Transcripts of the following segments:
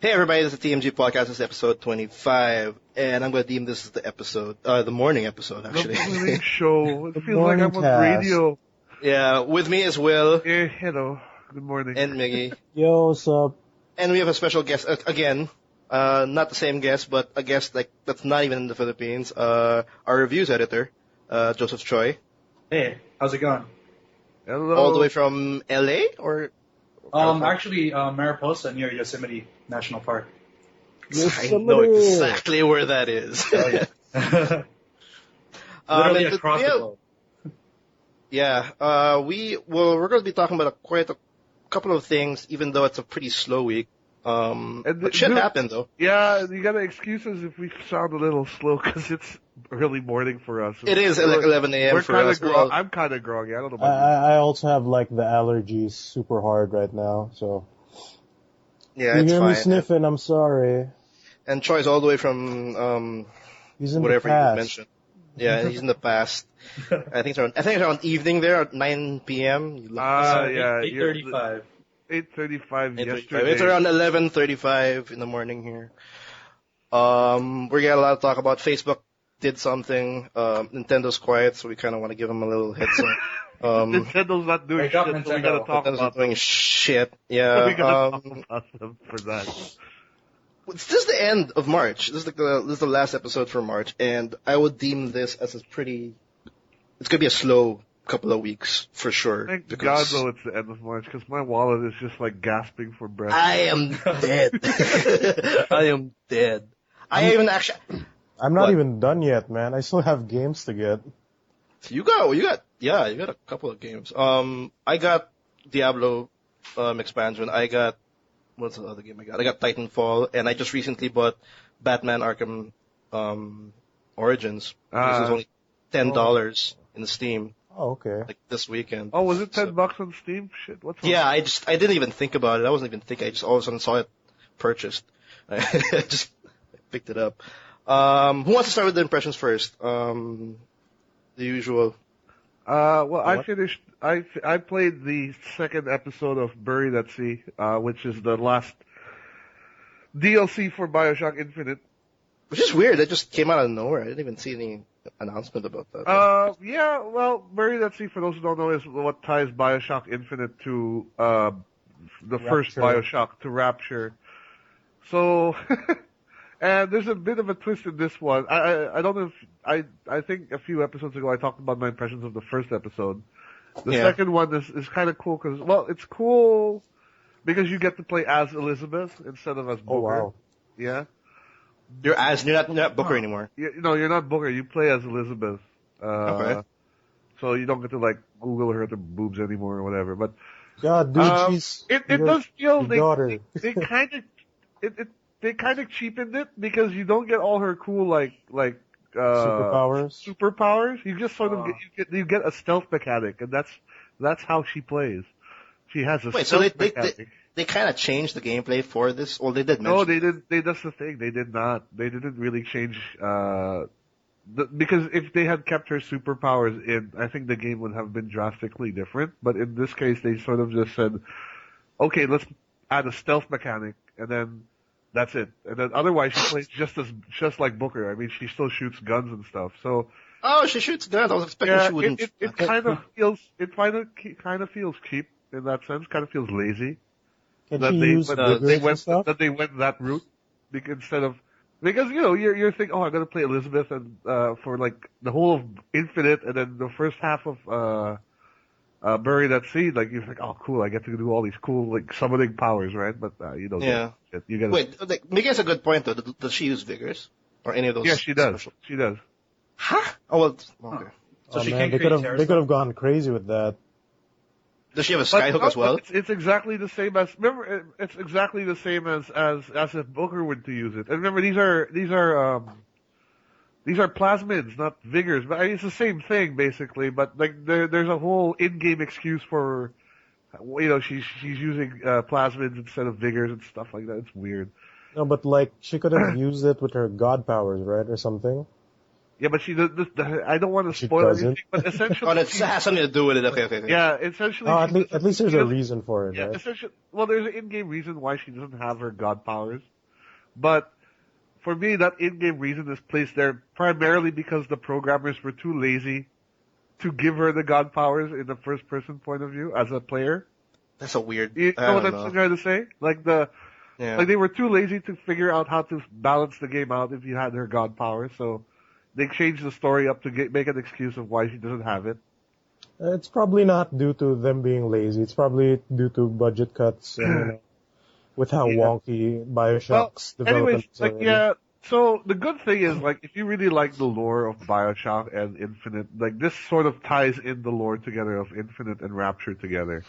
Hey everybody, this is the TMG podcast. This is episode 25, and I'm going to deem this as the episode, the morning episode actually. The morning show. It The feels like I'm morning on cast. radio. Yeah, with me is Will Hello. Good morning. and Miggy, Yo, what's up? and we have a special guest again. Not the same guest, but a guest that's not even in the Philippines. Our reviews editor, Joseph Choi, Hey, how's it going? Hello. all the way from LA or Actually, Mariposa near Yosemite National Park. I know exactly where that is. Oh yeah. Literally across the globe. Yeah, we're going to be talking about quite a couple of things, even though it's a pretty slow week. But shit happened though. Yeah, you gotta excuse us if we sound a little slow because it's early morning for us. It is like 11 a.m. We're for us. I'm kind of groggy. I don't know about I also have like the allergies super hard right now, so. Yeah, You it's hear fine. me sniffing, I'm sorry. And Troy's all the way from He's in whatever the you past. mentioned. Yeah, he's in the past. I think it's around evening there at 9 p.m. yeah. 8:35. 8:35 yesterday. It's around 11:35 in the morning here. We got a lot to talk about. Facebook did something. Nintendo quiet, so we kind of want to give them a little heads up. Nintendo's not doing Wake shit, up, so we Nintendo. gotta talk Nintendo's not about them. doing shit. We Yeah. gotta talk about them for that. This is the end of March. This is the last episode for March, and I would deem this as it's gonna be a slow couple of weeks for sure. Thank God because though it's the end of March because my wallet is just like gasping for breath. I am dead. I am dead. I'm not What? even done yet, man. I still have games to get. You got a couple of games. I got Diablo expansion. I got what's the other game I got? I got Titanfall, and I just recently bought Batman Arkham Origins. This is only $10 in Steam, Oh, okay. like this weekend. Oh, was it So- $10 on Steam? Shit, what's Yeah, I didn't even think about it. I wasn't even thinking. I just all of a sudden saw it purchased. I just picked it up. Who wants to start with the impressions first? The usual. Well, I What? finished. I played the second episode of Buried at Sea, which is the last DLC for BioShock Infinite. Which is weird. That just came out of nowhere. I didn't even see any announcement about that. Yeah. Well, Buried at Sea, for those who don't know, is what ties BioShock Infinite to the first Rapture. BioShock, to Rapture. So. And there's a bit of a twist in this one. I don't know if I think a few episodes ago I talked about my impressions of the first episode. The Yeah. second one is kind of cool because, well, it's cool because you get to play as Elizabeth instead of as Booker. Oh, wow. Yeah. You're not Booker anymore. No, you're not Booker. You play as Elizabeth. Okay. So you don't get to like Google her boobs anymore or whatever. But God, dude, she's it your, does feel your daughter. they kind of they kind of cheapened it because you don't get all her cool Superpowers. superpowers. You just sort of you get a stealth mechanic, and that's how she plays. She has a Wait, so stealth they mechanic. they kind of changed the gameplay for this? Well, they did mention. No, they did. That's the thing. They did not. They didn't really change. Because if they had kept her superpowers in, I think the game would have been drastically different. But in this case, they sort of just said, "Okay, let's add a stealth mechanic," and then that's it. And then otherwise, she plays just like Booker. I mean, she still shoots guns and stuff. So Oh, she shoots guns. I was expecting yeah, she wouldn't. it kind of feels cheap in that sense. Kind of feels lazy. Can that she they use went, vigors they and went stuff? that they went that route because you know you're thinking, oh, I'm gonna play Elizabeth and for like the whole of Infinite and then the first half of Buried at Sea, like you're like, oh cool, I get to do all these cool like summoning powers, right? But you don't Yeah. get it. You get Wait, like, Miguel has a good point though. Does she use vigors or any of those? Yeah, she does. special- She does. Huh? Oh well. Okay. So Oh she man, can't they create could terror have stuff? gone crazy with that. Does she have a But skyhook no, as well? It's exactly the same as remember. It's exactly the same as if Booker were to use it. And remember, these are plasmids, not vigors. But I mean, it's the same thing basically. But like there's a whole in-game excuse for, you know, she's using plasmids instead of vigors and stuff like that. It's weird. No, but like she could have used it with her god powers, right, or something. Yeah, but she does. I don't want to She spoil doesn't? anything, but Oh, essentially, it has something to do with it. Okay. yeah, essentially, Oh, she at least there's she a doesn't- reason for it, Yeah, right? essentially, well, there's an in-game reason why she doesn't have her god powers, but for me, that in-game reason is placed there primarily because the programmers were too lazy to give her the god powers in the first-person point of view as a player. That's a weird. You I know what don't I'm know. trying to say? Like Yeah. they were too lazy to figure out how to balance the game out if you had her god powers, so they changed the story up to make an excuse of why she doesn't have it. It's probably not due to them being lazy. It's probably due to budget cuts and, with how Yeah. wonky Well, BioShock's anyways, development is like, already. yeah, so the good thing is, like, if you really like the lore of BioShock and Infinite, like, this sort of ties in the lore together of Infinite and Rapture together.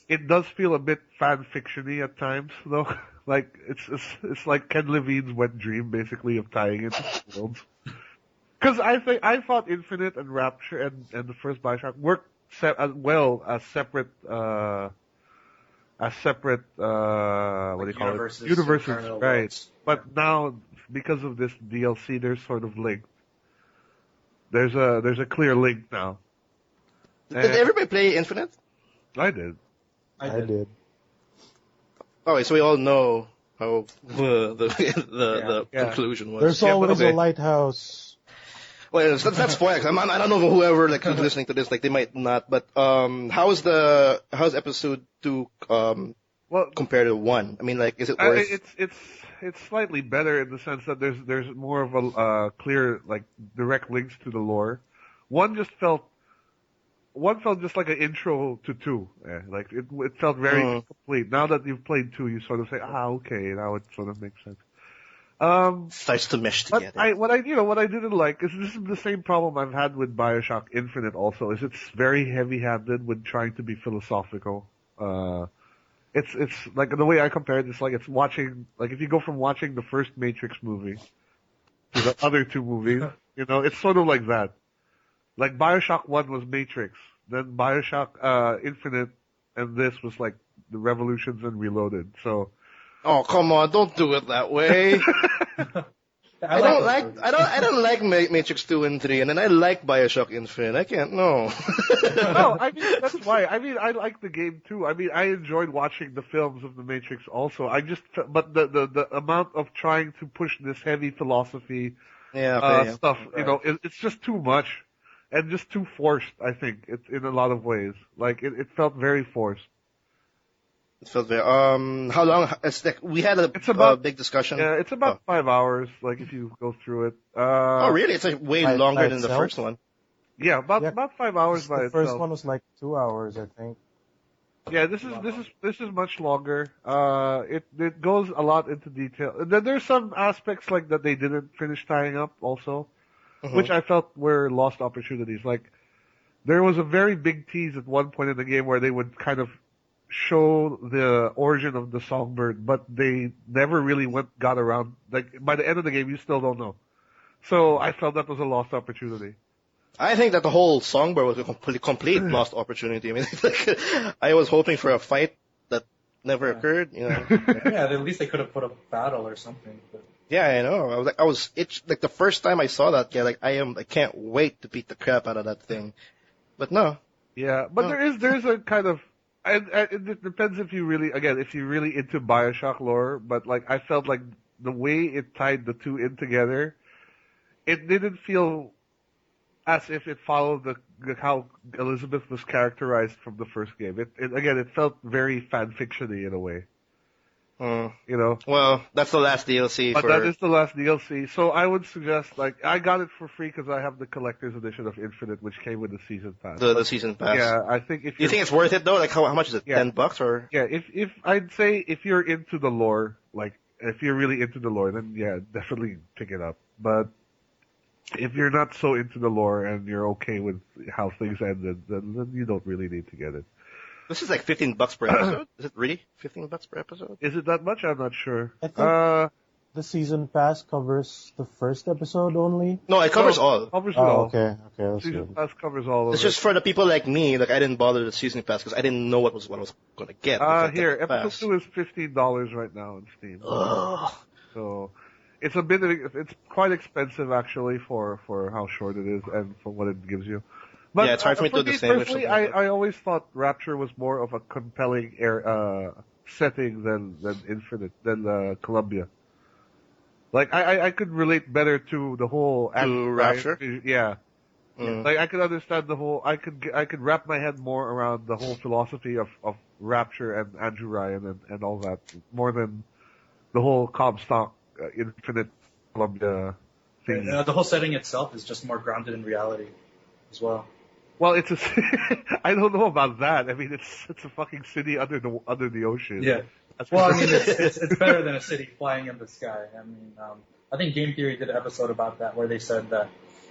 It does feel a bit fan fiction-y at times, though. Like, it's like Ken Levine's wet dream, basically, of tying into the worlds. Cause I thought Infinite and Rapture and the first BioShock worked as well as separate, what do you call it? Universes, parallel right. worlds. But now, because of this DLC, they're sort of linked. There's a clear link now. Did everybody play Infinite? I did. I did. Oh, so we all know how the Yeah. conclusion was. There's Yeah, but always okay. a lighthouse. Well, that's spoilers. I don't know whoever like who's listening to this, like they might not. But how's episode 2 Well, compared to 1? I mean, like, is it worth? it's slightly better in the sense that there's more of a clear, like, direct links to the lore. One felt just like an intro to 2. Yeah, like it felt very incomplete. Now that you've played 2, you sort of say, okay, now it sort of makes sense. Starts to mesh But together. what I didn't like is this is the same problem I've had with BioShock Infinite also, is it's very heavy-handed with trying to be philosophical. It's like, the way I compare it, it's like it's watching, like if you go from watching the first Matrix movie to the other 2 movies, it's sort of like that. Like BioShock 1 was Matrix, then BioShock, Infinite, and this was like the Revolutions and Reloaded, so. Oh, come on, don't do it that way. I don't like Matrix 2 and 3, and then I like BioShock Infinite. I can't, no. No, I mean, that's why. I mean, I like the game too. I mean, I enjoyed watching the films of the Matrix also. But the amount of trying to push this heavy philosophy, Yeah, okay. stuff, Right. it's just too much. And just too forced, I think, in a lot of ways. Like, it felt very forced. It felt very, how long, it's like, we had It's about, big discussion. yeah, it's about Oh. 5 hours, like, if you go through it. Oh, really? It's like way By longer than the itself? first one. Yeah, about 5 hours by The itself. first one was like 2 hours, I think. Yeah, this is much longer. It goes a lot into detail. Then there's some aspects like that they didn't finish tying up also, which I felt were lost opportunities. Like, there was a very big tease at one point in the game where they would kind of show the origin of the songbird, but they never really got around. Like, by the end of the game, you still don't know. So I felt that was a lost opportunity. I think that the whole songbird was a complete lost opportunity. I mean, like, I was hoping for a fight that never occurred, Yeah, at least they could have put a battle or something. But... Yeah, I know. I was itch like the first time I saw that guy. Like, I can't wait to beat the crap out of that thing. But no. Yeah, but Oh. there's a kind of, and it depends if you really into BioShock lore, but like, I felt like the way it tied the 2 in together, it didn't feel as if it followed how Elizabeth was characterized from the first game. It felt very fan fiction-y in a way. Well, that's the last DLC But for. that is the last DLC, so I would suggest, like, I got it for free because I have the collector's edition of Infinite, which came with the season pass. the season pass. Yeah, I think if You think it's worth it though? Like, how much is it? Yeah. $10 or? Yeah, if I'd say if you're into the lore, like if you're really into the lore, then yeah, definitely pick it up. But if you're not so into the lore and you're okay with how things ended, then you don't really need to get it. This is like $15 per episode. Is it really $15 per episode? Is it that much? I'm not sure. I think the season pass covers the first episode only. No, it covers all. Covers it Oh, all. okay, that's Season good. pass covers all of It's it. just for the people like me. Like, I didn't bother the season pass because I didn't know what I was going to get. if I Here, kept the pass. episode 2 is $15 right now on Steam. Ugh. So, it's quite expensive actually for how short it is and for what it gives you. But Yeah, it's hard for me to distinguish personally, something like that. I always thought Rapture was more of a compelling setting than Infinite than Columbia. Like I could relate better to the whole Andrew To Ryan. Rapture. Yeah. Mm. Like I could understand the whole. I could wrap my head more around the whole philosophy of Rapture and Andrew Ryan and all that more than the whole Comstock Infinite Columbia thing. The whole setting itself is just more grounded in reality as well. Well, it's a. I don't know about that. I mean, it's a fucking city under the ocean. Yeah. That's Well, I mean, it's better than a city flying in the sky. I mean, I think Game Theory did an episode about that where they said that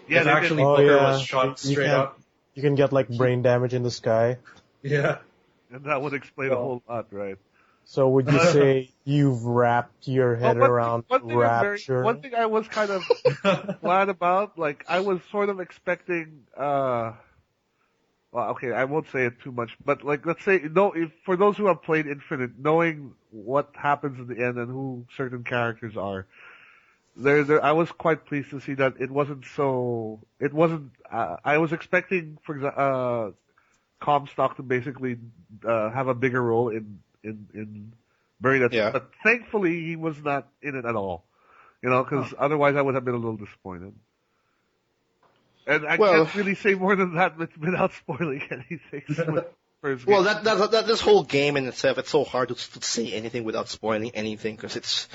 yeah, if they actually did. Oh, Booker yeah. was shot You straight can't- up, You can get like brain damage in the sky. yeah. And that would explain a Well- whole lot, right? So would you say you've wrapped your head around Rapture? One thing I was kind of glad about, like I was sort of expecting. Well, okay, I won't say it too much, but like let's say for those who have played Infinite, knowing what happens in the end and who certain characters are, I was quite pleased to see that it wasn't so. It wasn't. I was expecting, for example, Comstock to basically have a bigger role in Buried at Sea, Yeah. but thankfully he was not in it at all. You know, because otherwise I would have been a little disappointed. And I Well- can't really say more than that without spoiling anything. First Well, game. that this whole game in itself, it's so hard to say anything without spoiling anything because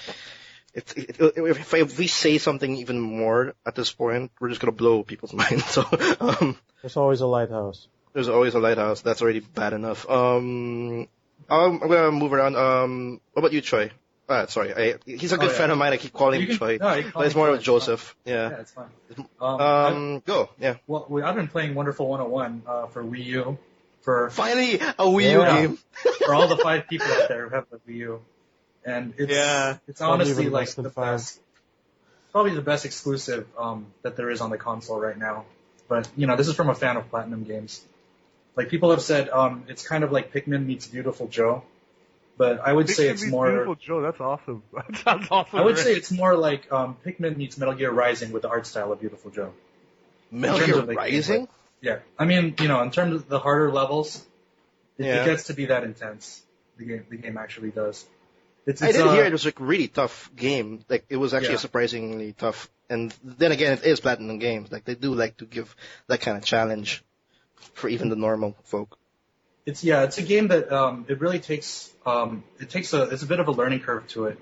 if we say something even more at this point, we're just gonna blow people's minds. So There's always a lighthouse. there's always a lighthouse. That's already bad enough. I'm gonna move around. What about you, Choi? Sorry, he's a good yeah. friend of mine. I keep calling him Choi, No, you can call but it's me more Choi, of Joseph. Yeah, Yeah. it's fine. Go. Yeah. Well, I've been playing Wonderful 101 for Wii U for Finally, a Wii U Yeah. game. for all the 5 people out there who have the Wii U, and it's Yeah. it's Probably honestly even like less than the 5. best, probably the best exclusive that there is on the console right now. But this is from a fan of Platinum Games. Like people have said, it's kind of like Pikmin meets Beautiful Joe, but I would say Pikmin it's meets more. Beautiful Joe, that's awesome. That sounds awesome. I would right? say it's more like Pikmin meets Metal Gear Rising with the art style of Beautiful Joe. Metal terms Gear of the Rising. Yeah, I mean, in terms of the harder levels, it Yeah. gets to be that intense. The game actually does. It's I did hear it was like a really tough game. Like it was actually Yeah. surprisingly tough. And then again, it is Platinum Games. Like they do like to give that kind of challenge for even the normal folk. It's a game that it really takes it's a bit of a learning curve to it,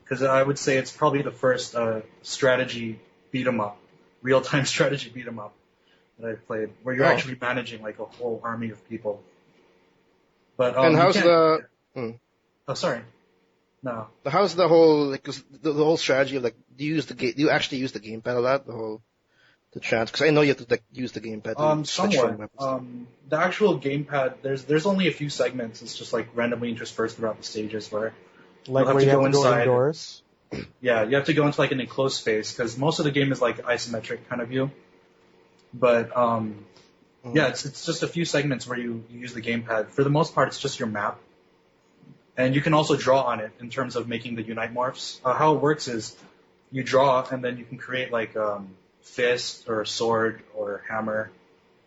because I would say it's probably the first strategy beat 'em up, real time strategy beat 'em up that I've played, where you're Oh. actually managing like a whole army of people. But And you how's can't- the Oh, sorry. No. how's the whole like 'cause the whole strategy of like do you actually use the gamepad a lot? The chance because I know you have to like use the gamepad to switch from Somewhat. weapons. The actual gamepad, there's only a few segments. It's just like randomly interspersed throughout the stages where Like have where to you have go to go inside. indoors. Yeah, you have to go into like an enclosed space because most of the game is like isometric kind of view. But yeah, it's just a few segments where you use the gamepad. For the most part, it's just your map, and you can also draw on it in terms of making the unite morphs. How it works is you draw and then you can create like fist or a sword or a hammer,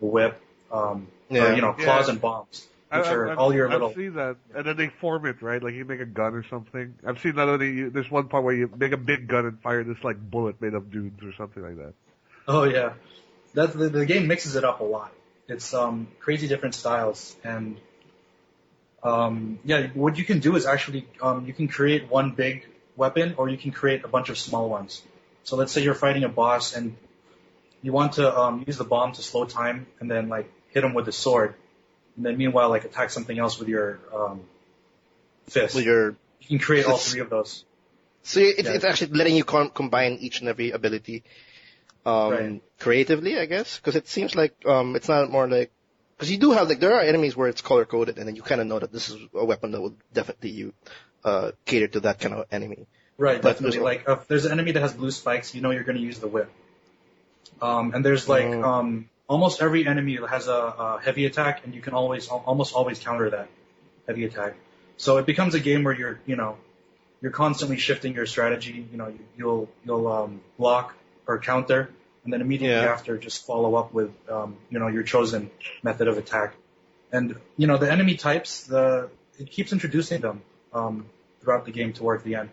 a whip, or claws Yeah. and bombs, which are I've, all your I've little. seen that, and then they form it, right? Like you make a gun or something. I've seen that. There's one part where you make a big gun and fire this like bullet made of dudes or something like that. Oh yeah, the game mixes it up a lot. It's crazy different styles, and what you can do is actually you can create one big weapon or you can create a bunch of small ones. So let's say you're fighting a boss and you want to use the bomb to slow time and then like hit him with the sword, and then meanwhile like attack something else with your fist. With your You can create all 3 of those. so it's actually letting you combine each and every ability Right. creatively, I guess, because it seems like it's not more like because you do have like there are enemies where it's color coded and then you kind of know that this is a weapon that will definitely cater to that kind of enemy. Right, But definitely. there's- Like if there's an enemy that has blue spikes, you know you're going to use the whip. And there's like almost every enemy has a heavy attack, and you can almost always counter that heavy attack. So it becomes a game where you're you're constantly shifting your strategy. You know, you'll block or counter, and then immediately Yeah. after just follow up with your chosen method of attack. And the enemy types, it keeps introducing them throughout the game towards the end.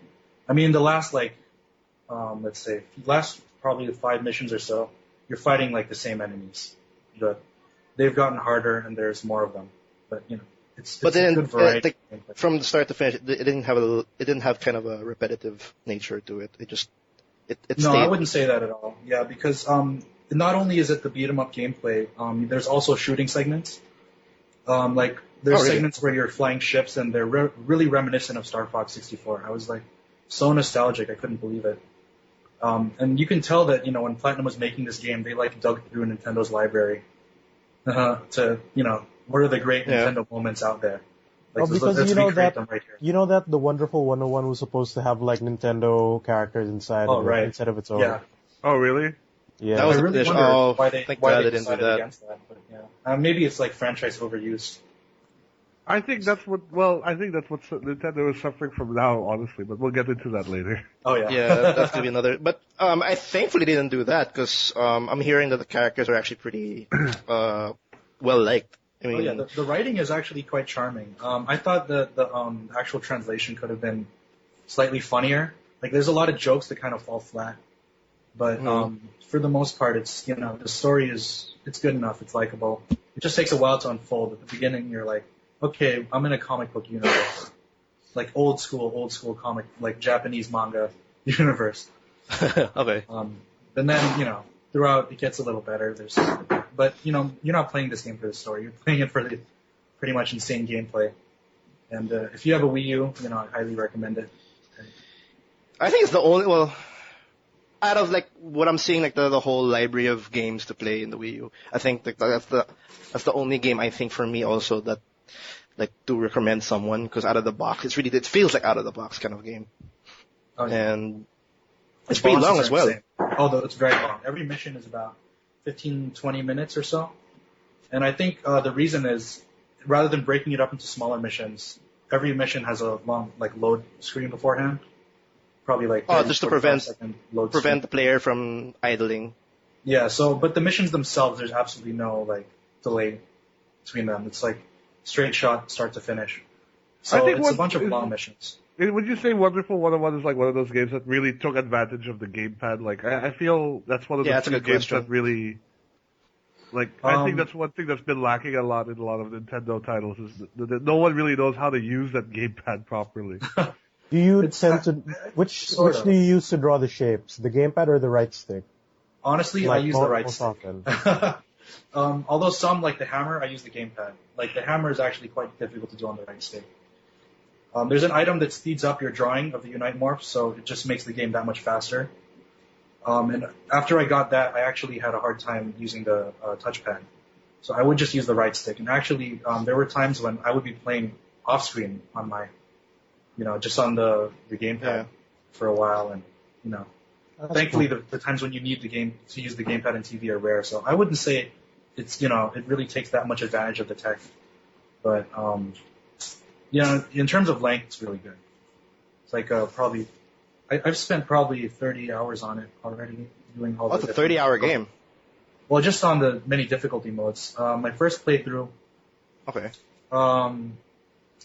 I mean, the last let's say last probably 5 missions or so, you're fighting like the same enemies, but they've gotten harder and there's more of them. But it's But a then, good variety. from the start to finish, it didn't have kind of a repetitive nature to it. It just it No, stayed. I wouldn't say that at all. Yeah, because not only is it the beat 'em up gameplay, there's also shooting segments. Like there's really? segments where you're flying ships and they're really reminiscent of Star Fox 64. I was like so nostalgic, I couldn't believe it. And you can tell that when Platinum was making this game, they like dug through Nintendo's library to what are the great Yeah. Nintendo moments out there. Like, Because let's you know recreate that them right here. you know that the Wonderful 101 was supposed to have like Nintendo characters inside Oh, of it right. instead of its own. Yeah. Oh, really? Yeah. That was I the really condition. wonder Oh, why they thank God they didn't do decided that. against that. But yeah, maybe it's like franchise overuse. I think that's what Nintendo is suffering from now, honestly. But we'll get into that later. Oh yeah. Yeah, that's gonna be another. But I thankfully didn't do that because I'm hearing that the characters are actually pretty well liked. I mean, Oh yeah, the writing is actually quite charming. I thought the actual translation could have been slightly funnier. Like there's a lot of jokes that kind of fall flat, but for the most part, it's the story it's good enough. It's likable. It just takes a while to unfold. At the beginning, you're like, okay, I'm in a comic book universe, like old school comic, like Japanese manga universe. okay. And then throughout it gets a little better. But you're not playing this game for the story. You're playing it for the pretty much insane gameplay. And if you have a Wii U, I highly recommend it. I think it's the only out of like what I'm seeing, like the whole library of games to play in the Wii U. I think that's the only game I think for me also that like to recommend someone because out of the box it feels like out of the box kind of game. Oh, yeah. And it's pretty long as well. Although it's very long. Every mission is about 15-20 minutes or so. And I think the reason is rather than breaking it up into smaller missions, every mission has a long load screen beforehand. Probably like 30, just to 45-second load prevent screen. the player from idling. Yeah, but the missions themselves, there's absolutely no delay between them. It's like straight shot, start to finish. So I think it's a bunch of long missions. Would you say Wonderful 101 is like one of those games that really took advantage of the gamepad? Like, I feel that's one of the Yeah, that's a few good games question. that really, like, I think that's one thing that's been lacking a lot in a lot of Nintendo titles is that no one really knows how to use that gamepad properly. Do you It's tend to which sort of. do you use to draw the shapes? The gamepad or the right stick? Honestly, I use the right most stick. often. Although some, like the hammer, I use the gamepad. Like the hammer is actually quite difficult to do on the right stick. There's an item that speeds up your drawing of the Unite Morph, so it just makes the game that much faster. And after I got that, I actually had a hard time using the touchpad. So I would just use the right stick. And actually, there were times when I would be playing off-screen on my, just on the gamepad Yeah. for a while. And, That's thankfully, cool. the times when you need the game to use the gamepad and TV are rare. So I wouldn't say it's, it really takes that much advantage of the tech. But, in terms of length, it's really good. It's like probably, I've spent probably 30 hours on it already doing all What's the a different- 30-hour game? Well, just on the many difficulty modes. My first playthrough, Okay.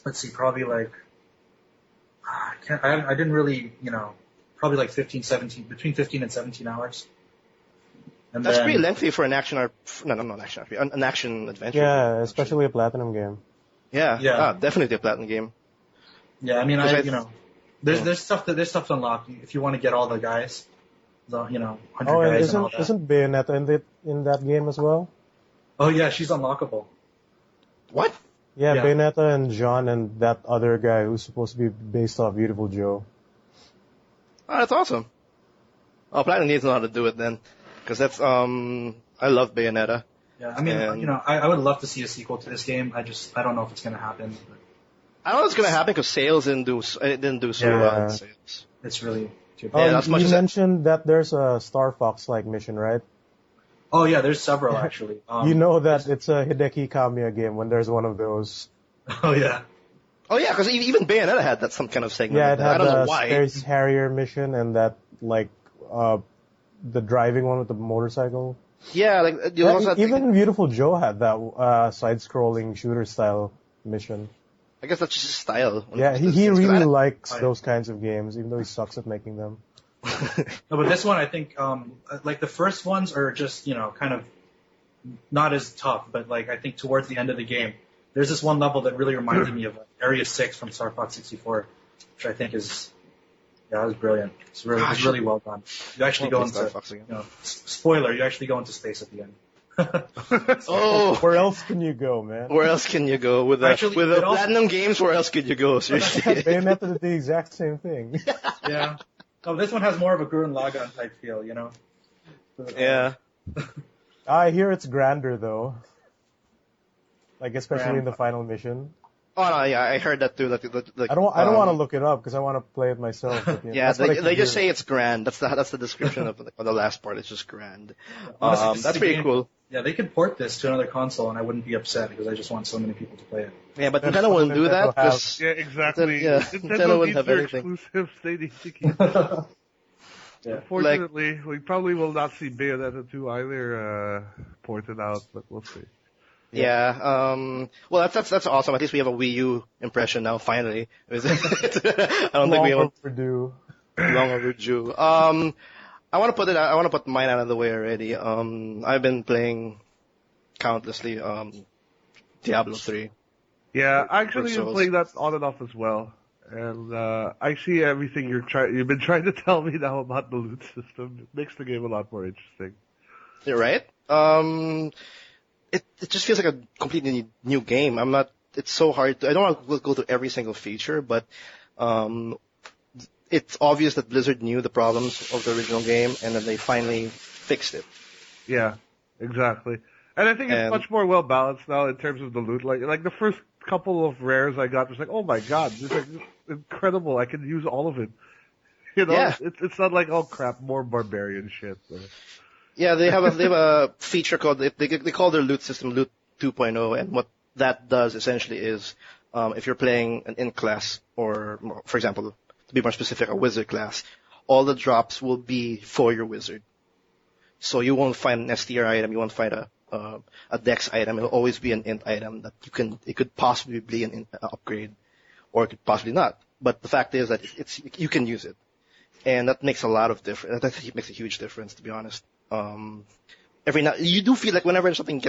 let's see, probably like, I didn't really, probably like 17, between 15 and 17 hours. And That's then, pretty lengthy for an action not action RPG, an action adventure. Yeah, game, especially a platinum game. Yeah, Yeah. Definitely a platinum game. Yeah, I mean, Because there's stuff to unlock if you want to get all the guys, 100 Oh, and guys and all that. isn't Bayonetta in that game as well? Oh yeah, she's unlockable. What? Yeah, Yeah. Bayonetta and John and that other guy who's supposed to be based off Beautiful Joe. Oh, that's awesome. Oh, Platinum needs to know how to do it then, because that's I love Bayonetta. Yeah, I mean, And- I would love to see a sequel to this game. I don't know if it's gonna happen. But I don't know what's gonna happen because sales didn't do so Yeah. well in sales. it's really too Oh, bad. Yeah, as much you as I- mentioned that there's a Star Fox-like mission, right? Oh yeah, there's several actually. You know that it's a Hideki Kamiya game when there's one of those. Oh yeah. Oh yeah, because even Bayonetta had that some kind of segment. Yeah, like it that. I had don't know the why. Space Harrier mission and that the driving one with the motorcycle. Yeah, like you Yeah, also had, even Beautiful Joe had that side-scrolling shooter style mission. I guess that's just his style. When it Yeah, comes to he things, 'cause really likes I- those kinds of games, even though he sucks at making them. No, but this one, I think, like the first ones are just, kind of not as tough, but like I think towards the end of the game, there's this one level that really reminded me of Area 6 from Star Fox 64, which I think is, yeah, it was brilliant. It's really well done. You actually go Star into, Fox again. spoiler, you actually go into space at the end. Oh, Where else can you go, man? where else can you go with Actually, with it also- Platinum Games? Where else could you go? Seriously. Bayonetta did the exact same thing. Yeah. Oh, this one has more of a Gurren Lagann type feel. But, Yeah. I hear it's grander though. Like especially in the Grand. final mission. Oh no, yeah, I heard that too. Like, I don't want to look it up because I want to play it myself. But, Yeah, that's what I they keep just hearing. say it's grand. That's the description of the last part. It's just grand. Honestly, this That's is a pretty game- cool. Yeah, they could port this to another console, and I wouldn't be upset because I just want so many people to play it. Yeah, but That's Nintendo wouldn't what do that Nintendo has. because Yeah, exactly. Yeah, Nintendo Nintendo wouldn't needs have their anything. exclusives. They need to keep. Yeah. Unfortunately, we probably will not see Bayonetta 2 either ported out, but we'll see. yeah. Well, that's awesome. At least we have a Wii U impression now. Finally, I don't think we Long have overdue. long overdue. I want to put mine out of the way already. I've been playing countlessly. Diablo 3. Yeah, Or- I actually or been Souls. playing that on and off as well. And I see everything you've been trying to tell me now about the loot system. It makes the game a lot more interesting. You're right. It just feels like a completely new game. It's so hard I don't want to go through every single feature, but it's obvious that Blizzard knew the problems of the original game and then they finally fixed it. Yeah, exactly. And I think it's And- much more well balanced now in terms of the loot. Like the first couple of rares I got was like, oh my god, this is incredible. I can use all of it. Yeah. It's not like, oh crap, more barbarian shit. Yeah, they have a feature called they call their loot system Loot 2.0, and what that does essentially is if you're playing an int class or, for example, to be more specific, a wizard class, all the drops will be for your wizard. So you won't find an STR item, you won't find a dex item. It'll always be an int item that it could possibly be an int upgrade, or it could possibly not. But the fact is that you can use it, and that makes a lot of difference. That makes a huge difference, to be honest. Every now you do feel like whenever something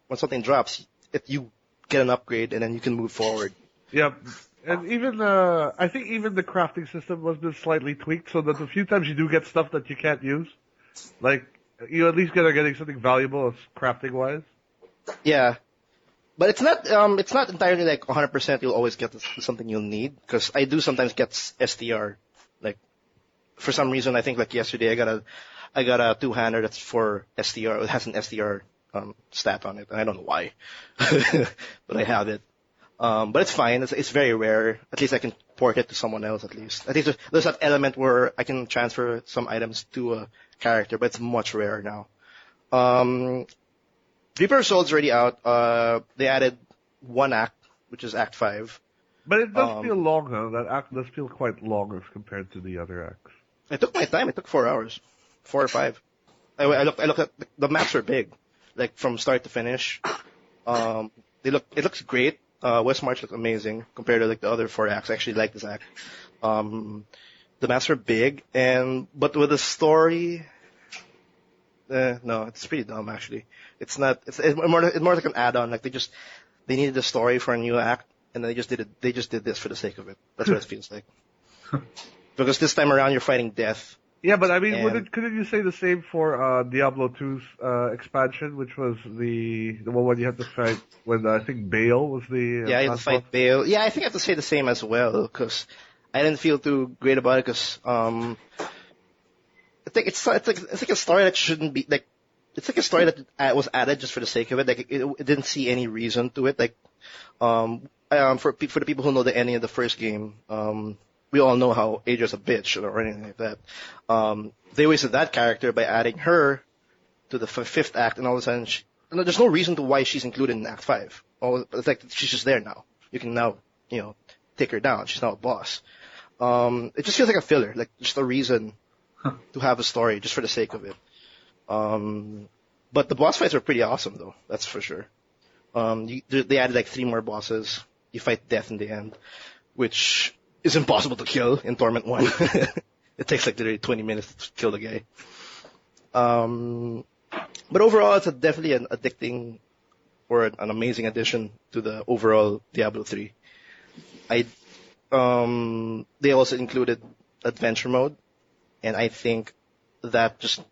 when something drops, you get an upgrade and then you can move forward. Yeah, and even I think even the crafting system was been slightly tweaked so that a few times you do get stuff that you can't use, like you at least getting something valuable as crafting wise. Yeah, but it's not entirely like 100% you'll always get something you'll need, because I do sometimes get STR. Like for some reason, I think like yesterday I got a two-hander that's for STR. It has an STR stat on it, and I don't know why, but I have it. But it's fine. It's very rare. At least I can port it to someone else. At least there's that element where I can transfer some items to a character, but it's much rarer now. Reaper of Souls already out. They added one act, which is Act 5. But it does feel long though. That act does feel quite long as compared to the other acts. I took my time. It took 4 hours, 4 or 5. I looked at the maps are big, like from start to finish. It looks great. West March looks amazing compared to like the other 4 acts. I actually like this act. The maps are big, but with the story, no, it's pretty dumb actually. It's not. It's more like an add-on. Like they needed a story for a new act, and they just did it. They just did this for the sake of it. That's what it feels like. Because this time around you're fighting death. Yeah, but I mean, And- couldn't you say the same for Diablo 2's expansion, which was the one where you had to fight when I think Baal was the Yeah, you have last to fight boss? Bale. Yeah, I think I have to say the same as well, because I didn't feel too great about it, because I think it's like a story that shouldn't be like. It's like a story that was added just for the sake of it. Like it didn't see any reason to it. Like for the people who know the ending of the first game, we all know how Adra's a bitch or anything like that. They wasted that character by adding her to the fifth act, and all of a sudden, there's no reason to why she's included in Act 5. It's like she's just there now. You can now take her down. She's not a boss. It just feels like a filler, like just a reason to have a story just for the sake of it. But the boss fights are pretty awesome, though. That's for sure. They added like 3 more bosses. You fight death in the end, which is impossible to kill in Torment 1. It takes like literally 20 minutes to kill the guy. But overall, it's definitely an addicting or an amazing addition to the overall Diablo 3. They also included adventure mode, and I think that just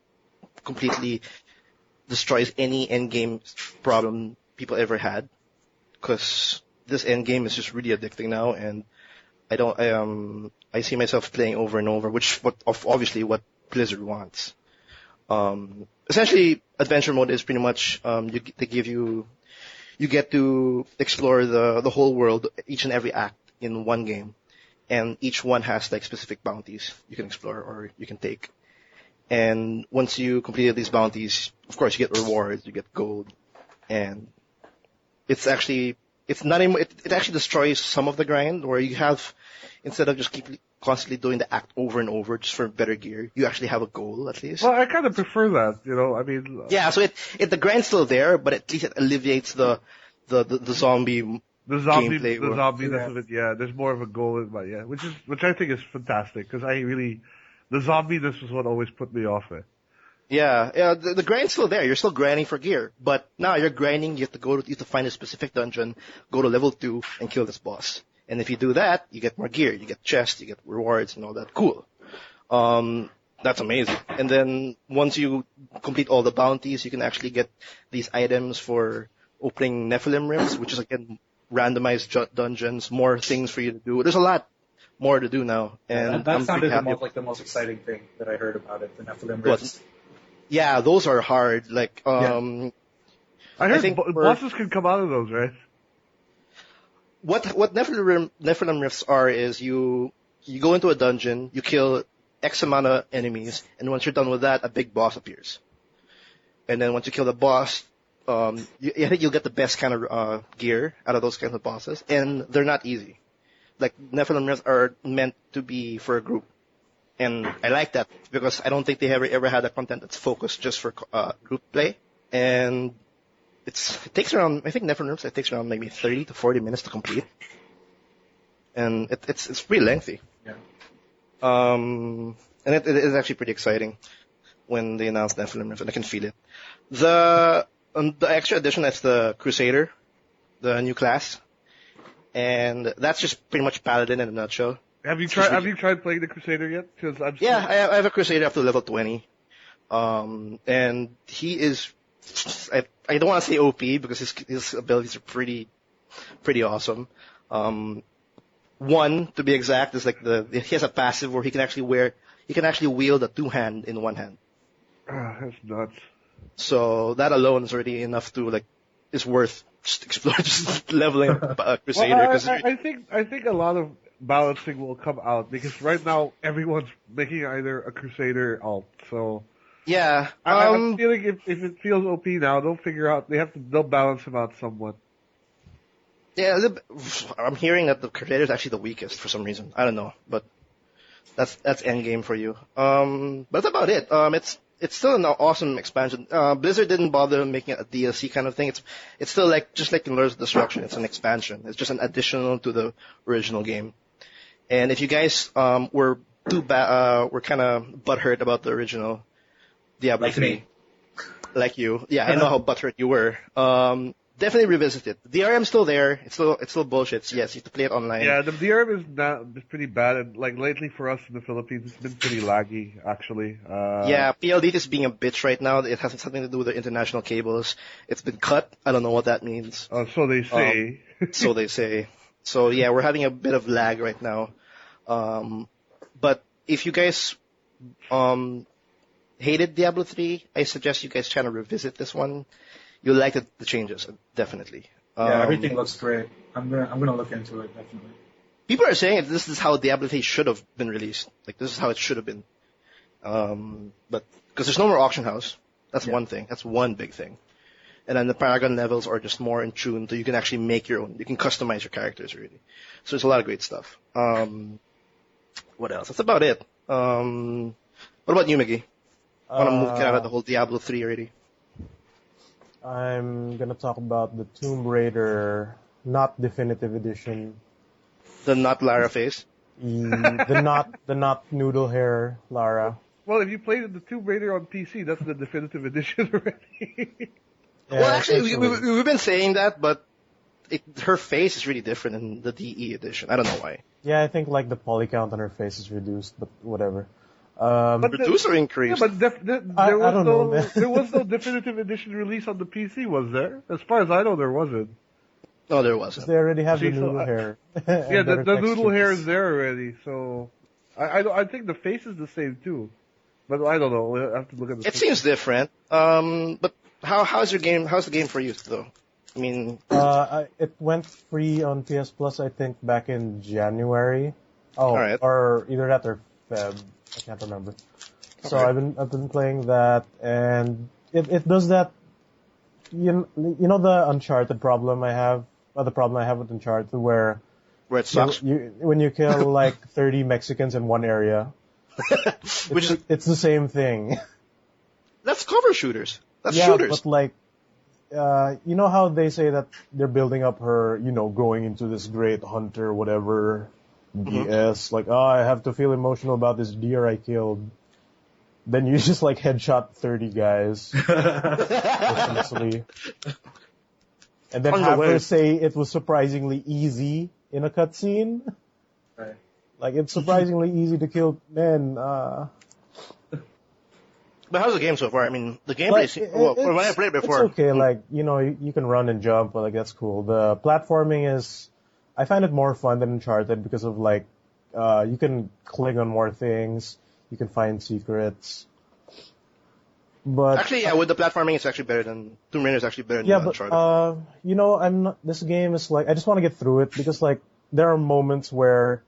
completely destroys any endgame problem people ever had, because this endgame is just really addicting now, and I see myself playing over and over, obviously what Blizzard wants. Essentially, adventure mode is pretty much you get to explore the whole world, each and every act in one game, and each one has like specific bounties you can explore or you can take. And once you complete these bounties, of course you get rewards, you get gold, and it actually destroys some of the grind, where you have, instead of just constantly doing the act over and over just for better gear, you actually have a goal at least. Well, I kind of prefer that, I mean. Yeah, so the grind's still there, but at least it alleviates the zombie. The zombiness of it, yeah. There's more of a goal in my, which I think is fantastic, because the zombiness was what always put me off it. Yeah, the grind's still there. You're still grinding for gear, but now you're grinding. You have to find a specific dungeon, go to level 2, and kill this boss. And if you do that, you get more gear, you get chests, you get rewards, and all that. Cool. That's amazing. And then once you complete all the bounties, you can actually get these items for opening Nephilim Rims, which is again randomized dungeons, more things for you to do. There's a lot more to do now, and that sounded the most exciting thing that I heard about it. The Nephilim Rims. Yeah, those are hard. Like, I heard bosses can come out of those, right? What Nephilim Rifts are is you go into a dungeon, you kill X amount of enemies, and once you're done with that, a big boss appears. And then once you kill the boss, I think you'll get the best kind of gear out of those kinds of bosses, and they're not easy. Like, Nephilim Rifts are meant to be for a group. And I like that, because I don't think they ever had a content that's focused just for group play. And it takes around, I think Nephilim Rifts, it takes around maybe 30 to 40 minutes to complete. And it's pretty lengthy. Yeah. And it is actually pretty exciting when they announced Nephilim Rifts, and I can feel it. The extra addition, that's the Crusader, the new class. And that's just pretty much Paladin in a nutshell. Have you tried playing the Crusader yet? I have a Crusader up to level 20. And he is, I don't want to say OP, because his abilities are pretty awesome. One, to be exact, is like he has a passive where he can actually wield a 2-hand in one hand. That's nuts. So that alone is already enough to is worth just leveling up Crusader. Well, I think a lot of balancing will come out, because right now everyone's making either a Crusader alt. So yeah, I'm feeling if it feels OP now, they'll balance him out somewhat. Yeah, I'm hearing that the Crusader is actually the weakest for some reason. I don't know, but that's endgame for you. But that's about it. It's still an awesome expansion. Blizzard didn't bother making it a DLC kind of thing. It's still just like in Lords of Destruction. It's an expansion. It's just an additional to the original game. And if you guys were kind of butthurt about the original Diablo 3, me. like you, yeah, I know how butthurt you were. Definitely revisit it. The DRM's still there. It's still bullshit. Yes, you have to play it online. Yeah, the DRM is pretty bad, and lately for us in the Philippines, it's been pretty laggy actually. Yeah, PLDT is being a bitch right now. It has something to do with the international cables. It's been cut. I don't know what that means. So they say. So they say. So yeah, we're having a bit of lag right now. But if you guys hated Diablo 3, I suggest you guys try to revisit this one. You'll like the changes, definitely. Yeah, everything looks great. I'm gonna look into it, definitely. People are saying this is how Diablo 3 should have been released. Like, this is how it should have been. But because there's no more auction house, that's one thing. That's one big thing. And then the Paragon levels are just more in tune, so you can actually make your own. You can customize your characters really. So there's a lot of great stuff. What else? That's about it. What about you, Miggy? Want to move get out of the whole Diablo 3 already? I'm gonna talk about the Tomb Raider, not definitive edition. The not Lara face. The not noodle hair Lara. Well, if you played the Tomb Raider on PC, that's the definitive edition already. Yeah, Well, actually, we've been saying that, but her face is really different in the DE edition. I don't know why. Yeah, I think like the poly count on her face is reduced, but whatever. But Reduced or increased? Yeah, but I there was don't know, man. there was no definitive edition release on the PC, was there? As far as I know, there wasn't. No, there wasn't. They already have the See, so noodle hair. Yeah, and the better noodle hair textures. is there already, so I think the face is the same too. But I don't know. We'll have to look at the It seems different. But how's the game for you though? I mean, It went free on PS Plus, I think, back in January. Oh, Alright. or either that or Feb. I can't remember. So Okay. I've been playing that, and it does that. You know the Uncharted problem I have, or the problem I have with Uncharted, where where it sucks. when you kill like 30 Mexicans in one area, Which is it's the same thing. that's cover shooters. That's Yeah, shooters. but like, you know how they say that they're building up her, growing into this great hunter, whatever, BS. Like, oh, I have to feel emotional about this deer I killed. Then you just like headshot 30 guys, essentially. And then On the have way. her say it was surprisingly easy in a cutscene. Right. Like, it's surprisingly easy to kill men. But how's the game so far? I mean, the gameplay. Like, When I played it before, it's okay. Like, you can run and jump, but like that's cool. The platforming is, I find it more fun than Uncharted because of like, you can cling on more things, you can find secrets. But actually, yeah, with the platforming, it's actually better than Tomb Raider. Is actually better than yeah, but Uncharted. I'm not. This game is like, I just want to get through it because like there are moments where,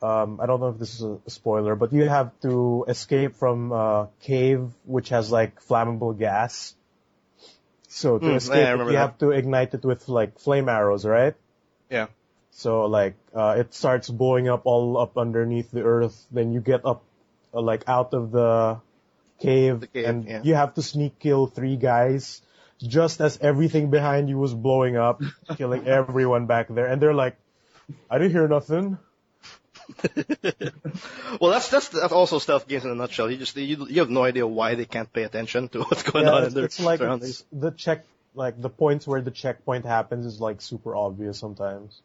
I don't know if this is a spoiler, but you have to escape from a cave which has like flammable gas. So to yeah, I escape, it, remember you that. have to ignite it with like flame arrows, right? Yeah. So like, it starts blowing up all up underneath the earth. Then you get up, like out of the cave, and yeah. you have to sneak kill 3 guys just as everything behind you was blowing up, killing everyone back there. And they're like, I didn't hear nothing. Well, that's also stealth games in a nutshell. You have no idea why they can't pay attention to what's going on in their it's like surroundings. the points where the checkpoint happens is like super obvious sometimes.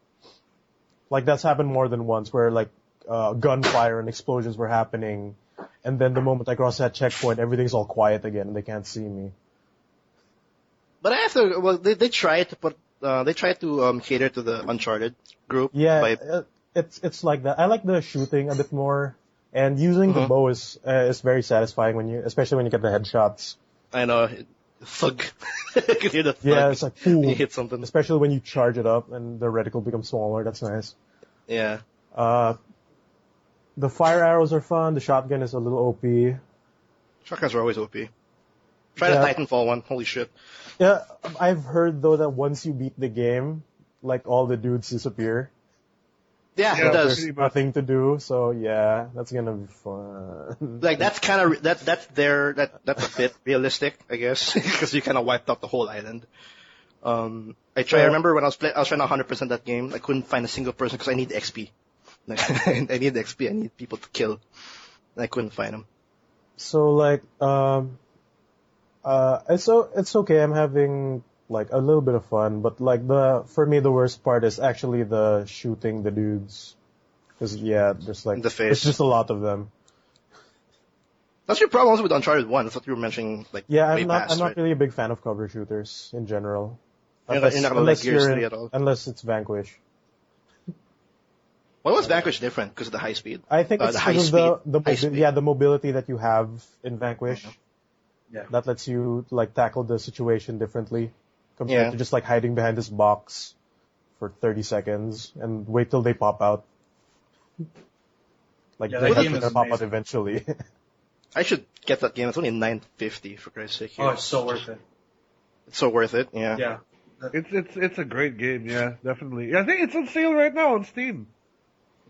Like that's happened more than once where like gunfire and explosions were happening, and then the moment I cross that checkpoint, everything's all quiet again and they can't see me. But they try to cater to the Uncharted group. Yeah, by, it's like that. I like the shooting a bit more, and using the bow is very satisfying especially when you get the headshots. I know, thug. You can hear the thug. Yeah, it's like when you cool. hit something. Especially when you charge it up and the reticle becomes smaller. That's nice. Yeah. The fire arrows are fun. The shotgun is a little OP. Shotguns are always OP. Try Yeah. the Titanfall one. Holy shit. Yeah, I've heard though that once you beat the game, like all the dudes disappear. Yeah, Yeah, it does. There's nothing to do, so yeah, that's gonna be fun. Like that's kind of that's a bit realistic, I guess, because you kind of wiped out the whole island. I remember when I was trying to 100% that game, I couldn't find a single person because I need XP. Like, I need XP. I need people to kill. And I couldn't find them. So like, it's okay. I'm having like a little bit of fun, but like for me the worst part is actually the shooting the dudes, because yeah, there's like In the face. there's just a lot of them. That's your problem also with Uncharted 1. That's what you were mentioning, like, Yeah, way past, I'm not right? really a big fan of cover shooters in general. You're not gonna like Gears 3 at all. Unless it's Vanquish. Why was Vanquish different? Because of the high speed. I think it's the high because speed. of High speed. the mobility that you have in Vanquish. Yeah. That lets you like tackle the situation differently compared Yeah. to just like hiding behind this box for 30 seconds and wait till they pop out. Like Yeah, they're that game gonna is pop out amazing. eventually. I should get that game. It's only $9.50 for Christ's sake. Oh, Here. it's so worth it. It's so worth it. Yeah. Yeah. It's a great game. Yeah, definitely. I think it's on sale right now on Steam.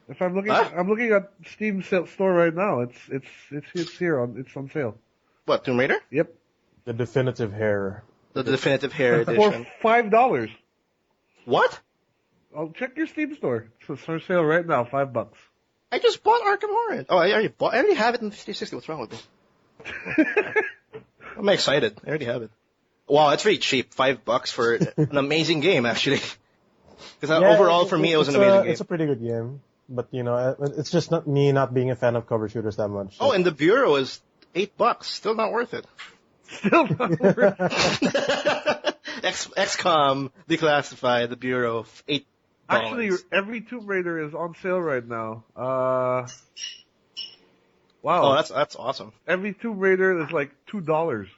If I'm looking, Huh? I'm looking at Steam store right now. It's here it's on sale. What, Tomb Raider? Yep, The definitive hair. The definitive hair for edition. $5. What? I'll check your Steam store. It's on sale right now, $5. I just bought Arkham Horror. Oh, I already have it in 360. What's wrong with me? I'm excited. I already have it. Wow, it's very cheap. $5 for an amazing game, actually. Because overall, for me, it was an amazing game. It's a pretty good game, but it's just not being a fan of cover shooters that much. Oh, and the Bureau is $8. Still not worth it. Still not worth XCOM Declassified, the Bureau, $8. Actually, every Tomb Raider is on sale right now. Wow. Oh, that's awesome. Every Tomb Raider is like $2.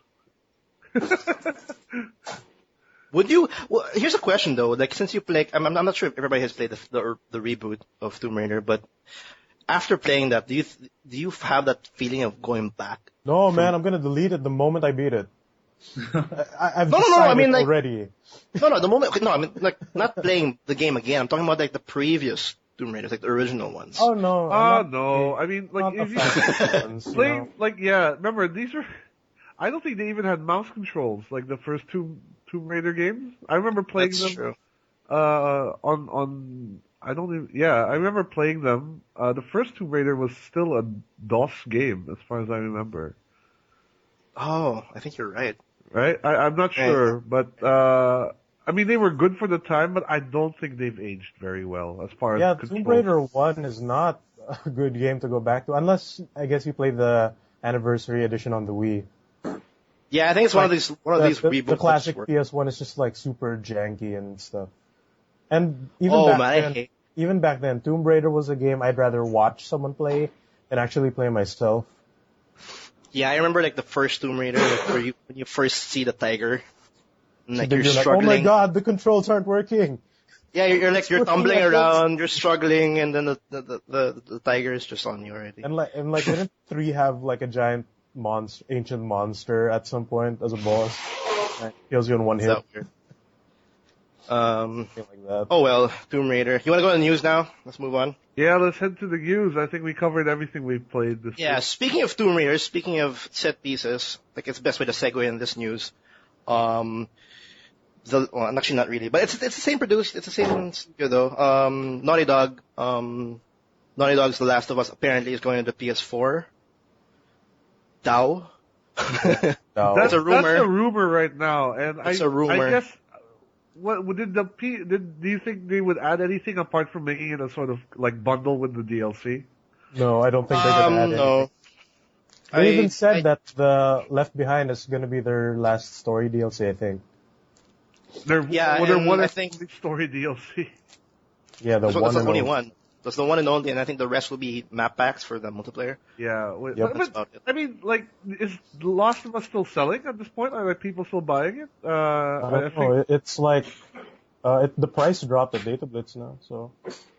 Would you? Well, here's a question though. Like, since you play, I'm not sure if everybody has played the reboot of Tomb Raider, but after playing that, do you have that feeling of going back? No, man, I'm gonna delete it the moment I beat it. I've No, decided I mean, like, already. No, the moment. No, I mean, like, not playing the game again. I'm talking about like the previous Tomb Raiders, like the original ones. Oh no. No. I mean, like, if you play, like, yeah, remember, these were, I don't think they even had mouse controls, like the first Tomb Raider games. I remember playing That's them, true. I don't even, yeah, I remember playing them. The first Tomb Raider was still a DOS game, as far as I remember. Oh, I think you're right. Right? I'm not sure, but, I mean, they were good for the time, but I don't think they've aged very well, as far as controls. Tomb Raider 1 is not a good game to go back to, unless, I guess, you play the anniversary edition on the Wii. Yeah, I think it's one of these reboots. The classic PS1 is just like super janky and stuff. And even back then, Tomb Raider was a game I'd rather watch someone play than actually play myself. Yeah, I remember like the first Tomb Raider, like, when you first see the tiger, and, like, So you're like, struggling. oh my god, the controls aren't working. Yeah, you're tumbling around, you're struggling, and then the tiger is just on you already. And like didn't 3 have like a giant ancient monster at some point as a boss? Kills you in one hit. Is that weird? Something like that. Oh well, Tomb Raider. You want to go to the news now? Let's move on. Yeah, let's head to the news. I think we covered everything we've played this Yeah, week. speaking of Tomb Raider, speaking of set pieces, like it's the best way to segue in this news. Actually not really, but it's the same it's the same studio though. Naughty Dog's The Last of Us apparently is going into PS4. DAO. That's a rumor. That's a rumor right now, and It's a rumor. I guess. What do you think they would add anything apart from making it a sort of like bundle with the DLC? No, I don't think they're gonna add no. anything. They even said that the Left Behind is gonna be their last story DLC, I think. They're one I think story DLC. Yeah, that's the only one. That's the one and only, and I think the rest will be map packs for the multiplayer. Yeah, That's about it. I mean, like, is The Last of Us still selling at this point? Are people still buying it? I don't know. It's like the price dropped at Datablitz now, so.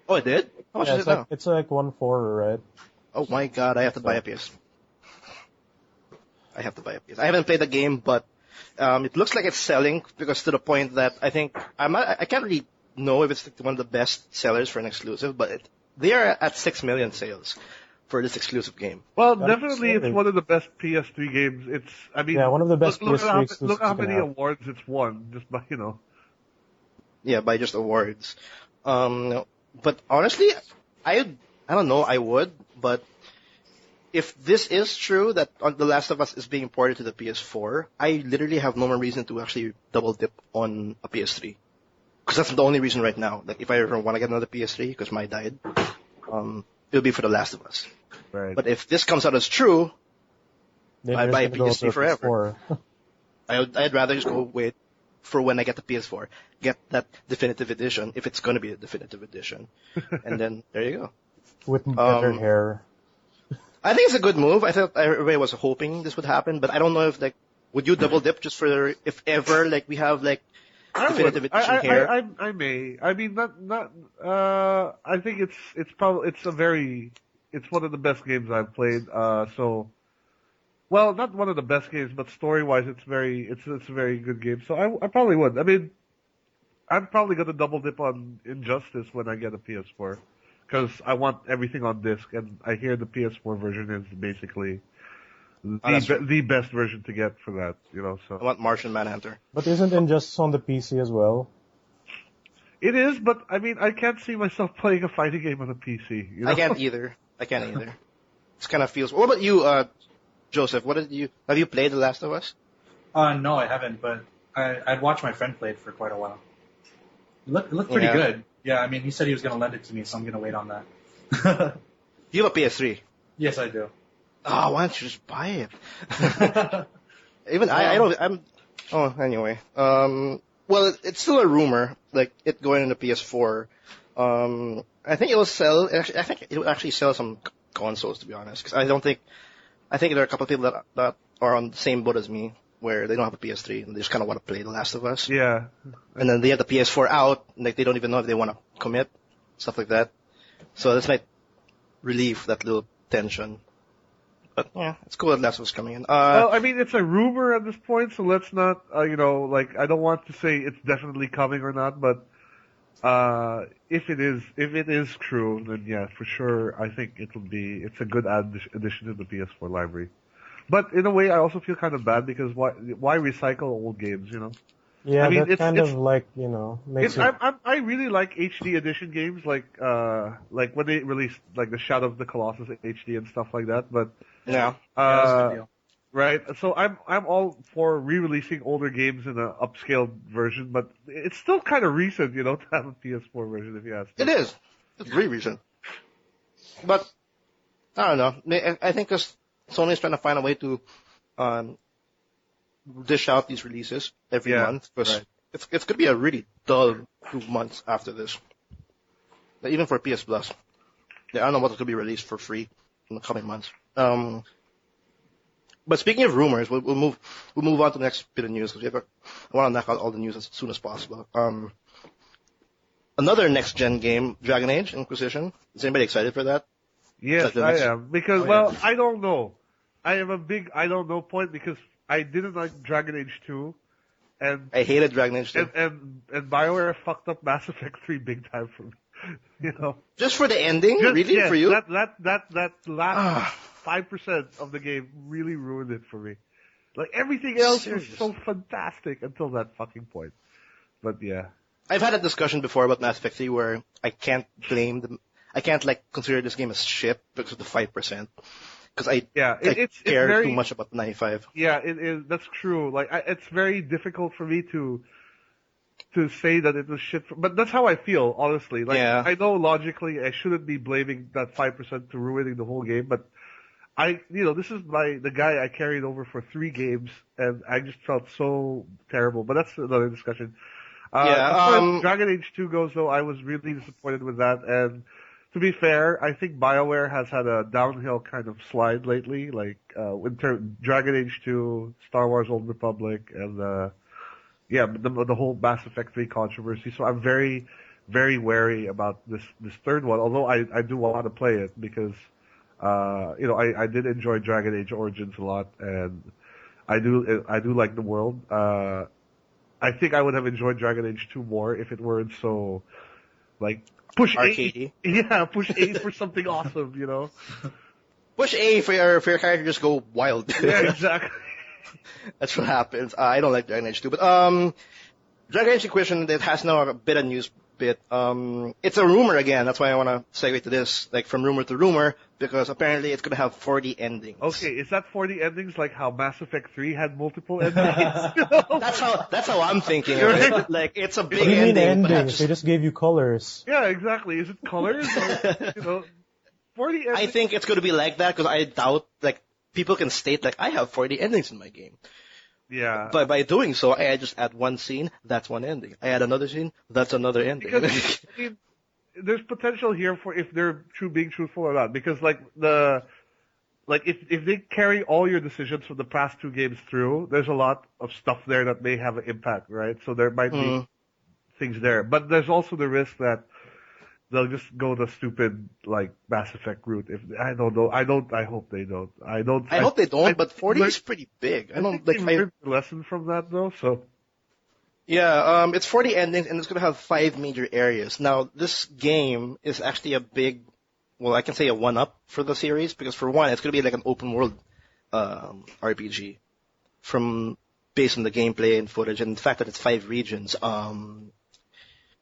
Oh, it did? How much is it now? It's like 1.4, right? Oh my god, I have to buy a PS. I haven't played the game, but it looks like it's selling because to the point that I think I can't really know if it's one of the best sellers for an exclusive, but they are at 6 million sales for this exclusive game. Well, definitely it's one of the best PS3 games. One of the best look PS3 exclusives. Look how many awards it's won, just by, Yeah, by just awards. But honestly, I don't know, I would, but if this is true that The Last of Us is being ported to the PS4, I literally have no more reason to actually double dip on a PS3. Because that's the only reason right now. Like, if I ever want to get another PS3, because mine died, it'll be for The Last of Us. Right. But if this comes out as true, Then I buy a there's gonna PS3 go to forever. PS4. I'd rather just go wait for when I get the PS4, get that definitive edition, if it's going to be a definitive edition. And then, there you go. With better hair. I think it's a good move. I thought everybody was hoping this would happen, but I don't know if, like, would you double dip just for, if ever, like, we have, like, definitive edition hair? I may. I mean, I think it's one of the best games I've played, so, well, not one of the best games, but story-wise, it's a very good game. So I probably would. I mean, I'm probably gonna double dip on Injustice when I get a PS4, because I want everything on disc, and I hear the PS4 version is basically that's true. the best version to get for that. I So want Martian Manhunter. But isn't Injustice on the PC as well? it is. But I mean, I can't see myself playing a fighting game on a PC. I can't either. I can't either. It kind of feels. What about you, Joseph? Have you played The Last of Us? No, I haven't, but I'd watched my friend play it for quite a while. It looked pretty Yeah. good. Yeah, I mean, he said he was going to lend it to me, so I'm going to wait on that. You have a PS3. Yes, I do. Oh, why don't you just buy it? Even I don't. Anyway. Well, it's still a rumor, like it going into PS4. I think it will sell. Actually, I think it will actually sell some consoles, to be honest. Because I think there are a couple of people that are on the same boat as me, where they don't have a PS3 and they just kind of want to play The Last of Us. Yeah. And then they have the PS4 out, and like they don't even know if they want to commit, stuff like that. So this might relieve that little tension. But yeah, it's cool that Last of Us coming in. Well, I mean, it's a rumor at this point, so let's not, I don't want to say it's definitely coming or not, but if it is true, then yeah, for sure, I think it's a good addition to the PS4 library. But in a way, I also feel kind of bad because why recycle old games, Yeah, I mean, that kind it's- of like, makes it... I really like HD edition games, like when they released like the Shadow of the Colossus HD and stuff like that. But yeah. Yeah, that's a good deal. right, so I'm all for re-releasing older games in an upscaled version, but it's still kind of recent, to have a PS4 version if you ask me. It is. It's very recent. But, I don't know. I think because Sony's trying to find a way to dish out these releases every Yeah, month. Because right. it's going to be a really dull 2 months after this. Like, even for PS Plus. I don't know what's going to be released for free in the coming months. But speaking of rumors, we'll move on to the next bit of news because I want to knock out all the news as soon as possible. Another next gen game, Dragon Age Inquisition. Is anybody excited for that? Yes, Like the I next- am. Because, well, I don't know. I am a big I don't know point because I didn't like Dragon Age 2, and I hated Dragon Age 2. and BioWare fucked up Mass Effect 3 big time for me. Just for the ending? Just- really? yes, For you? that last 5% of the game really ruined it for me. Like everything else was Serious? so fantastic until that fucking point. But yeah. I've had a discussion before about Mass Effect 3 where I can't blame them. I can't consider this game as shit because of the 5%. Because I It's care very, too much about the 95. Yeah, it is. That's true. Like, it's very difficult for me to say that it was shit. But that's how I feel, honestly. Like, Yeah. I know logically I shouldn't be blaming that 5% to ruining the whole game, but this is the guy I carried over for 3 games, and I just felt so terrible. But that's another discussion. Yeah, As far as Dragon Age 2 goes, though, I was really disappointed with that, and to be fair, I think BioWare has had a downhill kind of slide lately, like, Dragon Age 2, Star Wars Old Republic, and, the whole Mass Effect 3 controversy. So I'm very, very wary about this third one, although I do want to play it because, I did enjoy Dragon Age Origins a lot, and I do like the world. I think I would have enjoyed Dragon Age 2 more if it weren't so, like, push Arcadey. A. Yeah, push A for something awesome, Push A for your character just go wild. Yeah, exactly. That's what happens. I don't like Dragon Age 2, but Dragon Age Inquisition, it has now a bit of news bit. It's a rumor again. That's why I want to segue to this, like from rumor to rumor, because apparently it's going to have 40 endings. Okay, is that 40 endings like how Mass Effect 3 had multiple endings? That's how I'm thinking of it. Like it's a big What do you mean ending, but endings? They just gave you colors. Yeah, exactly. Is it colors or, 40 endings? I think it's going to be like that because I doubt like people can state like I have 40 endings in my game. Yeah. But by doing so, I just add one scene, that's one ending. I add another scene, that's another ending. Because I mean, there's potential here for if they're being truthful or not. Because if they carry all your decisions from the past 2 games through, there's a lot of stuff there that may have an impact, right? So there might be things there, but there's also the risk that they'll just go the stupid like Mass Effect route. If I don't know, I hope they don't. I hope they don't, but 40 is pretty big. I I don't think like. they learned the lesson from that though. So Yeah, it's 40 endings and it's gonna have 5 major areas. Now, this game is actually a big, well, I can say a one-up for the series because for one, it's gonna be like an open world RPG from based on the gameplay and footage and the fact that it's 5 regions.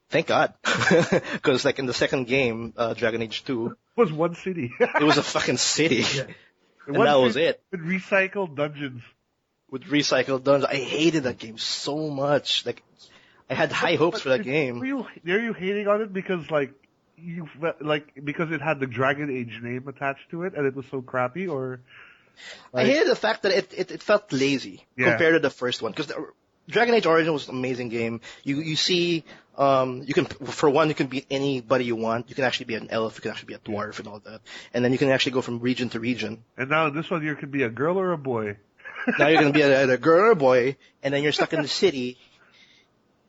Thank God, because like in the second game, Dragon Age 2, it was one city. it was a fucking city, Yeah. and that was it. With recycled dungeons. With recycled dungeons, I hated that game so much. Like, I had high hopes for that game. Are you hating on it because because it had the Dragon Age name attached to it and it was so crappy, or? I hated the fact that it felt lazy compared to the first one because Dragon Age Origin was an amazing game. You see, you can be anybody you want. You can actually be an elf, you can actually be a dwarf and all that, and then you can actually go from region to region. And now this one you could be a girl or a boy. Now you're gonna be a girl or a boy, and then you're stuck in the city,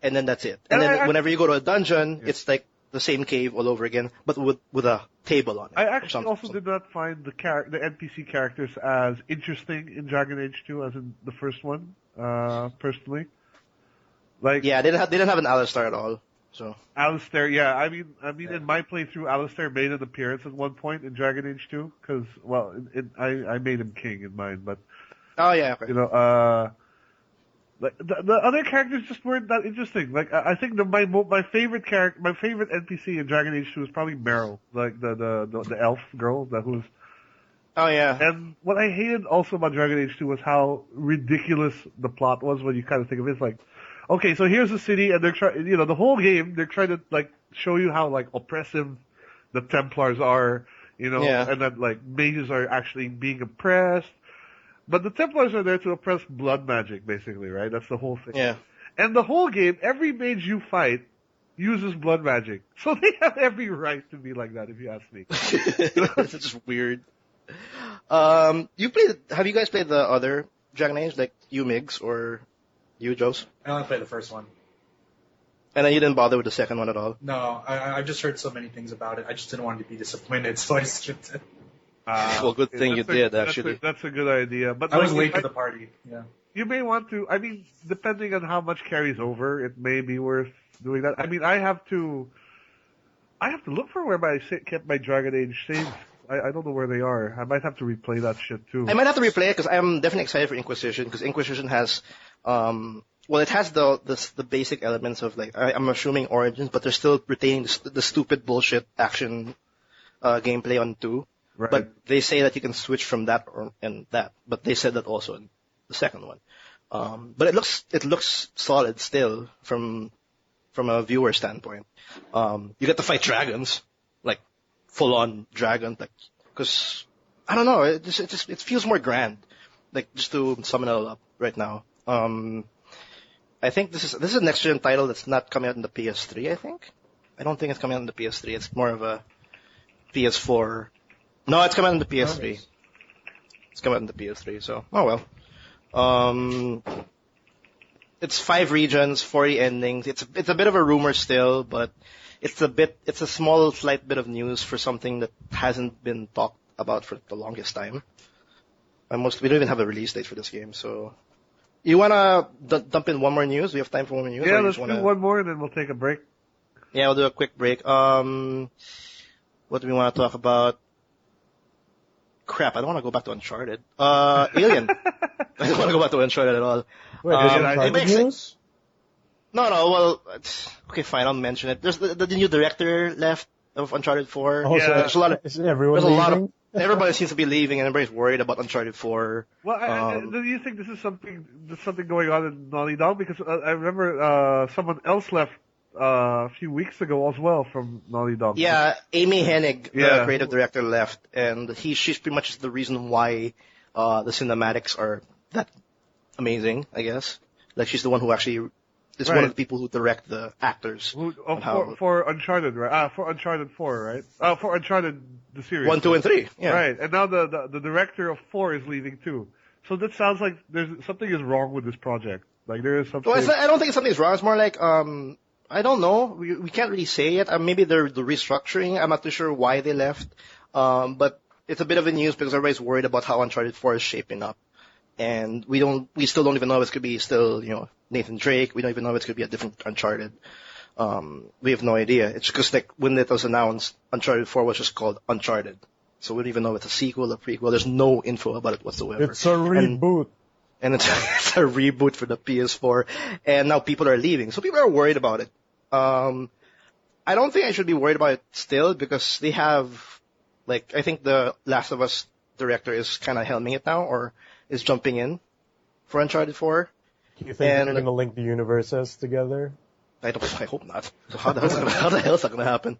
and then that's it. And then whenever you go to a dungeon, it's like the same cave all over again, but with a table on it. I actually also did not find the NPC characters as interesting in Dragon Age 2 as in the first one, personally. Like, yeah, they didn't have an Alistar at all. So Alistair, yeah, I mean, in my playthrough, Alistair made an appearance at one point in Dragon Age 2, because, well, I made him king in mine, but, oh yeah, okay. you know, like, the other characters just weren't that interesting. Like, I think my favorite NPC in Dragon Age 2 is probably Meryl, like, the elf girl, who's, oh yeah. and what I hated also about Dragon Age 2 was how ridiculous the plot was when you kind of think of it. It's like, okay, so here's a city, and they're trying, you know, the whole game, they're trying to, like, show you how, like, oppressive the Templars are, you know, and that, like, mages are actually being oppressed. But the Templars are there to oppress blood magic, basically, right? That's the whole thing. Yeah. And the whole game, every mage you fight uses blood magic. So they have every right to be like that, if you ask me. It's just weird. Have you guys played the other Dragon Age, like you Migs or you Joes? I only played the first one. And then you didn't bother with the second one at all? No, I've just heard so many things about it. I just didn't want to be disappointed, so I skipped it. Well, good thing you did, actually. That's a good idea. But I was late to the party, yeah. You may want to, I mean, depending on how much carries over, it may be worth doing that. I mean, I have to look for where I kept my Dragon Age saves. I don't know where they are. I might have to replay that shit too. I might have to replay it because I'm definitely excited for Inquisition because Inquisition has, it has the basic elements of like, I'm assuming Origins, but they're still retaining the stupid bullshit action, gameplay on 2. Right. But they say that you can switch from that and that. But they said that also in the second one. But it looks solid still from a viewer standpoint. You get to fight dragons, like full on dragon, like because I don't know, it feels more grand, like just to sum it all up right now. I think this is a next gen title that's not coming out in the PS3. I don't think it's coming out in the PS3. It's more of a PS4. No, it's coming out in the PS3. It's coming out in the PS3. So, oh well. It's 5 regions, 40 endings. It's a bit of a rumor still, but it's a slight bit of news for something that hasn't been talked about for the longest time. We don't even have a release date for this game, so. You wanna dump in one more news? We have time for one more news? Yeah, let's do one more and then we'll take a break. Yeah, we'll do a quick break. What do we want to talk about? Crap, I don't want to go back to Uncharted. Alien. I don't want to go back to Uncharted at all. Wait, Uncharted news? No, well, okay, fine, I'll mention it. There's the new director left of Uncharted 4. Oh, yeah, so there's a lot of, isn't everyone leaving? Everybody seems to be leaving and everybody's worried about Uncharted 4. Well, do you think there's something going on in Naughty Dog? Because I remember someone else left a few weeks ago as well from Naughty Dog. Yeah, Amy Hennig, the creative director, left, and she's pretty much the reason why the cinematics are that amazing, I guess. Like she's the one who actually is one of the people who direct the actors. For Uncharted, right? For Uncharted 4, right? For Uncharted the series. 1, 2, and 3. Yeah. Right, and now the director of 4 is leaving too. So that sounds like there's something is wrong with this project. Like there is something. Well, I don't think something's wrong. It's more like I I don't know. We can't really say yet. Maybe they're the restructuring. I'm not too sure why they left. But it's a bit of a news because everybody's worried about how Uncharted 4 is shaping up. And we still don't even know if it's going to be still, Nathan Drake. We don't even know if it's going to be a different Uncharted. We have no idea. It's because like when it was announced, Uncharted 4 was just called Uncharted. So we don't even know if it's a sequel or prequel. There's no info about it whatsoever. It's a reboot. And it's, it's a reboot for the PS4. And now people are leaving. So people are worried about it. I don't think I should be worried about it still because they have, I think the Last of Us director is kind of helming it now or is jumping in for Uncharted 4. Do you think they're going to link the universes together? I hope not. So how the hell is that going to happen?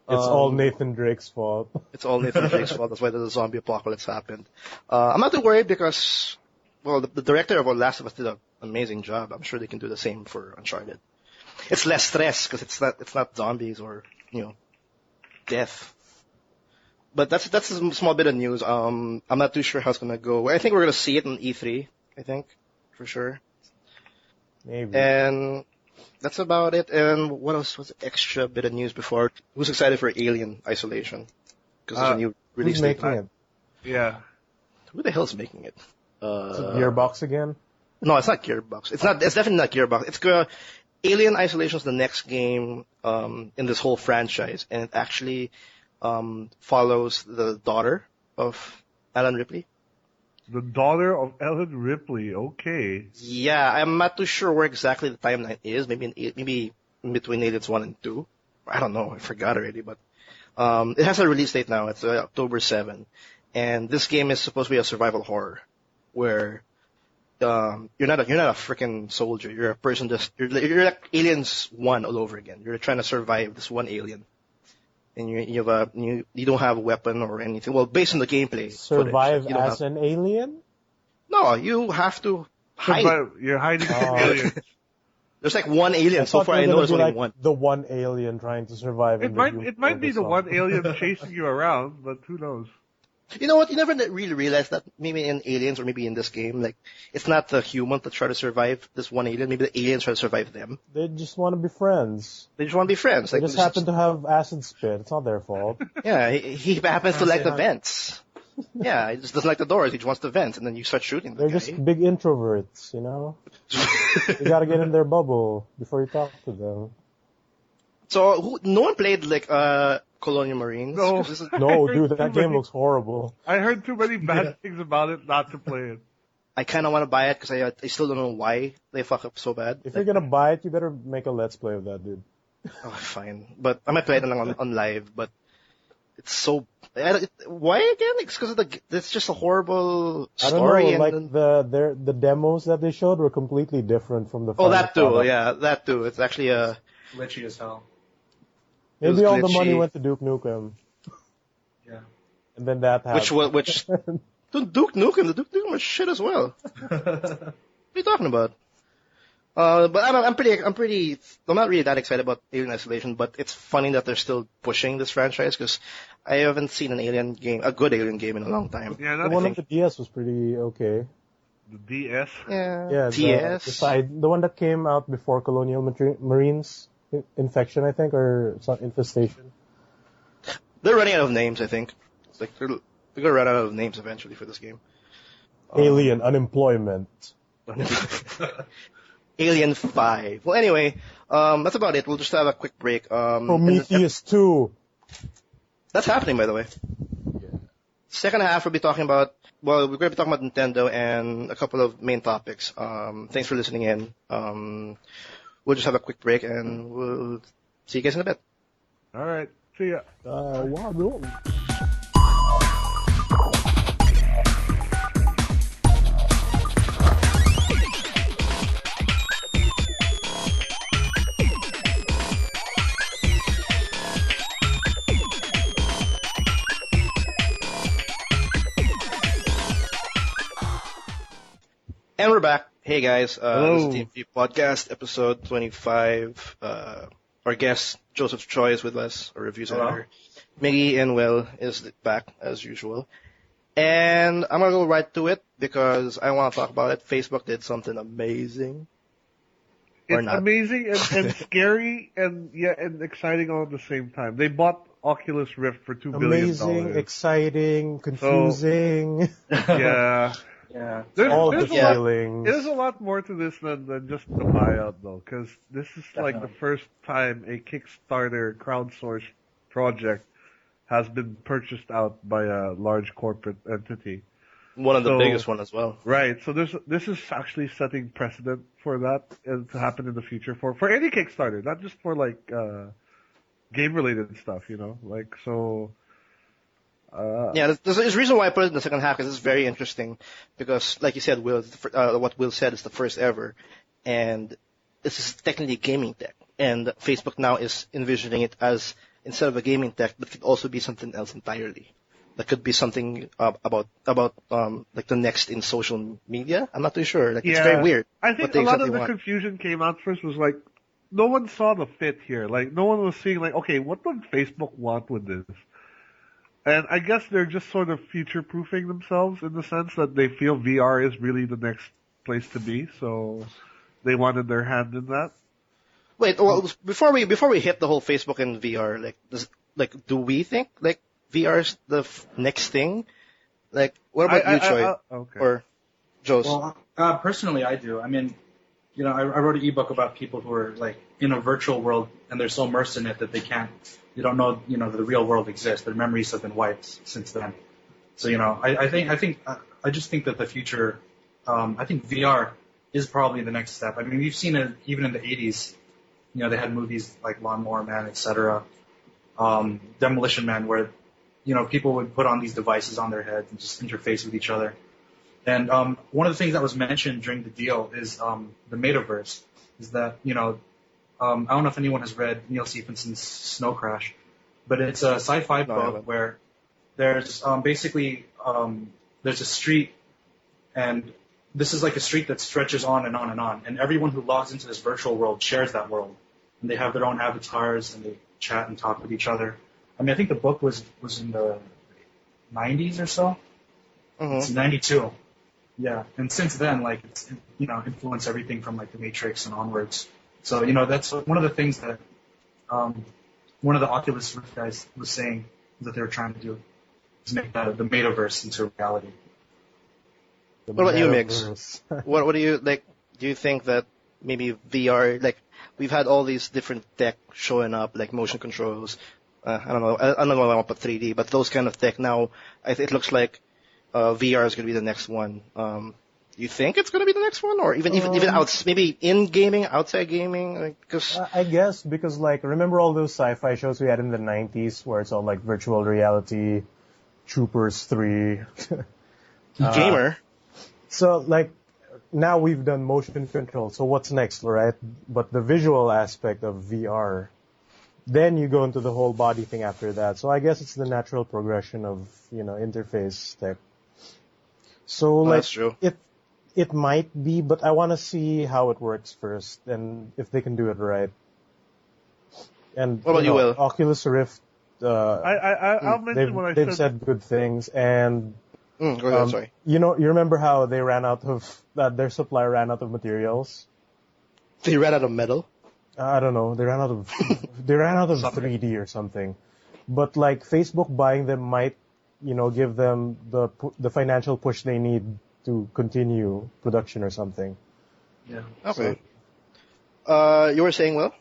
It's all Nathan Drake's fault. It's all Nathan Drake's fault. That's why the zombie apocalypse happened. I'm not too worried because, well, the director of Last of Us did an amazing job. I'm sure they can do the same for Uncharted. It's less stress because it's not zombies or death. But that's a small bit of news. I'm not too sure how it's gonna go. I think we're gonna see it in E3. I think for sure. Maybe. And that's about it. And what else was the extra bit of news before? Who's excited for Alien Isolation? Because there's a new release Who's date. making it? Yeah. Who the hell's making it? Is it Gearbox again? No, it's not Gearbox. It's definitely not Gearbox. It's Alien Isolation is the next game in this whole franchise, and it actually follows the daughter of Alan Ripley. The daughter of Ellen Ripley. Okay. Yeah, I'm not too sure where exactly the timeline is. Maybe in between Aliens 1 and 2. I don't know. I forgot already, but it has a release date now. It's October 7. And this game is supposed to be a survival horror where you're not a freaking soldier. You're a person you're like Aliens 1 all over again. You're trying to survive this one alien. And you don't have a weapon or anything. Well, based on the gameplay Survive footage, as an alien? No, you have to hide. You're hiding from aliens. There's like one alien. So far I know there's only one. The one alien trying to survive. It might be the one alien chasing you around, but who knows? You know what? You never really realize that maybe in Aliens or maybe in this game, it's not the human that try to survive this one alien. Maybe the aliens try to survive them. They just want to be friends. They just want to be friends. They just happen to have acid spit. It's not their fault. Yeah, he happens to like the vents. Yeah, he just doesn't like the doors. He just wants the vents, and then you start shooting the They're guy. just big introverts, You gotta get in their bubble before you talk to them. So no one played Colonial Marines? No. No, dude, that game looks horrible. I heard too many bad things about it not to play it. I kind of want to buy it because I still don't know why they fuck up so bad. If you're gonna buy it, you better make a let's play of that, dude. Oh, fine. But I might play it on live, but it's so... why again? It's because it's just a horrible story. I don't know, the demos that they showed were completely different from the Oh, that too, product. yeah, that too. It's actually glitchy as hell. Maybe all the glitchy. money went to Duke Nukem. Yeah. And then that happened. Which Duke Nukem, the Duke Nukem was shit as well. What are you talking about? But I'm not really that excited about Alien Isolation, but it's funny that they're still pushing this franchise because I haven't seen a good Alien game in a long time. Yeah, The one on the DS was pretty okay. The DS? Yeah, DS. the one that came out before Colonial Marines Infection, I think, or some Infestation. They're running out of names, I think. It's like they're gonna run out of names eventually for this game. Alien Unemployment. Alien 5. Well, anyway, that's about it. We'll just have a quick break. Prometheus 2. That's happening, by the way. Yeah. Second half, we're going to be talking about Nintendo and a couple of main topics. Thanks for listening in. We'll just have a quick break and we'll see you guys in a bit. All right. See ya. Wow, bro. And we're back. Hey guys, this Hello. is TMG Podcast, episode 25. Our guest, Joseph Choi, is with us, our reviews editor. Miggy and Will is back, as usual. And I'm going to go right to it, because I want to talk about it. Facebook did something amazing. or It's not. amazing and scary and exciting all at the same time. They bought Oculus Rift for $2 billion. Amazing, exciting, So confusing, yeah, Yeah. all of the there's a lot. feelings. There's a lot more to this than just the buyout though, because this is like the Definitely. first time a Kickstarter crowdsourced project has been purchased out by a large corporate entity. One of the So biggest one as well. right, so this is actually setting precedent for that to happen in the future for any Kickstarter, not just for like game related stuff, you know, like so. Yeah, there's a reason why I put it in the second half because it's very interesting because, like you said, Will, what Will said is the first ever, and this is technically gaming tech, and Facebook now is envisioning it as instead of a gaming tech, but could also be something else entirely. That could be something about like the next in social media. I'm not too sure. Like it's very Yeah, weird I what think they a lot exactly of the want. confusion came out first was like no one saw the fit here. Like no one was seeing like, okay, what would Facebook want with this? And I guess they're just sort of future proofing themselves in the sense that they feel VR is really the next place to be, so they wanted their hand in that. Wait, well, before we hit the whole Facebook and VR, do we think like VR is the next thing? Like, what about you, Choi Okay. or Jose? Well, personally, I do. I mean, I wrote an ebook about people who are like in a virtual world and they're so immersed in it that they don't know, that the real world exists. Their memories have been wiped since then. So, I just think that the future, I think VR is probably the next step. I mean, we've seen it even in the 80s. They had movies like Lawnmower Man, etc. Demolition Man, where, people would put on these devices on their heads and just interface with each other. And one of the things that was mentioned during the deal is the metaverse. Is that I don't know if anyone has read Neil Stephenson's Snow Crash, but it's a sci-fi No, I book haven't. where there's basically there's a street, and this is like a street that stretches on and on and on, and everyone who logs into this virtual world shares that world, and they have their own avatars and they chat and talk with each other. I mean, I think the book was in the 90s or so. It's Mm-hmm. 92. Yeah, and since then, like it's influenced everything from like the Matrix and onwards. So that's one of the things that one of the Oculus Rift guys was saying that they were trying to do is make the metaverse into reality. The What about you, Migs? metaverse. What do you like? Do you think that maybe VR, like we've had all these different tech showing up, like motion controls. I don't know. I don't know about 3D, but those kind of tech now, it looks like VR is going to be the next one. You think it's going to be the next one, or even maybe in gaming, outside gaming, like, because I guess because like remember all those sci-fi shows we had in the 90s where it's all like virtual reality, Troopers 3. gamer. So like now we've done motion control. So what's next, right? But the visual aspect of VR, then you go into the whole body thing after that. So I guess it's the natural progression of interface tech. So like That's true. it might be, but I want to see how it works first and if they can do it right. And What about you, Will? Oculus Rift. I'll mention what I They've said. said good things, and Go ahead. Sorry. you remember how they ran out of their supply ran out of materials. They ran out of metal. I don't know. They ran out of 3D or something. But like Facebook buying them might, give them the financial push they need to continue production or something. Yeah. Okay. You were saying, Will?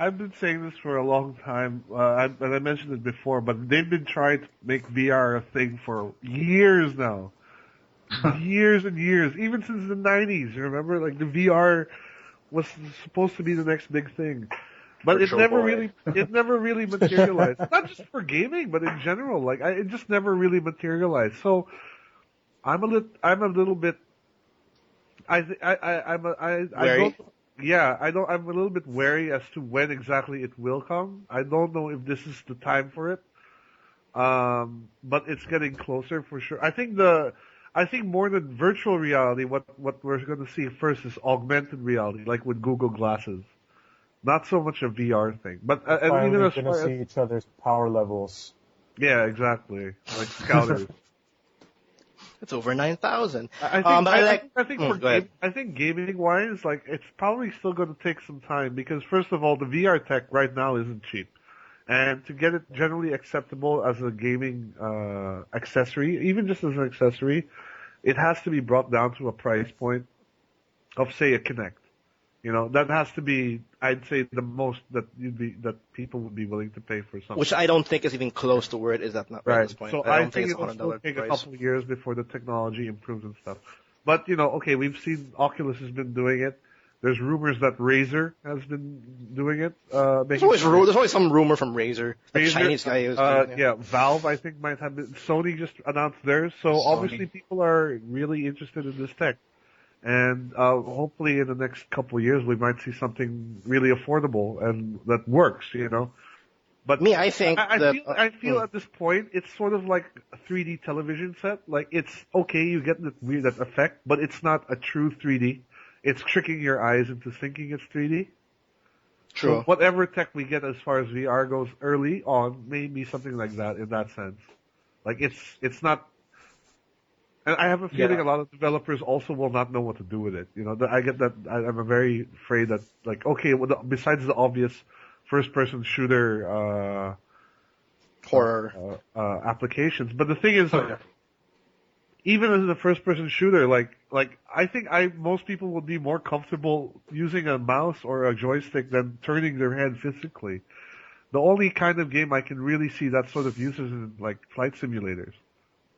I've been saying this for a long time, and I mentioned it before, but they've been trying to make VR a thing for years now. Years and years, even since the 90s, you remember? Like, the VR was supposed to be the next big thing. But it Virtual never boy. really materialized. Not just for gaming, but in general. Like, it just never really materialized. So, I'm a little bit, Wary? I'm a little bit wary as to when exactly it will come. I don't know if this is the time for it. But it's getting closer for sure. I think more than virtual reality, what we're going to see first is augmented reality, like with Google Glasses. Not so much a VR thing, but and even Finally as gonna far as see each other's power levels. yeah, exactly, like scouters. It's over 9,000. I think But I like. I think for Go ahead. I think gaming wise, like it's probably still going to take some time because first of all, the VR tech right now isn't cheap, and to get it generally acceptable as a gaming accessory, even just as an accessory, it has to be brought down to a price point of say a Kinect. You know, that has to be, I'd say, the most that people would be willing to pay for something. Which I don't think is even close to where it is at right Right. this point. So I I don't think think it's it'll still $100 take a price. couple of years before the technology improves and stuff. But, you know, okay, we've seen Oculus has been doing it. There's rumors that Razer has been doing it. There's always some rumor from Razer. The Razer, Chinese guy is doing it. yeah, Valve I think might have been. Sony just announced theirs, so obviously people are really interested in this tech. And hopefully in the next couple of years we might see something really affordable and that works, you know. But I think I feel at this point it's sort of like a 3D television set. Like it's okay, you get that effect, but it's not a true 3D. It's tricking your eyes into thinking it's 3D. True. So whatever tech we get as far as VR goes early on may be something like that in that sense. Like it's not. And I have a feeling a lot of developers also will not know what to do with it. You know, I get that. I'm very afraid that, like, okay, well, besides the obvious first-person shooter horror applications, but the thing is, even as a first-person shooter, like I think most people would be more comfortable using a mouse or a joystick than turning their head physically. The only kind of game I can really see that sort of use is in like flight simulators,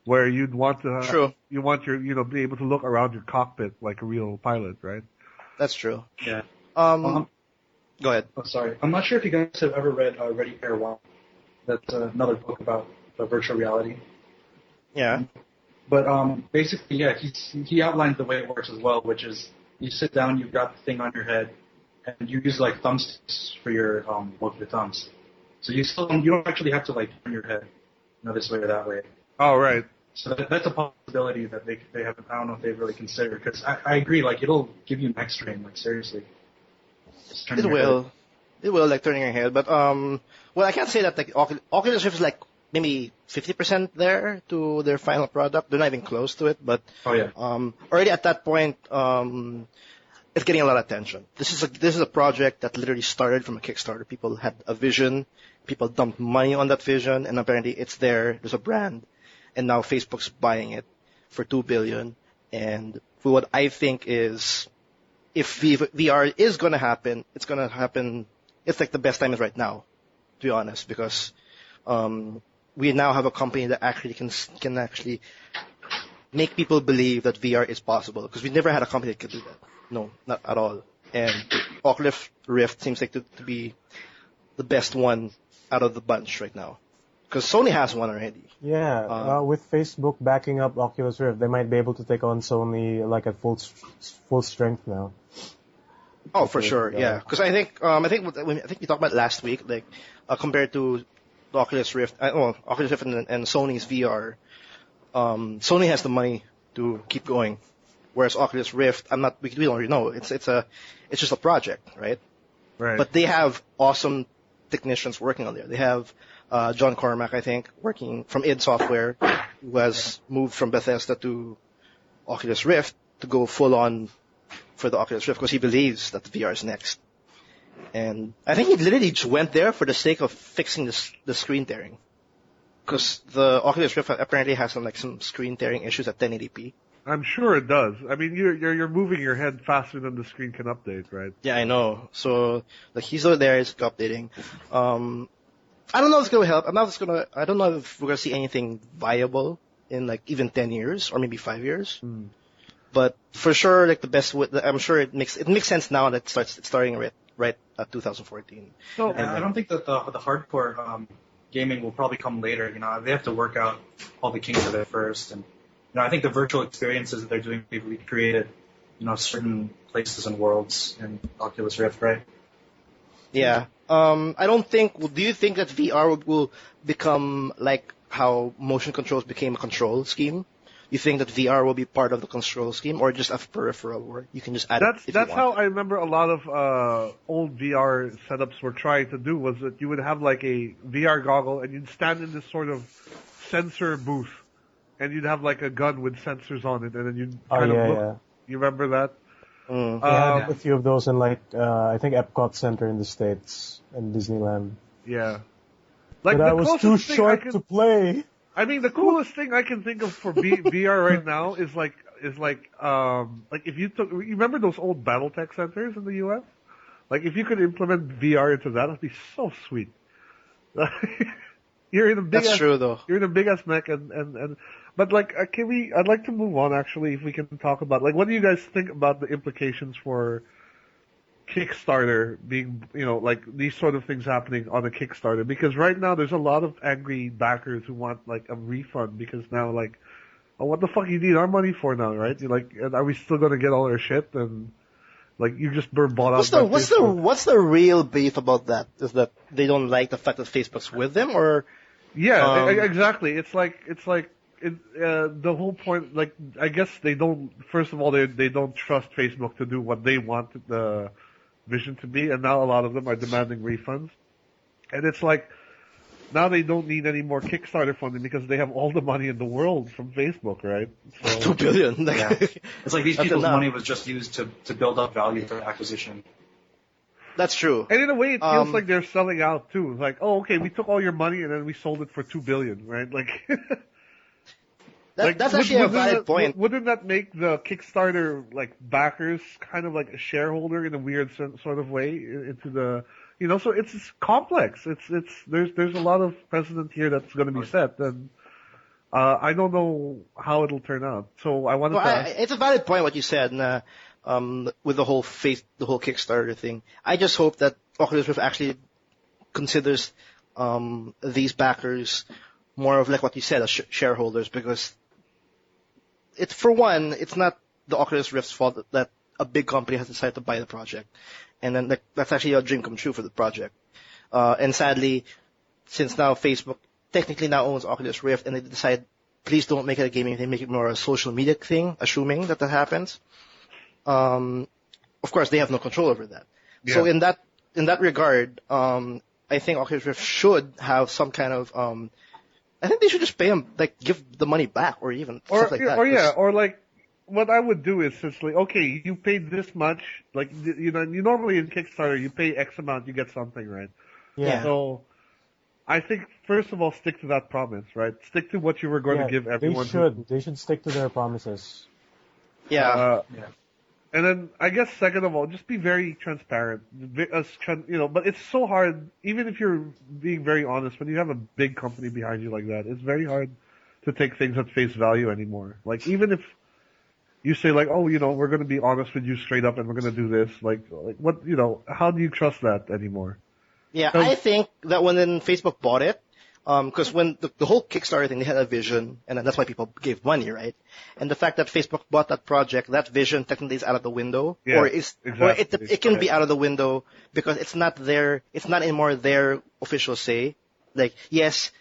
where you'd want to you want your be able to look around your cockpit like a real pilot, right? That's true. Yeah. Go ahead. Oh, sorry. I'm not sure if you guys have ever read Ready Player One. That's another book about virtual reality. Yeah. But basically, yeah, he outlined the way it works as well, which is you sit down, you've got the thing on your head, and you use like thumbsticks for your both your thumbs. So you don't actually have to like turn your head, this way or that way. Oh, right. So that's a possibility that they haven't. I don't know if they've really considered, because I agree. Like it'll give you neck strain. Like seriously. It will. It will, like turning your head. But well, I can't say that like Oculus Rift is like maybe 50% there to their final product. They're not even close to it. But already at that point, it's getting a lot of attention. This is a project that literally started from a Kickstarter. People had a vision. People dumped money on that vision, and apparently it's there. There's a brand, and now Facebook's buying it for $2 billion. And for what I think is, if VR is going to happen, it's going to happen. It's like the best time is right now, to be honest, because we now have a company that actually can actually make people believe that VR is possible. Because we never had a company that could do that. No, not at all. And Oculus Rift seems like to be the best one out of the bunch right now. Because Sony has one already. Yeah, with Facebook backing up Oculus Rift, they might be able to take on Sony like at full strength now. Oh, for sure, yeah. Because I think we talked about last week, like compared to the Oculus Rift, Oculus Rift and Sony's VR, Sony has the money to keep going, whereas Oculus Rift, we don't really know. It's just a project, right? Right. But they have awesome technicians working on there. They have John Cormack, I think, working from id Software, who has moved from Bethesda to Oculus Rift to go full on for the Oculus Rift because he believes that the VR is next. And I think he literally just went there for the sake of fixing the screen tearing. Because the Oculus Rift apparently has some screen tearing issues at 1080p. I'm sure it does. I mean, you're moving your head faster than the screen can update, right? Yeah, I know. So like he's over there, he's updating. I don't know if it's gonna help. I don't know if we're gonna see anything viable in like even 10 years or maybe 5 years. But for sure, like the best. I'm sure it makes sense now that it's starting right at 2014. So I don't think that the hardcore gaming will probably come later. They have to work out all the kinks of it first, and I think the virtual experiences that they're doing, they've recreated, certain places and worlds in Oculus Rift, right? Yeah. I don't think. Do you think that VR will become like how motion controls became a control scheme? You think that VR will be part of the control scheme, or just a peripheral where you can just add it? That's how I remember a lot of old VR setups were trying to do. Was that you would have like a VR goggle and you'd stand in this sort of sensor booth, and you'd have like a gun with sensors on it, and then you'd Oh kind of yeah, look. yeah. You remember that? Mm. They had Um, a few of those in like I think Epcot Center in the States and Disneyland. yeah. But Like I the was too closest thing I short can. to play. I mean, the coolest thing I can think of for VR right now is like if you took. You remember those old BattleTech centers in the U.S.? Like if you could implement VR into that, it'd be so sweet. You're in a big That's ass, true though. you're in a big ass mech but like, I'd like to move on actually if we can talk about, like, what do you guys think about the implications for Kickstarter being, like these sort of things happening on a Kickstarter? Because right now there's a lot of angry backers who want like a refund because now like, oh, what the fuck you need our money for now, right? You're like, are we still gonna get all our shit? And like, you just were bought out by Facebook. What's the real beef about that? Is that they don't like the fact that Facebook's with them, or Yeah, exactly. It's like the whole point. Like, I guess they don't. First of all, they don't trust Facebook to do what they want the vision to be, and now a lot of them are demanding refunds. And it's like now they don't need any more Kickstarter funding because they have all the money in the world from Facebook, right? So 2 billion? Yeah. It's like these That's people's enough. money was just used to build up value for acquisition. That's true. And in a way, it feels Um, like they're selling out too. It's like, oh, okay, we took all your money and then we sold it for 2 billion, right? Like, that's actually a valid point. Wouldn't that make the Kickstarter like backers kind of like a shareholder in a weird sort of way into the, So it's complex. There's a lot of precedent here that's going to be set, and I don't know how it'll turn out. So I wanted Well, to ask. it's a valid point what you said, with the whole Kickstarter thing. I just hope that Oculus Rift actually considers these backers more of like what you said, as shareholders, because for one, it's not the Oculus Rift's fault that a big company has decided to buy the project, and then that's actually a dream come true for the project. And sadly, since now Facebook technically now owns Oculus Rift, and they decide, please don't make it a gaming thing, make it more a social media thing, assuming that happens. Of course, they have no control over that. Yeah. So in that regard, I think Oculus Rift should have some kind of, I think they should just pay them, like give the money back, or even stuff like that. Or like, what I would do is simply, okay, you paid this much, like, you normally in Kickstarter, you pay X amount, you get something, right? Yeah. So, I think, first of all, stick to that promise, right? Stick to what you were going to give everyone. They should stick to their promises. Yeah. Yeah. And then, I guess, second of all, just be very transparent. But it's so hard, even if you're being very honest, when you have a big company behind you like that, it's very hard to take things at face value anymore. Like, even if you say, like, oh, we're going to be honest with you straight up and we're going to do this, like what, how do you trust that anymore? Yeah, So- I think that when Facebook bought it, because when the whole Kickstarter thing, they had a vision, and that's why people gave money, right? And the fact that Facebook bought that project, that vision technically is out of the window, Yeah, or exactly. it can be out of the window because it's not anymore their official say. Like, yes,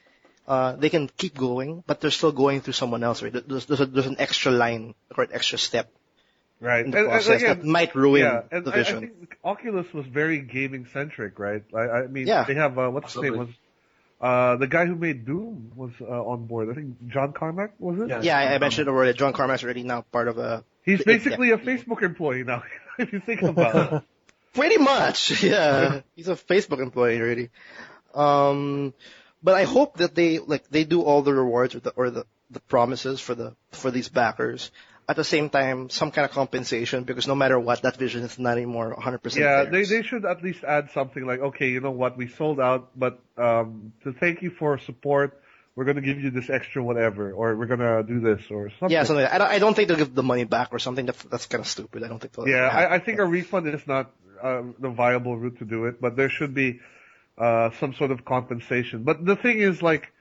they can keep going, but they're still going through someone else, right? There's an extra line or an extra step Right. in the process that might ruin and the I vision. think Oculus was very gaming centric, right? I mean, Yeah. they have, what's his name was, the guy who made Doom was on board. I think John Carmack, was it? Yeah. Yeah, I mentioned already. John Carmack's already now part of a. He's basically a Facebook employee now, if you think about it. Pretty much, yeah. He's a Facebook employee already. But I hope that they do all the rewards or the promises for these backers. At the same time, some kind of compensation, because no matter what, that vision is not anymore 100% Yeah, theirs. they should at least add something like, okay, you know what, we sold out, but to thank you for support, we're going to give you this extra whatever, or we're going to do this, or something. Yeah, something. I don't think they'll give the money back or something. That's kind of stupid. I don't think they'll. Yeah, I think a refund is not the viable route to do it, but there should be some sort of compensation. But the thing is, like,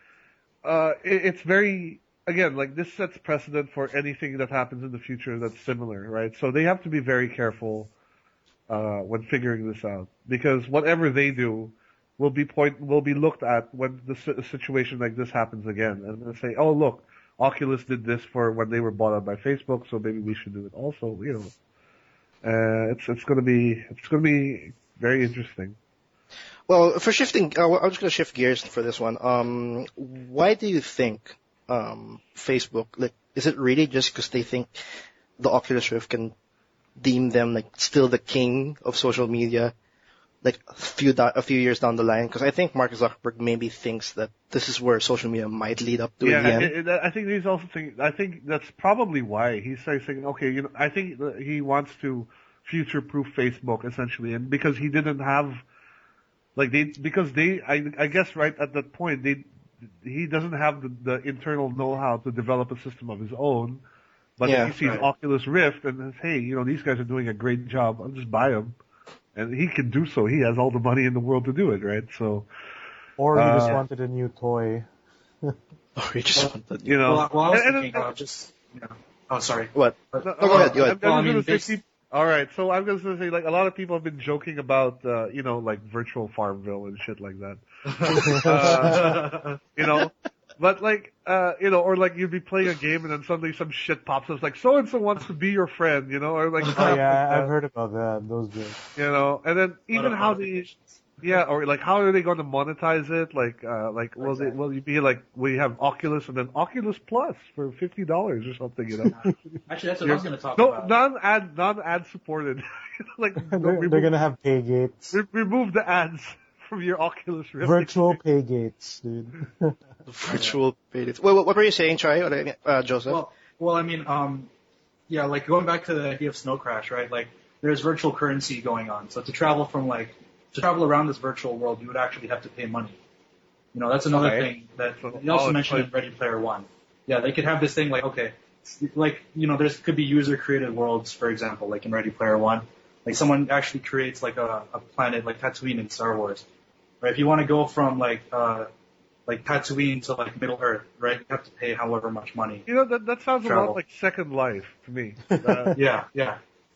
it's very, again, like, this sets precedent for anything that happens in the future that's similar, right? So they have to be very careful when figuring this out, because whatever they do will be looked at when a situation like this happens again, and they'll say, oh, look, Oculus did this for when they were bought out by Facebook, so maybe we should do it also. It's going to be very interesting. Well, for shifting, I'm just going to shift gears for this one. Why do you think Facebook, like, is it really just because they think the Oculus Rift can deem them like still the king of social media, like a few years down the line? Because I think Mark Zuckerberg maybe thinks that this is where social media might lead up to in the end. I think he's also thinking. I think that's probably why he's saying, okay, I think that he wants to future-proof Facebook essentially, and because he didn't have, I guess right at that point he doesn't have the internal know-how to develop a system of his own. But if he sees Oculus Rift and says, hey, these guys are doing a great job, I'll just buy them. And he can do so. He has all the money in the world to do it, right? So, or he just wanted a new toy. Or he just wanted, Well, I was thinking oh, sorry. What? No, go ahead. Go ahead. All right, so I'm just gonna say, like, a lot of people have been joking about, like virtual Farmville and shit like that. But like, or like you'd be playing a game and then suddenly some shit pops up, it's like so and so wants to be your friend, or like. Oh yeah, I've heard about that. Those games. And then even how or like how are they going to monetize it? Will you be like, we have Oculus and then Oculus Plus for $50 or something, Actually, that's what I was going to talk about. Non-ad supported. Like they're gonna have pay gates. Remove the ads from your Oculus Rift. Virtual pay gates, dude. Virtual pay gates. Wait, what were you saying, Chai? Joseph? Well, I mean, like going back to the idea of Snow Crash, right? Like, there's virtual currency going on. So to travel around this virtual world, you would actually have to pay money. That's another thing that you also mentioned in Ready Player One. Yeah, they could have this thing like, okay, like, there could be user-created worlds, for example, like in Ready Player One. Like, someone actually creates like a planet like Tatooine in Star Wars. Right? If you want to go from like Tatooine to like Middle Earth, right? You have to pay however much money. That sounds a lot like Second Life to me. Yeah.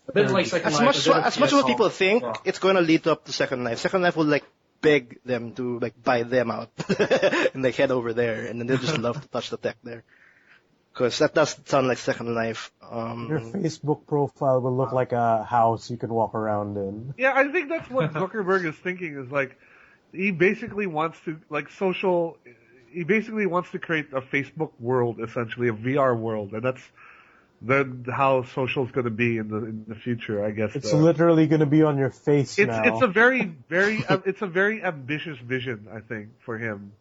A bit like Second Life. As much as people think, it's going to lead up to Second Life. Second Life will like beg them to like buy them out and like head over there, and then they'll just love to touch the tech there. Because that does sound like Second Life. Your Facebook profile will look like a house you can walk around in. Yeah, I think that's what Zuckerberg is thinking, is like, he basically wants to, he basically wants to create a Facebook world, essentially, a VR world, and that's how social is going to be in the future, I guess. It's literally going to be on your face now. It's a very, it's a very ambitious vision, I think, for him.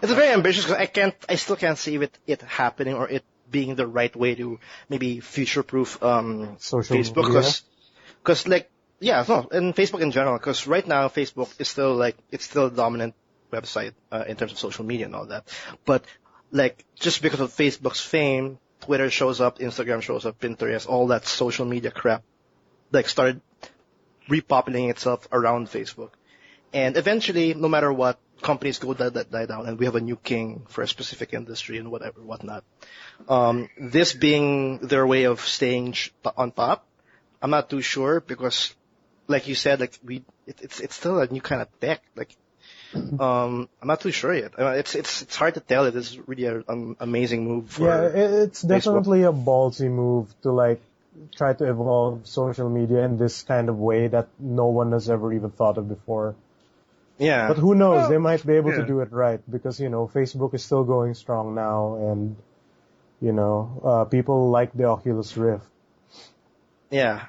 It's a very ambitious, because I still can't see it happening or it being the right way to maybe future-proof social Facebook, because and Facebook in general, because right now Facebook is still it's still a dominant website in terms of social media and all that. But like, just because of Facebook's fame, Twitter shows up, Instagram shows up, Pinterest, all that social media crap, like, started repopulating itself around Facebook. And eventually, no matter what, companies go die down, and we have a new king for a specific industry and whatnot. This being their way of staying on top, I'm not too sure, because, like you said, like it's still a new kind of tech. Like, I'm not too sure yet. It's hard to tell. It is really an amazing move. It's definitely a ballsy move to like try to evolve social media in this kind of way that no one has ever even thought of before. Yeah. But who knows? They might be able to do it right, because, Facebook is still going strong now, and, people like the Oculus Rift. Yeah.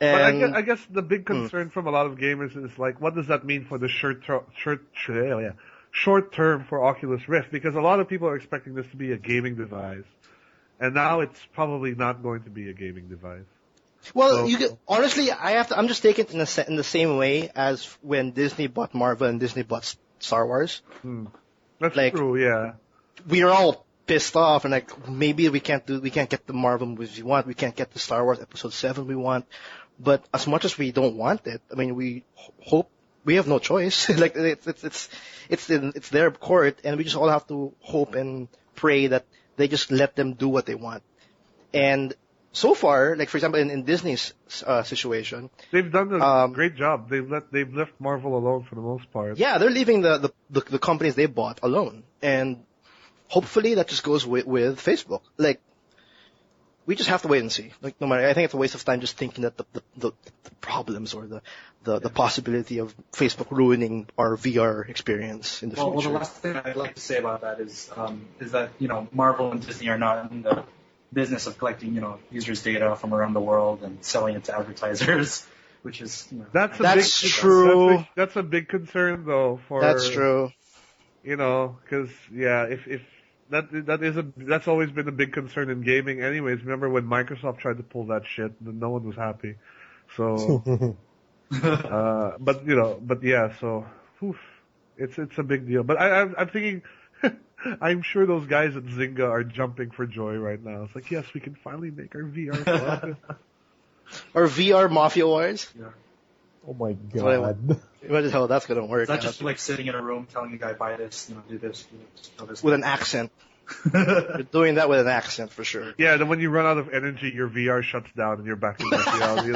And, but I guess the big concern from a lot of gamers is like, what does that mean for the short term for Oculus Rift? Because a lot of people are expecting this to be a gaming device, and now it's probably not going to be a gaming device. Well, honestly, I'm just taking it in the same way as when Disney bought Marvel and Disney bought Star Wars. That's true, yeah. We are all pissed off, and like, maybe we can't get the Marvel movies we want, we can't get the Star Wars Episode 7 we want. But as much as we don't want it, I mean, we hope, we have no choice. Like, it's their court, and we just all have to hope and pray that they just let them do what they want. And so far, like, for example, in Disney's situation, they've done a great job. They've left Marvel alone for the most part. Yeah, they're leaving the companies they bought alone, and hopefully that just goes with Facebook. Like, we just have to wait and see. Like, no matter, I think it's a waste of time just thinking that the problems or the possibility of Facebook ruining our VR experience in the Well, future. the last thing I'd like to say about that is that Marvel and Disney are not in the business of collecting users' data from around the world and selling it to advertisers, which is That's true. That's a big concern though. That's true. Because if that's always been a big concern in gaming. Anyways, remember when Microsoft tried to pull that shit? No one was happy. So, so, it's a big deal. But I'm thinking, I'm sure those guys at Zynga are jumping for joy right now. It's like, yes, we can finally make our VR fun. Or VR Mafia Wars. Yeah. Oh my god. Imagine how that's gonna work. Is that just like sitting in a room telling a guy, buy this, do this, do this? With an accent. You're doing that with an accent for sure. Yeah, then when you run out of energy, your VR shuts down and you're back in reality.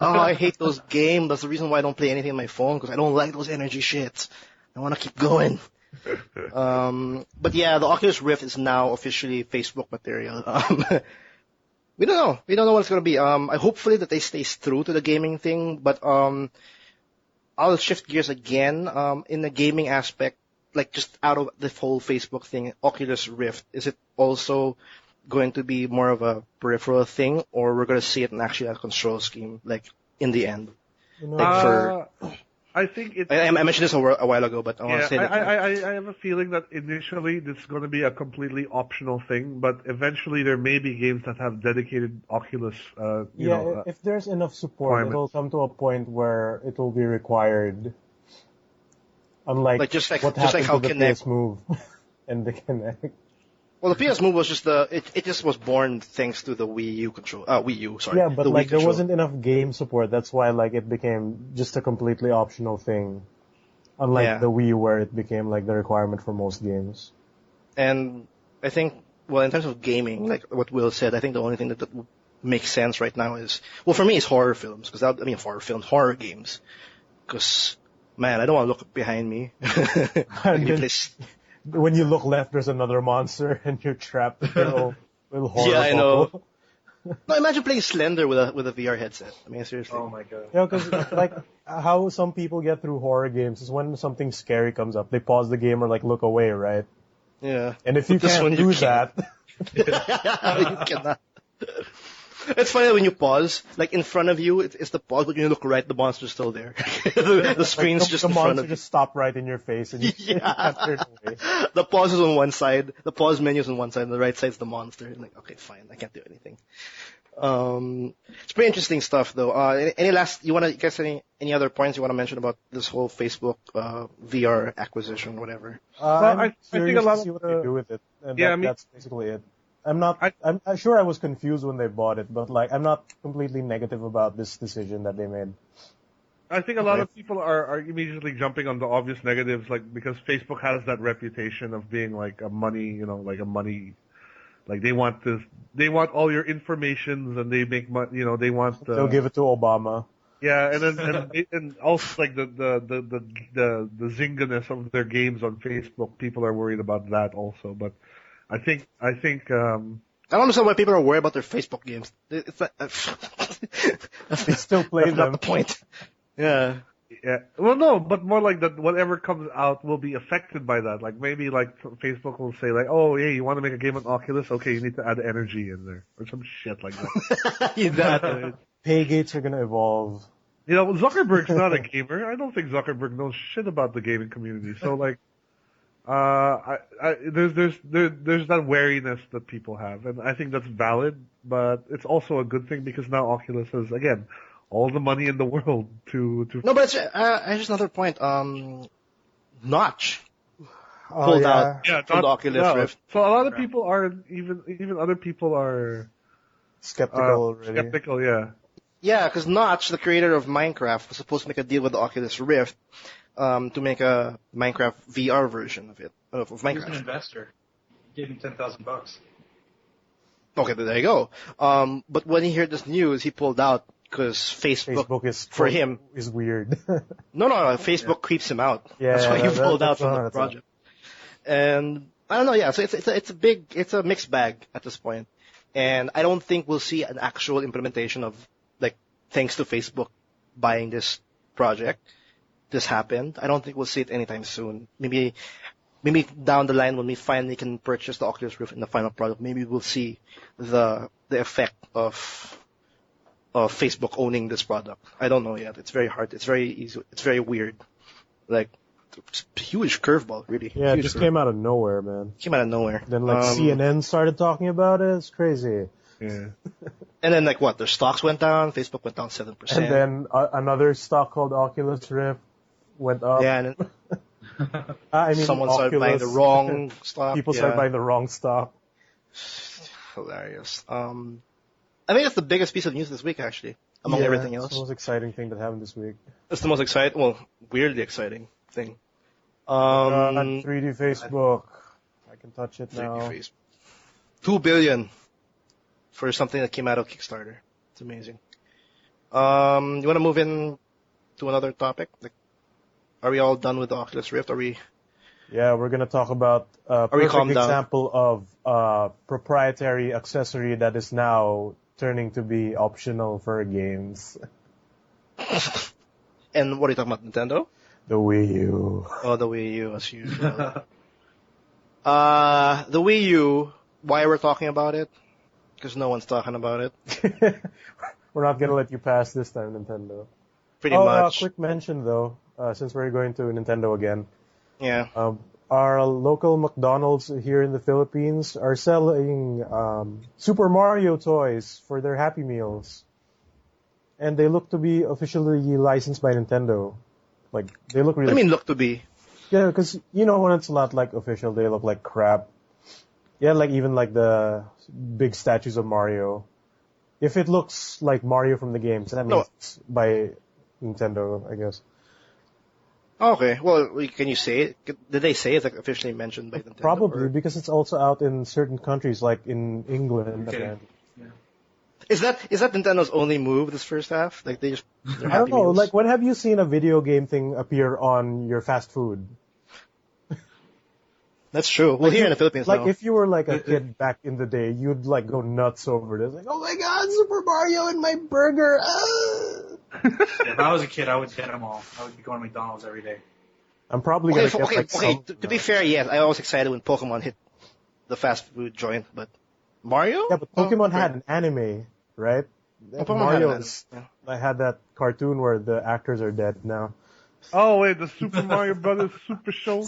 Oh, I hate those games. That's the reason why I don't play anything on my phone, because I don't like those energy shits. I want to keep going. But yeah, the Oculus Rift is now officially Facebook material. We don't know. We don't know what it's going to be. Hopefully that they stay true to the gaming thing, but I'll shift gears again. In the gaming aspect, like just out of the whole Facebook thing, Oculus Rift, is it also going to be more of a peripheral thing, or we're going to see it in actually a control scheme, like in the end? I think it's... I mentioned this a while ago, but I want to say that. I have a feeling that initially this is going to be a completely optional thing, but eventually there may be games that have dedicated Oculus, if there's enough support, it'll come to a point where it will be required. Unlike what happened to the PS Move and the Kinect. Well, the PS Move was just it just was born thanks to the Wii U control. Wii U, sorry. Yeah, but there wasn't enough game support. That's why it became just a completely optional thing. Unlike the Wii U, where it became the requirement for most games. And I think, in terms of gaming, like what Will said, I think the only thing that makes sense right now is, for me, it's horror films. Horror games. Because, man, I don't want to look behind me. When you look left, there's another monster, and you're trapped in your own little horror. Yeah, I know. No, imagine playing Slender with a VR headset. I mean, seriously. Oh my god. Yeah, because how some people get through horror games is when something scary comes up, they pause the game or look away, right? Yeah. And if you can't do that, you cannot. It's funny when you pause, in front of you, it's the pause, but when you look right, the monster's still there. the screen's just in front of you. The monster just stopped right in your face, and you can't turn away. The pause is on one side, the pause menu is on one side, and the right side's the monster. And okay, fine, I can't do anything. It's pretty interesting stuff, though. Any other points you want to mention about this whole Facebook VR acquisition, whatever? I think a lot of what they do with it, and that's basically it. I'm sure I was confused when they bought it, but I'm not completely negative about this decision that they made. I think a lot of people are immediately jumping on the obvious negatives, because Facebook has that reputation of being a money, they want all your information and they make money, they want. They'll give it to Obama. Yeah, and also the zinginess of their games on Facebook, people are worried about that also, but. I think. I don't understand why people are worried about their Facebook games. It's they still play them. That's not the point. Yeah. Yeah. Well, no, but more that whatever comes out will be affected by that. Maybe Facebook will say oh, hey, you want to make a game on Oculus? Okay, you need to add energy in there or some shit like that. Pay gates are gonna evolve. Zuckerberg's not a gamer. I don't think Zuckerberg knows shit about the gaming community. So there's that wariness that people have, and I think that's valid, but it's also a good thing because now Oculus has, again, all the money in the world to. No, but it's just another point. Notch pulled out from the Oculus Rift. So a lot of people are even other people are skeptical already. Skeptical, yeah. Yeah, because Notch, the creator of Minecraft, was supposed to make a deal with the Oculus Rift. To make a Minecraft VR version of it, of Minecraft. He was an investor. Gave him $10,000. Okay, there you go. But when he heard this news, he pulled out because Facebook is for him is weird. No, Facebook creeps him out. Yeah, that's why he pulled out from the project. And I don't know. Yeah, so it's a mixed bag at this point, and I don't think we'll see an actual implementation of like thanks to Facebook buying this project. This happened. I don't think we'll see it anytime soon. Maybe down the line when we finally can purchase the Oculus Rift in the final product, maybe we'll see the effect of Facebook owning this product. I don't know yet. It's very hard. It's very easy. It's very weird. Like huge curveball, really. Yeah, it Huge just curve- came out of nowhere, man. came out of nowhere. Then like CNN started talking about it. It's crazy. Yeah. And then like what? Their stocks went down. Facebook went down 7%. And then another stock called Oculus Rift went up. yeah, and then I mean, someone started buying the Oculus. wrong stock. People started buying the wrong stock. Hilarious. I think that's the biggest piece of news this week, actually, among Yeah, everything It's else. the most exciting thing that happened this week. It's the most exciting, well, weirdly exciting thing. 3D Facebook. I can touch it now. 3D face. $2 billion for something that came out of Kickstarter. It's amazing. You want to move in to another topic? Like, are we all done with the Oculus Rift? Are we? Yeah, we're gonna talk about a we perfect calmed down? example of proprietary accessory that is now turning to be optional for games. And what are you talking about? Nintendo? The Wii U. Oh, the Wii U, as usual. The Wii U. Why we're talking about it? Because no one's talking about it. We're not gonna let you pass this time, Nintendo. Pretty much. Quick mention though, since we're going to Nintendo again. Yeah. Our local McDonald's here in the Philippines are selling Super Mario toys for their Happy Meals. And they look to be officially licensed by Nintendo. Like, they look What really... do you mean look to be? Yeah, because, you know, when it's not, like, official, they look like crap. Yeah, like, even, like, the big statues of Mario. If it looks like Mario from the games, that means it's by Nintendo, I guess. Okay. Well, can you say it? Did they say it's like officially mentioned by Nintendo? Probably, or- because it's also out in certain countries, like in England. Okay. apparently. Is that Nintendo's only move this first half? Like they just they're I don't Happy know, Meals? like, when have you seen a video game thing appear on your fast food? That's true. Well, here in the Philippines, Like, no. if you were, like, a kid back in the day, you'd, like, go nuts over this. Like, oh my god, Super Mario in my burger! If I was a kid, I would get them all. I would be going to McDonald's every day. I'm probably gonna get, like, Okay. some... To be fair, yes, I was excited when Pokemon hit the fast food joint, but Mario? Yeah, but Pokemon okay. had an anime, right? Oh, Pokemon Mario had an is- anime, I had that cartoon where the actors are dead now. Oh wait, the Super Mario Brothers Super Show. The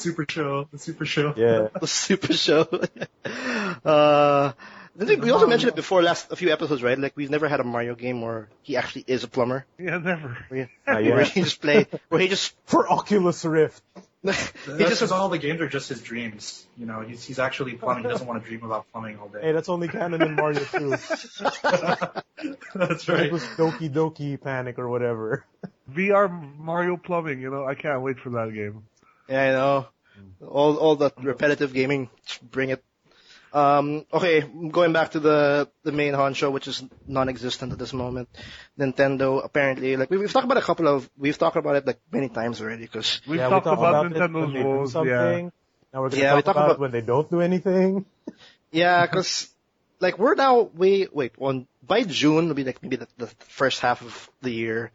Super Show. Yeah. The Super Show. I think we also mentioned it before a few episodes, right? Like we've never had a Mario game where he actually is a plumber. Yeah, never. Where Yeah. he just For Oculus Rift. That's because all the games are just his dreams. You know, he's actually plumbing. He doesn't want to dream about plumbing all Hey, day. that's only canon in Mario 2. That's It right. was Doki Doki Panic or whatever. VR Mario Plumbing, I can't wait for that game. Yeah, I know. All the repetitive gaming, just bring it. Okay, going back to the main honcho, which is non-existent at this moment. Nintendo, apparently, like we've talked about it like many times already, because We've Yeah, talked we talk about it when Nintendo's they do woes, something. yeah. Now we're Yeah, gonna we talk talk about about- when they don't do anything. yeah, because like we're now by June will be like maybe the first half of the year.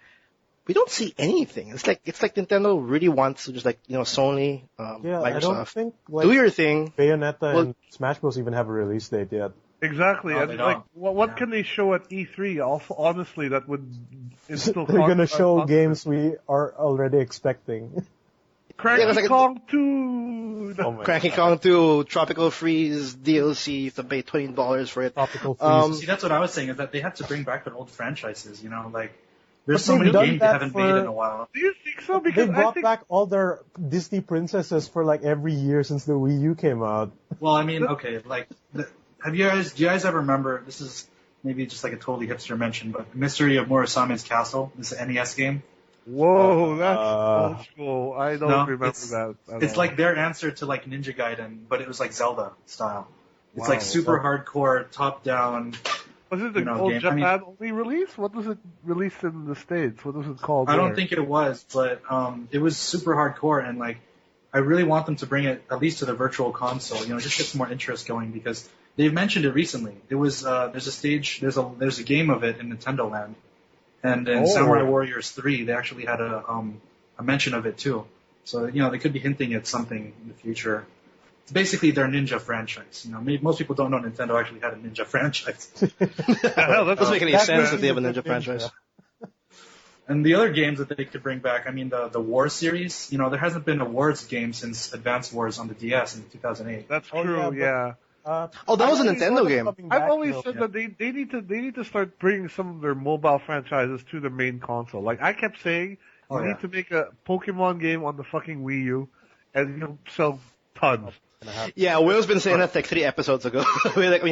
We don't see anything. It's like Nintendo really wants to just Sony, Yeah, I don't Microsoft, think do your thing. Bayonetta Well- and Smash Bros. Even have a release date yet. Exactly. No, and they like, don't. what Yeah. can they show at E3? Also, honestly, that would instill They're gonna show confidence. games we are already expecting. Cranky Yeah, it's like- Kong 2! Oh my Cranky God. Kong 2, Tropical Freeze DLC. You have to pay $20 for it. Tropical Freeze. Um, See, that's what I was saying, is that they have to bring back their old franchises, like, there's But so they've many done games they that haven't for- made in a while. Do you think so? They Because I brought think back all their Disney princesses for like every year since the Wii U came out. Well, I mean, okay, like, do you guys ever remember, this is maybe just like a totally hipster mention, but Mystery of Murasame's Castle, this NES game? Whoa, that's Uh, old school. I don't No, remember it's- that. at It's all. like their answer to like Ninja Gaiden, but it was like Zelda style. It's Wow. like super hardcore, top down. Was it the old game. I mean- Japan only release? What was it released in the States? What was it called? I don't there? think it was, but it was super hardcore, and like I really want them to bring it at least to the virtual console. Just get some more interest going because they've mentioned it recently. There was there's a game of it in Nintendo Land, and in Samurai Warriors 3 they actually had a mention of it too. So they could be hinting at something in the future. It's basically their ninja franchise. Most people don't know Nintendo actually had a ninja franchise. That doesn't make any sense if they have a ninja franchise. And the other games that they could bring back, I mean, the War series, there hasn't been a Wars game since Advance Wars on the DS in 2008. That's true, yeah. That was a Nintendo game. I've always said that they need to start bringing some of their mobile franchises to the main console. Like, I kept saying, you need to make a Pokemon game on the fucking Wii U, and you'll sell tons. Yeah, Will's been saying that like 3 episodes ago. For like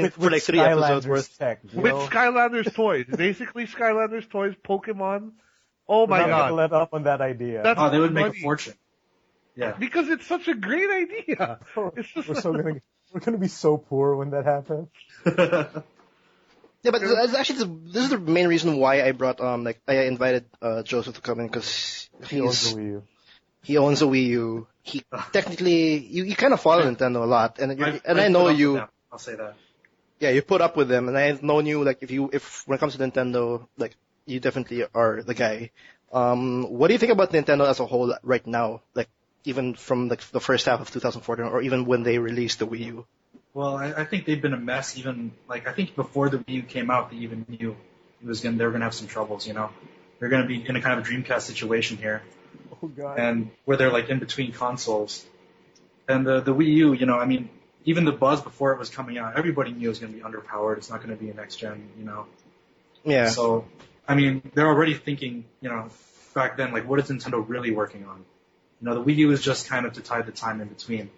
3 episodes worth. With Skylanders toys. Basically, Skylanders toys, Pokemon. Oh my god. Let up on that idea. They would make a fortune. Yeah. Because it's such a great idea. It's just we're gonna be so poor when that happens. Yeah, but this is the main reason why I brought I invited Joseph to come in because he owns a Wii U. He owns a Wii U. He technically you kind of follow Nintendo a lot, and I know you. I'll say that. Yeah, you put up with them, and I've known you like if when it comes to Nintendo, like you definitely are the guy. What do you think about Nintendo as a whole right now? Like even from like the first half of 2014, or even when they released the Wii U? Well, I think they've been a mess. Even I think before the Wii U came out, they even knew they were gonna have some troubles. They're gonna be in a kind of a Dreamcast situation here. Oh god. And where they're like in between consoles. And the Wii U, I mean, even the buzz before it was coming out, everybody knew it was going to be underpowered. It's not going to be a next gen, Yeah. So, I mean, they're already thinking, back then, like, what is Nintendo really working on? The Wii U is just kind of to tie the time in between.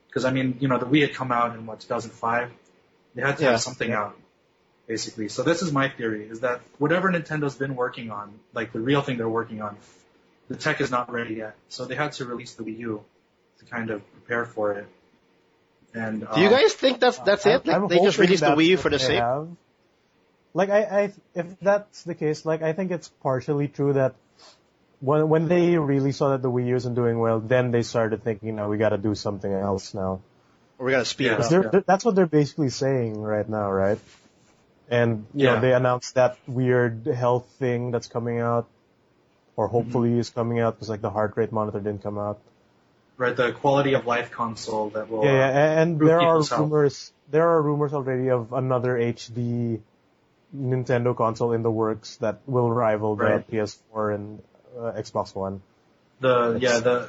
Because, I mean, the Wii had come out in, 2005? They had to have something out, basically. So this is my theory, is that whatever Nintendo's been working on, like the real thing they're working on, the tech is not ready yet. So they had to release the Wii U to kind of prepare for it. And do you guys think that's it? Like, they just released the Wii U for the sake? Like, if that's the case, like, I think it's partially true that when they really saw that the Wii U isn't doing well, then they started thinking, we gotta do something else now. Or we gotta speed it up. That's what they're basically saying right now, right? And, you know, they announced that weird health thing that's coming out, or hopefully is coming out, because, like, the heart rate monitor didn't come out. Right, the quality of life console that will. And there are rumors already of another HD Nintendo console in the works that will rival the PS4 and Xbox One.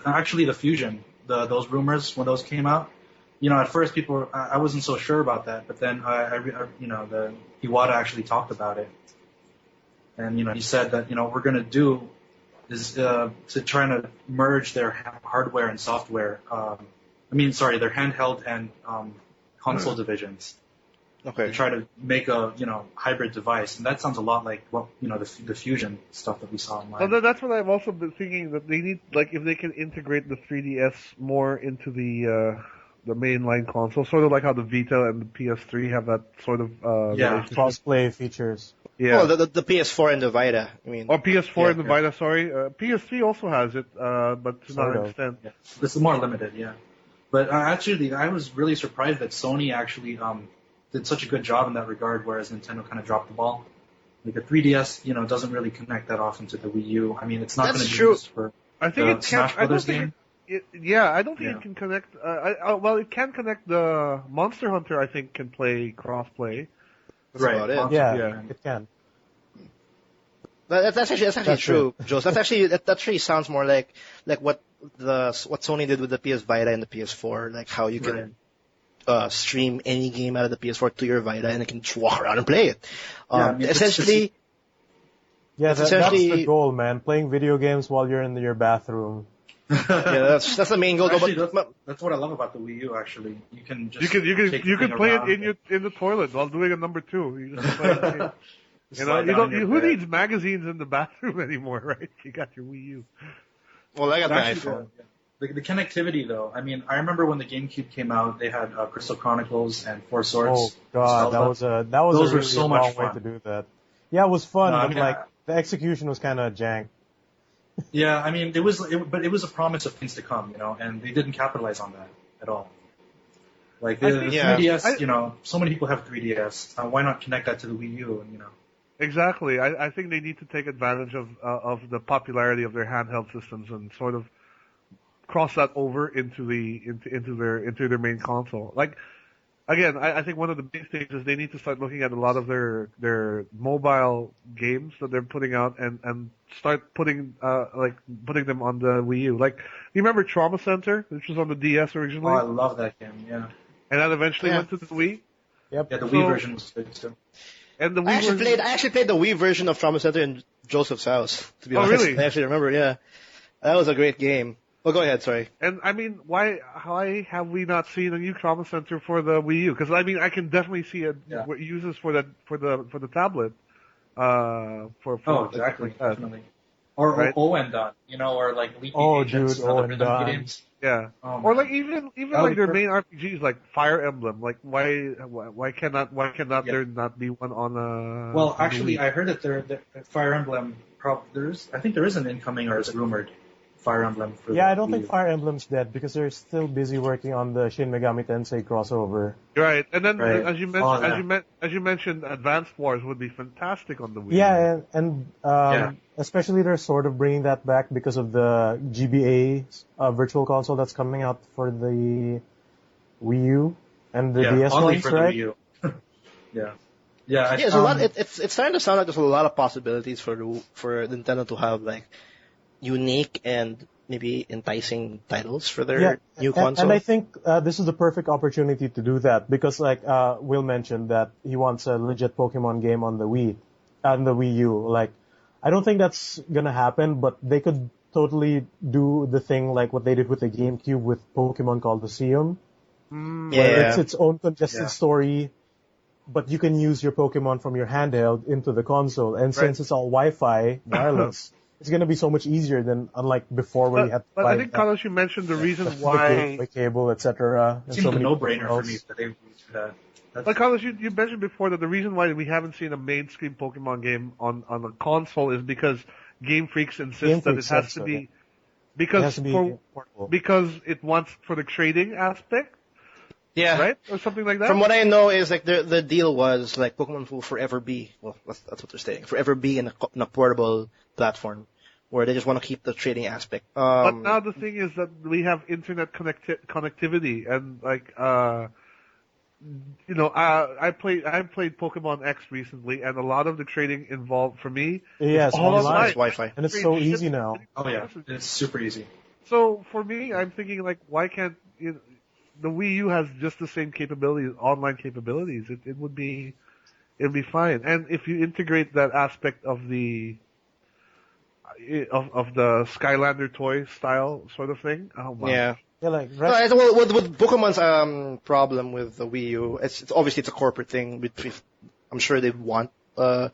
Actually the Fusion, those rumors when those came out, at first I wasn't so sure about that, but then the Iwata actually talked about it, and he said that what we're gonna do is to try to merge their hardware and software. Their handheld and console divisions. Okay. To try to make a hybrid device, and that sounds a lot like what the Fusion stuff that we saw online. Well, that's what I've also been thinking, that they need, like, if they can integrate the 3DS more into the mainline console, sort of like how the Vita and the PS3 have that sort of cross-play features. Yeah. Well, the PS4 and the Vita. Or PS4 and the Vita. Sorry, PS3 also has it, but to not an extent. Yeah. This is more limited, yeah. But actually, I was really surprised that Sony actually did such a good job in that regard, whereas Nintendo kind of dropped the ball. Like the 3DS, doesn't really connect that often to the Wii U. I mean, it's not going to be used for the Smash Brothers game. I don't think it can connect. It can connect the Monster Hunter. I think can play cross-play. That's about it. Yeah, it can. That's actually true, Joseph. That actually sounds more like what Sony did with the PS Vita and the PS4, like how you can stream any game out of the PS4 to your Vita and you can just walk around and play it. Essentially. That's the goal, man. Playing video games while you're in your bathroom. That's the main goal. Actually, that's what I love about the Wii U. Actually, you can just you can play it in the toilet while doing a number 2. You just play it. Who needs magazines in the bathroom anymore, right? You got your Wii U. Well, I got my iPhone. The connectivity, though. I mean, I remember when the GameCube came out, they had Crystal Chronicles and Four Swords. Oh god, that was a really long way to do that. Yeah, it was fun, but like the execution was kind of jank. Yeah, I mean, but it was a promise of things to come, and they didn't capitalize on that at all. Like the, I the think, Yeah. 3DS, so many people have 3DS. Why not connect that to the Wii U? And exactly. I think they need to take advantage of the popularity of their handheld systems and sort of cross that over into their main console. Like again, I think one of the big things is they need to start looking at a lot of their mobile games that they're putting out and start putting putting them on the Wii U. Like you remember Trauma Center, which was on the DS oh, originally, I love that game. Yeah, and that eventually Yeah. went to the Wii. Yep. yeah, the So- Wii version was good too. And the I Wii actually version, played the Wii version of Trauma Center in Joseph's house. To be Oh, honest, really? I actually remember. Yeah, that was a great game. Oh, go ahead. Sorry. and I mean, why have we not seen a new Trauma Center for the Wii U? Because I mean, I can definitely see Yeah. what uses for the tablet. For Oh, exactly, like that. definitely. Or Right. Owen Done, or like Leaky Oh, Agents dude, and other Owen rhythm Done. games. Yeah. Oh, Or man. like even That would like be their perfect. main RPGs like Fire Emblem. Like why cannot Yeah. there not be one on Well, on the actually, Wii? I heard that Fire Emblem. I think there is an incoming, or is it rumored? Fire Emblem. For Yeah, the I don't Wii think U. Fire Emblem's dead because they're still busy working on the Shin Megami Tensei crossover. Right. And then Right. as you Oh, mentioned yeah. as you mentioned, Advanced Wars would be fantastic on the Wii. Yeah, and Yeah. especially they're sort of bringing that back because of the GBA virtual console that's coming out for the Wii U and the Yeah, DS only ones, for the right? Wii U. Yeah. Yeah. Yeah, there's a lot. It's starting to sound like there's a lot of possibilities for Nintendo to have like unique and maybe enticing titles for their Yeah, new console. and I think this is the perfect opportunity to do that because, like Will mentioned, that he wants a legit Pokemon game on the Wii and the Wii U. Like, I don't think that's gonna happen, but they could totally do the thing like what they did with the GameCube with Pokemon Colosseum, where Yeah. it's its own congested Yeah. story, but you can use your Pokemon from your handheld into the console. And Right. since it's all Wi-Fi, wireless, it's gonna be so much easier than unlike before where you had to But buy I think Carlos, you mentioned the reason the why. gateway cable, etc. It seems a no-brainer for me that they would do that. But Carlos, you mentioned before that the reason why we haven't seen a mainstream Pokemon game on a console is because Game Freaks insist Game that it Freaks has said to so, be yeah. because It has to be portable. because it wants for the trading aspect, Yeah. right, or something like that. From what I know is like the deal was like Pokemon will forever be, well, that's what they're saying, forever be in a portable platform where they just want to keep the trading aspect. But now the thing is that we have internet connectivity and like I played Pokemon X recently, and a lot of the trading involved for me Yes, is all online. online. It's Wi-Fi. And it's so easy now. Oh yeah, it's super easy. So for me, I'm thinking like, why can't the Wii U has just the same capabilities, online capabilities? It'd be fine. And if you integrate that aspect of the Skylander toy style sort of thing, oh my. Yeah. Yeah, like Well, with Pokemon's problem with the Wii U, it's obviously it's a corporate thing. I'm sure they want a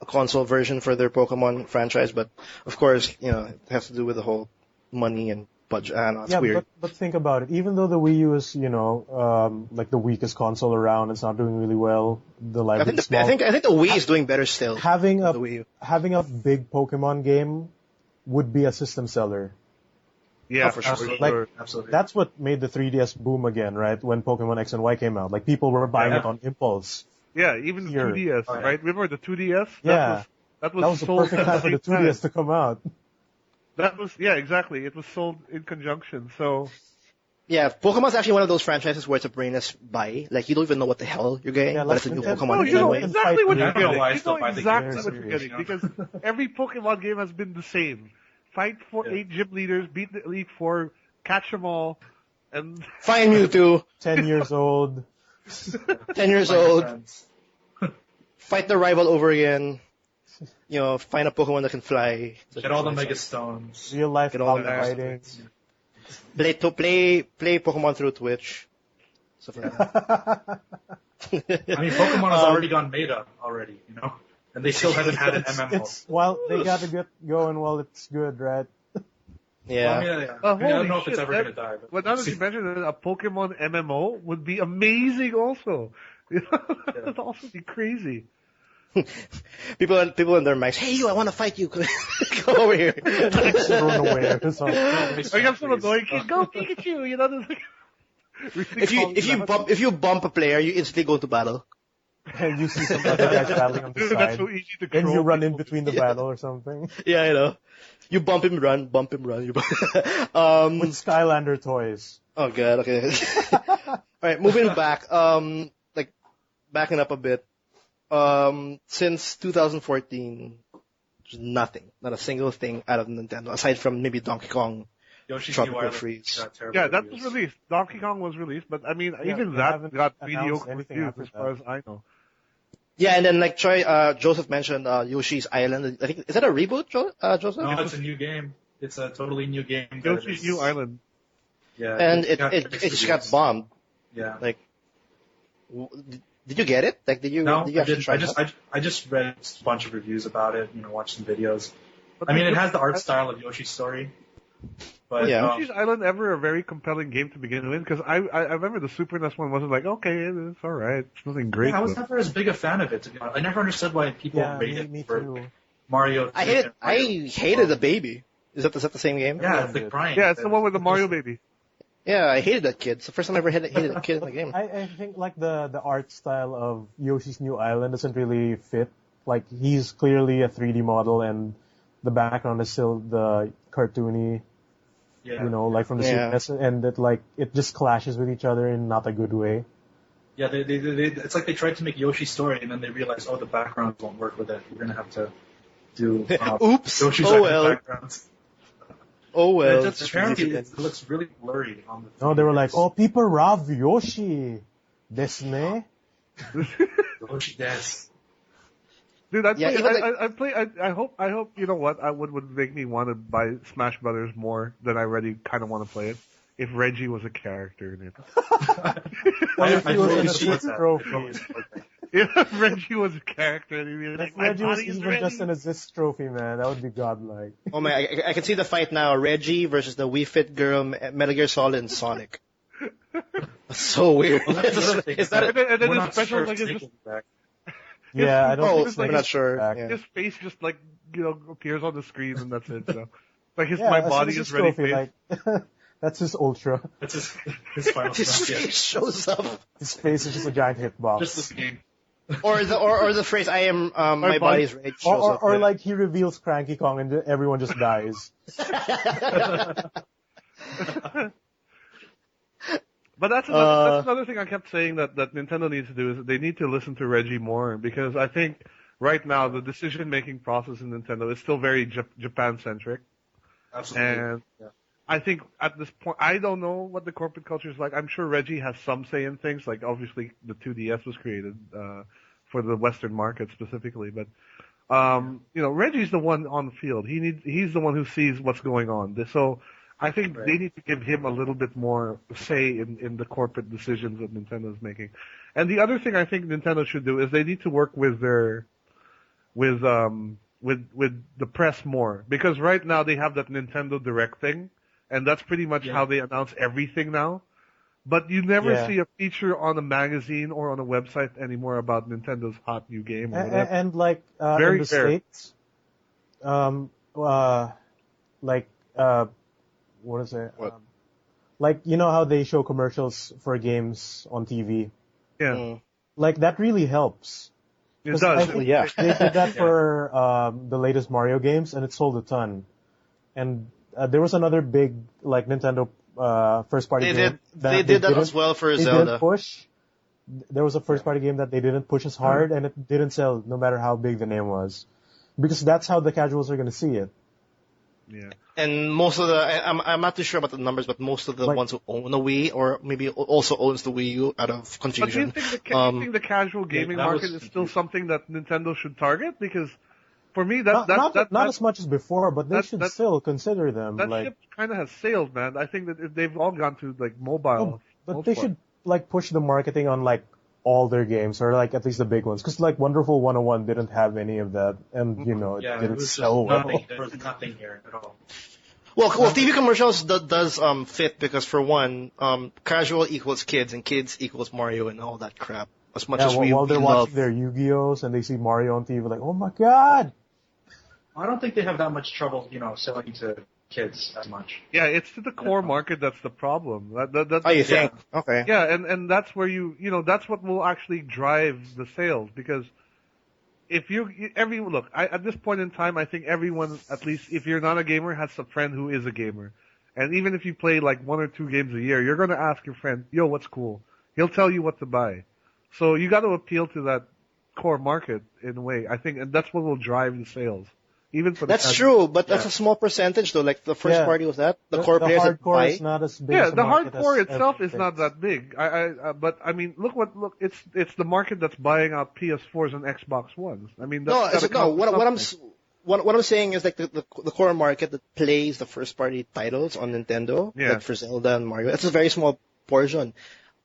console version for their Pokemon franchise, but of course, it has to do with the whole money and budget. I don't know, it's yeah, weird. but think about it. Even though the Wii U is, like the weakest console around, it's not doing really well. The I library think is small. I think the Wii is doing better still. having than the Wii U. a big Pokemon game would be a system seller. Yeah, Oh, for sure. Absolutely, Like, absolutely. That's what made the 3DS boom again, right? When Pokemon X and Y came out, like people were buying Yeah. it on impulse. Yeah, even the Here. 2DS, Oh, yeah. right? Remember the 2DS? Yeah. That That was the sold perfect at time for the same 2DS to come out. Yeah, exactly. It was sold in conjunction. So Yeah, Pokemon's actually one of those franchises where it's a brainless buy. Like you don't even know what the hell you're getting, Yeah, but like it's a new Nintendo- Pokemon no, you know anyway. exactly what Yeah, you're I don't know getting. why I You still know buy the exactly game. what you're Very getting because every Pokemon game has been the same. Fight for Yeah. 8 gym leaders, beat the Elite Four, catch them all, and Fine Mewtwo, 10 years old. 10 years Like your old, friends. fight the rival over again. Find a Pokemon that can fly. Get all the Mega Stones. Real life Get all the fighting. Play Pokemon through Twitch. Stuff like that. I mean, Pokemon has already gone meta already, and they still haven't had an MMO. It's while they gotta get going while it's good, right? Yeah. I mean, I don't holy know if it's shit, ever that- gonna die. But now that you mentioned it, a Pokemon MMO would be amazing also. It'd also be crazy. People in their mics. Hey, you! I want to fight you. Come over here. Just run away or something. I got some annoying kid. Go Pikachu! You know, there's like If you bump a player, you instantly go to battle. And you see some other guys battling on the Dude, side. that's so easy to And you troll run in people. between the battle or something. Yeah, you know. You bump him, run. Bump him, run. With Skylander toys. Oh god. Okay. All right, moving back. Like backing up a bit. Since 2014, there's nothing, not a single thing out of Nintendo aside from maybe Donkey Kong. Yoshi's Tropical New Island Freeze. got terrible Yeah, that reviews. was released. Donkey Kong was released, but I mean, Yeah, even they that haven't got announced mediocre anything reviews after as far as that. I know. Yeah, and then like Joseph mentioned Yoshi's Island. I think is that a reboot, Joseph? No, it's a new game. It's a totally new game. that Yoshi's is- New Island. Yeah, And it got it mixed just got reviews. bombed. Yeah. Like, did you get it? Like, did you? No, did you I actually didn't. try it out? I just read a bunch of reviews about it. Watched some videos. But I mean, it the- has the art style of Yoshi's Story. But Yeah. Yoshi's Island ever a very compelling game to begin with? Because I remember the Super NES one wasn't like, okay, it's alright. It's nothing great. yeah, I was though. never as big a fan of it. To be honest, I never understood why people Yeah, rated me for too. Mario. I 3 hated. and I Mario. hated the baby. Is that the same game? Yeah, it's like Brian. Yeah, it's the one with the Mario baby. Yeah, I hated that kid. It's the first time I ever hated a kid in the game. I think like the art style of Yoshi's New Island doesn't really fit. Like he's clearly a 3D model and the background is still the cartoony, Yeah. like from the Yeah. Super NES, and it just clashes with each other in not a good way. Yeah, they it's like they tried to make Yoshi's Story and then they realized, oh, the backgrounds won't work with it. We're gonna have to do Oops. Yoshi's Oh Island well. backgrounds. Oh well. It just, apparently, it looks really blurry on the. No, they were like, "Oh, people love Yoshi, desu Yoshi Des. Dude, I Yeah, play. even I play. I hope. You know what? I would make me want to buy Smash Brothers more than I already kind of want to play it. If Reggie was a character in it. Or if I he was totally in a support Switch that. trophy. Totally support that. If Reggie was a character, and he'd be like, If my Reggie was body's even ready. just an assist trophy, man, that would be godlike. Oh man, I can see the fight now. Reggie versus the Wii Fit girl, Metal Gear Solid, and Sonic. That's so weird. Is that And then We're his not special sure like if is it's just taken back. Yeah, I don't Oh, think it's we're like not sure. back. Yeah. his face just like appears on the screen and that's it. Like Yeah, my as an body assist is ready. trophy, Face. like that's his ultra. That's his final His stuff. Yeah. face shows up, His face is just a giant hitbox. Just this game. or the phrase "I am my body- body's ready" Or, shows or, up. or like he reveals Cranky Kong and everyone just dies. But that's another thing I kept saying that Nintendo needs to do is that they need to listen to Reggie more because I think right now the decision making process in Nintendo is still very Japan centric. Absolutely. And Yeah. I think at this point, I don't know what the corporate culture is like. I'm sure Reggie has some say in things. Like obviously, the 2DS was created for the Western market specifically, but Reggie's the one on the field. He's the one who sees what's going on. So I think Right. they need to give him a little bit more say in the corporate decisions that Nintendo's making. And the other thing I think Nintendo should do is they need to work with their with the press more because right now they have that Nintendo Direct thing. And that's pretty much Yeah. how they announce everything now. But you never Yeah. see a feature on a magazine or on a website anymore about Nintendo's hot new game. Or And, whatever. and like Very in the fair. States, what is it? What? Like you know how they show commercials for games on TV. Yeah, Mm. Like that really helps. it 'Cause does. I think Yeah. they did that for the latest Mario games, and it sold a ton. And there was another big like Nintendo first party They game did. that They did that didn't- as well for they Zelda. didn't push. There was a first party game that they didn't push as hard, and it didn't sell no matter how big the name was, because that's how the casuals are going to see it. Yeah. And most of I'm not too sure about the numbers, but most of the Like- ones who own a Wii or maybe also owns the Wii U out of But do you confusion. think you think the casual gaming that was market is still something that Nintendo should target? Because for me, Not as much as before, but they that- should that- still consider them. that Like, ship kind of has sailed, man. I think that if they've all gone to like mobile. but most they part. should like push the marketing on like all their games, or like at least the big ones, because like Wonderful 101 didn't have any of that, and it Yeah, it didn't was sell just well. nothing. There was nothing here at all. Well, TV commercials does fit because for one, casual equals kids and kids equals Mario and all that crap. as much Yeah, as we while they're love. watching their Yu-Gi-Ohs and they see Mario on TV, like, oh my god! I don't think they have that much trouble, selling to kids as much. Yeah, it's to the core market that's the problem. That's Oh, you think? Okay. yeah, and that's where that's what will actually drive the sales because if at this point in time, I think everyone, at least if you're not a gamer, has a friend who is a gamer. And even if you play like 1 or 2 games a year, you're gonna ask your friend, yo, what's cool? He'll tell you what to buy. So you gotta appeal to that core market in a way, I think, and that's what will drive the sales. Even for That's the true, but that's a small percentage though. Like the first Yeah. party was that the core The players that hardcore buy. is not as big Yeah, as a the market hardcore as itself is everything not that big. But I mean, look, it's the market that's buying out PS4s and Xbox Ones. I mean, No, that's no. What I'm saying is like the core market that plays the first party titles on Nintendo, Yeah. like for Zelda and Mario. That's a very small portion.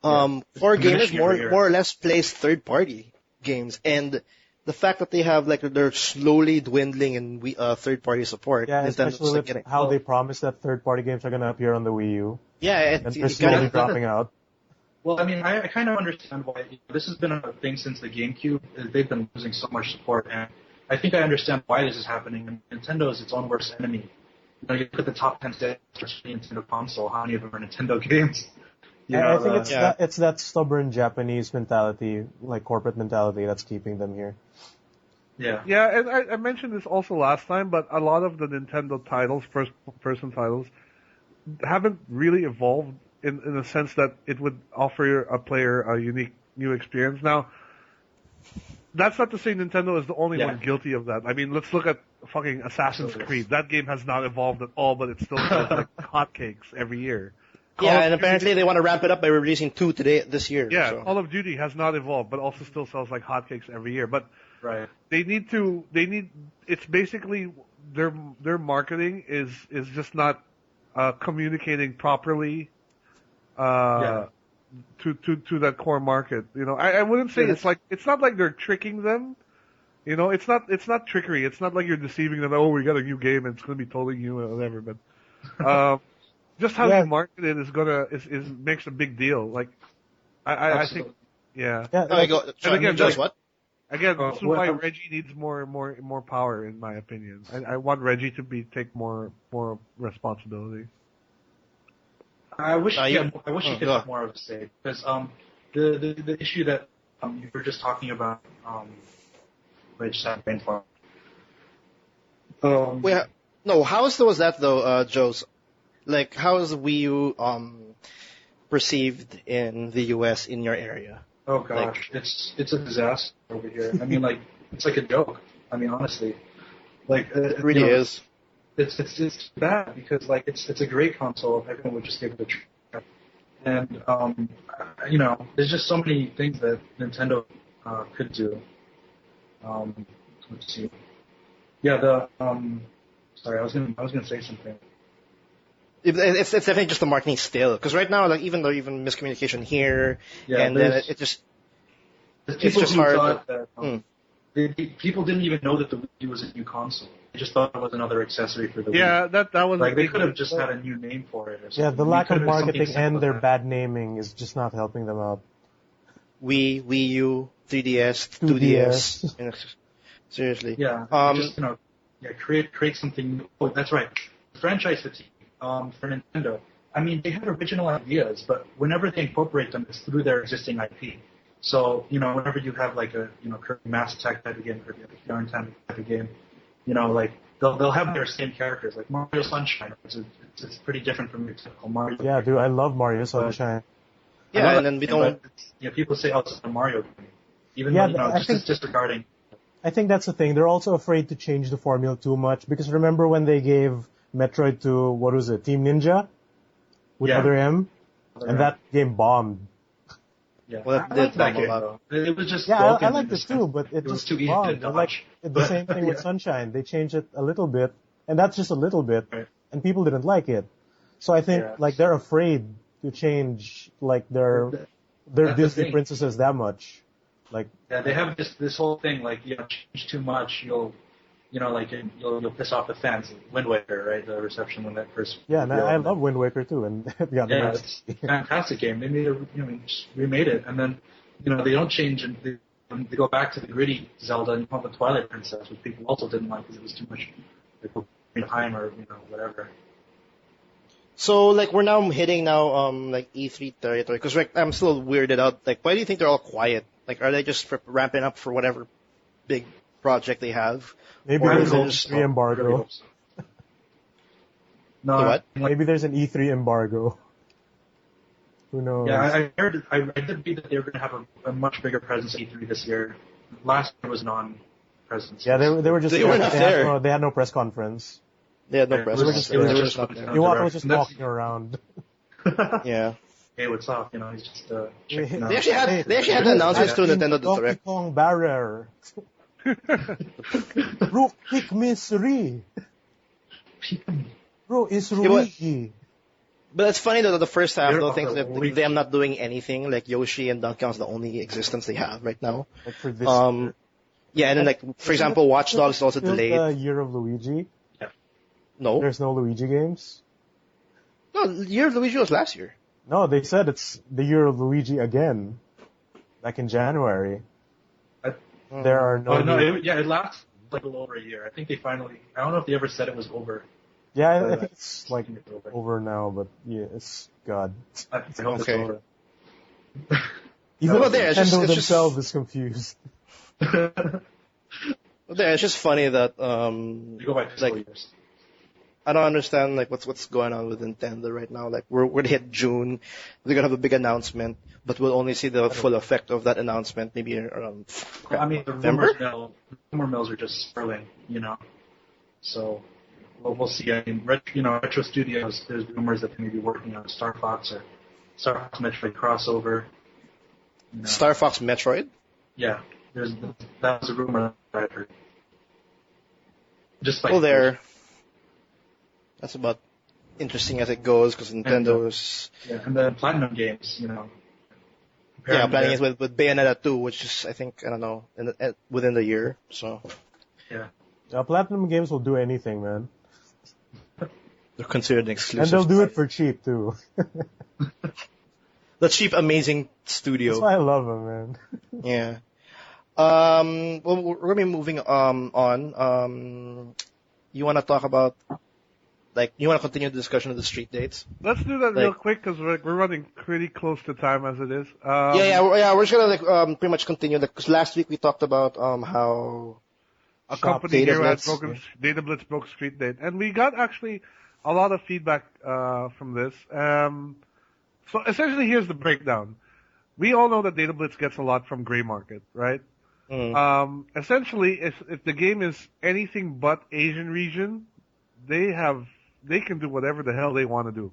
Core gamers Diminishing every year. more or less plays third party games, and the fact that they have like they're slowly dwindling in third party support. Yeah, Nintendo's especially like with getting how they promise that third-party games are gonna appear on the Wii U, yeah, and they're you slowly gotta, dropping out. Well, I mean, I kind of understand why this has been a thing since the GameCube. They've been losing so much support, and I think I understand why this is happening. And Nintendo is its own worst enemy. You look at the top 10 sales for the Nintendo console. How many of them are Nintendo games? I think Yeah. it's that stubborn Japanese mentality, like corporate mentality, that's keeping them here. Yeah. Yeah, and I mentioned this also last time, but a lot of the Nintendo titles, first-person titles, haven't really evolved in a sense that it would offer a player a unique new experience. Now, that's not to say Nintendo is the only one guilty of that. I mean, let's look at fucking Assassin's Creed. That game has not evolved at all, but it still sells like hotcakes every year. yeah, and apparently they want to ramp it up by releasing 2 this year. Yeah, so. Call of Duty has not evolved, but also still sells like hotcakes every year. But Right. it's basically their marketing is just not communicating properly to that core market. I wouldn't say it's not like they're tricking them. It's not trickery. It's not like you're deceiving them. Oh, we got a new game and it's gonna be totally new or whatever. But just how you market it is makes a big deal. Like I think yeah. Okay, go. Sorry, again, just what? Again, this is why Reggie needs more power, in my opinion. I want Reggie to take more responsibility. I wish I wish he could have more of a say because the issue that you were just talking about, which brain fog. No, how was that though, Joe's? Like, how is the Wii U perceived in the U.S. in your area? Oh gosh, it's a disaster over here. I mean, like it's like a joke. I mean, honestly, like It really is. It's bad because like it's a great console. If everyone would just give it a try. And there's just so many things that Nintendo could do. Let's see. Yeah, sorry, I was gonna say something. It's definitely just the marketing still, because right now, like even miscommunication here, and then it just it's just hard. Thought that, people didn't even know that the Wii U was a new console. They just thought it was another accessory for the Wii. Yeah, that was like they could have just had a new name for it. Or something. Yeah, the lack of marketing and their bad naming is just not helping them out. Wii U, 3DS, 2DS. Seriously. Yeah. Just create something new. Oh, that's right. Franchise fatigue for Nintendo. I mean, they have original ideas, but whenever they incorporate them, it's through their existing IP. So, whenever you have like a, Kirby Mass Attack type of game, Kirby Yarn Time type of game, like they'll have their same characters, like Mario Sunshine. It's pretty different from your typical Mario. Yeah, dude, I love Mario Sunshine. Yeah, and then we don't. People say, "Oh, it's a Mario game," even though just disregarding. I think that's the thing. They're also afraid to change the formula too much because remember when they gave Metroid to what was it, Team Ninja, with Other M, and that game bombed. Yeah, well, I liked that game though. It was just I liked it too, but it was just too easy bombed. to Like dodge. the same thing with Sunshine. They changed it a little bit, and that's just a little bit, and people didn't like it. So I think like they're afraid to change like their Disney princesses that much. Like they have this whole thing like change too much, you'll piss off the fans. Wind Waker, right? The reception when that first. Yeah, and I love Wind Waker too, and it's a fantastic game. They made just remade it, and then they don't change and they go back to the gritty Zelda and you have the Twilight Princess, which people also didn't like because it was too much time or whatever. So like we're now hitting like E3 territory because like, I'm still weirded out. Like, why do you think they're all quiet? Like, are they just ramping up for whatever big project they have? Maybe Or there's an there's- E3 Really embargo. hope so. No, The what? Maybe there's an E3 embargo. Who knows? Yeah, I heard. I did read that they were going to have a much bigger presence at E3 this year. Last year was non-presence. Yeah, they were just They were not there. They had no press conference. They had no Yeah, press. they were just They were there. just not there. Iwata was just And that's- walking around. Yeah. Hey, what's up? He's just checking out. They actually had the announcements to Nintendo Donkey Direct. Kong Barrier. Bro, kick misery. Bro, it's but- Luigi. But it's funny that the first half, They're though, thinks that overweight. them not doing anything, like Yoshi and Donkey Kong's the only existence they have right now. Like for this Yeah, and then like for example, Watch Dogs is also Still delayed. the year of Luigi. No, There's no Luigi games. no, Year of Luigi was last year. No, they said it's the year of Luigi again. Back in January. There are no. Oh no! new- It lasts like a little over a year. I think they finally. I don't know if they ever said it was over. Yeah, I think it's like It's over. over now, but yeah, it's God. I hope Okay. it's over. Even Well, there, it's just- Nintendo it's just- themselves is confused. But yeah, it's just funny that You go by fiscal like years. I don't understand like what's going on with Nintendo right now. Like we're gonna hit June, they're gonna have a big announcement, but we'll only see the full effect of that announcement maybe around. I mean, the November? rumor mills are just swirling, So we'll see. I mean, Retro Studios. There's rumors that they may be working on a Star Fox or Star Fox Metroid crossover. Star Fox Metroid. Yeah, that was a rumor that I heard. Just like Well, there. That's about interesting as it goes because Nintendo's Yeah, and then Platinum Games, planning it with Bayonetta 2, which is I think I don't know within the year. So Yeah. Platinum Games will do anything, man. they're considered an And exclusive. they'll do it for cheap, too. The cheap, amazing That's studio. why I love them, man. Yeah. Well, we're gonna be moving on. You want to talk about you want to continue the discussion of the street dates? Let's do that real Like- quick because we're running pretty close to time as it is. We're just gonna pretty much continue because last week we talked about how A company Data here had Blitz. broken Data Blitz broke Street Date, and we got actually a lot of feedback from this. So essentially, here's the breakdown. We all know that Data Blitz gets a lot from gray market, right? Essentially, if the game is anything but Asian region, they can do whatever the hell they want to do.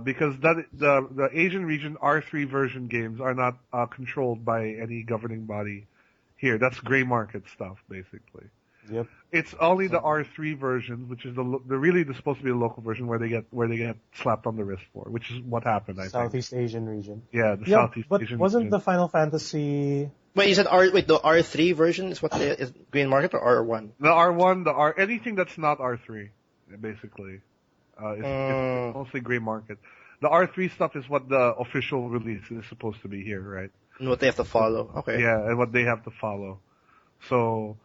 Because the Asian region R3 version games are not controlled by any governing body here. That's gray market stuff, basically. Yep. It's only the R3 version, which is the supposed to be the local version where they get slapped on the wrist for, which is what happened, I think. Southeast Asian region. Yeah, the Yeah, Southeast but Asian wasn't region. the Final Fantasy... wait, you said the R3 version is is green market or R1? The R1, anything that's not R3, basically, it's mostly gray market. The R3 stuff is what the official release is supposed to be here, right? And what they have to follow. Okay. Yeah, and what they have to follow. So,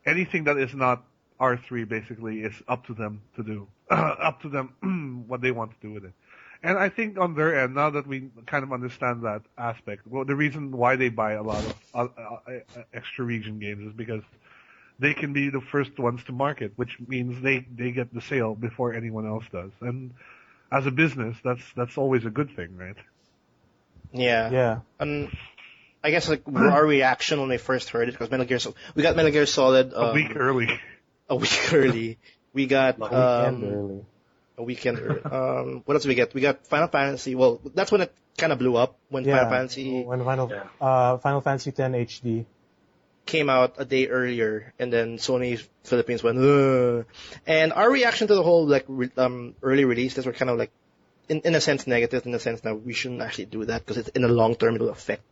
anything that is not R3 basically is up to them to do. Up to them what they want to do with it. And I think on their end, now that we kind of understand that aspect, well, the reason why they buy a lot of extra region games is because they can be the first ones to market, which means they get the sale before anyone else does. And as a business, that's always a good thing, right? Yeah. Yeah. And I guess our reaction when we first heard it because we got Metal Gear Solid A week early. A week early. We got Weekend early. a weekend early. What else did we get? We got Final Fantasy. Well, that's when it kind of blew up when Final Fantasy When Final Fantasy X HD. came out a day earlier, and then Sony Philippines went, ugh. And our reaction to the whole early releases were kind of in a sense negative, in the sense that we shouldn't actually do that because it's in the long term it'll affect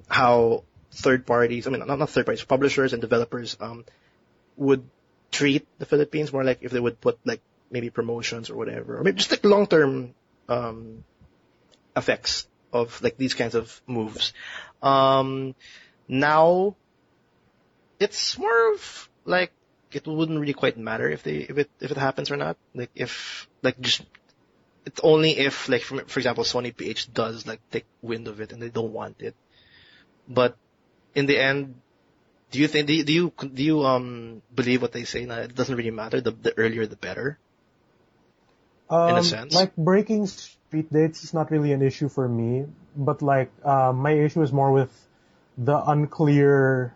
how third parties, I mean not third parties, publishers and developers would treat the Philippines more like if they would put maybe promotions or whatever, or maybe just long term effects of like these kinds of moves. Now it's more of like it wouldn't really quite matter if it happens or not. Like if like just it's only if like for example Sony PH does like take wind of it and they don't want it. But in the end, do you think do you believe what they say now? It doesn't really matter. The earlier the better. In a sense. Like breaking street dates is not really an issue for me, but like my issue is more with the unclear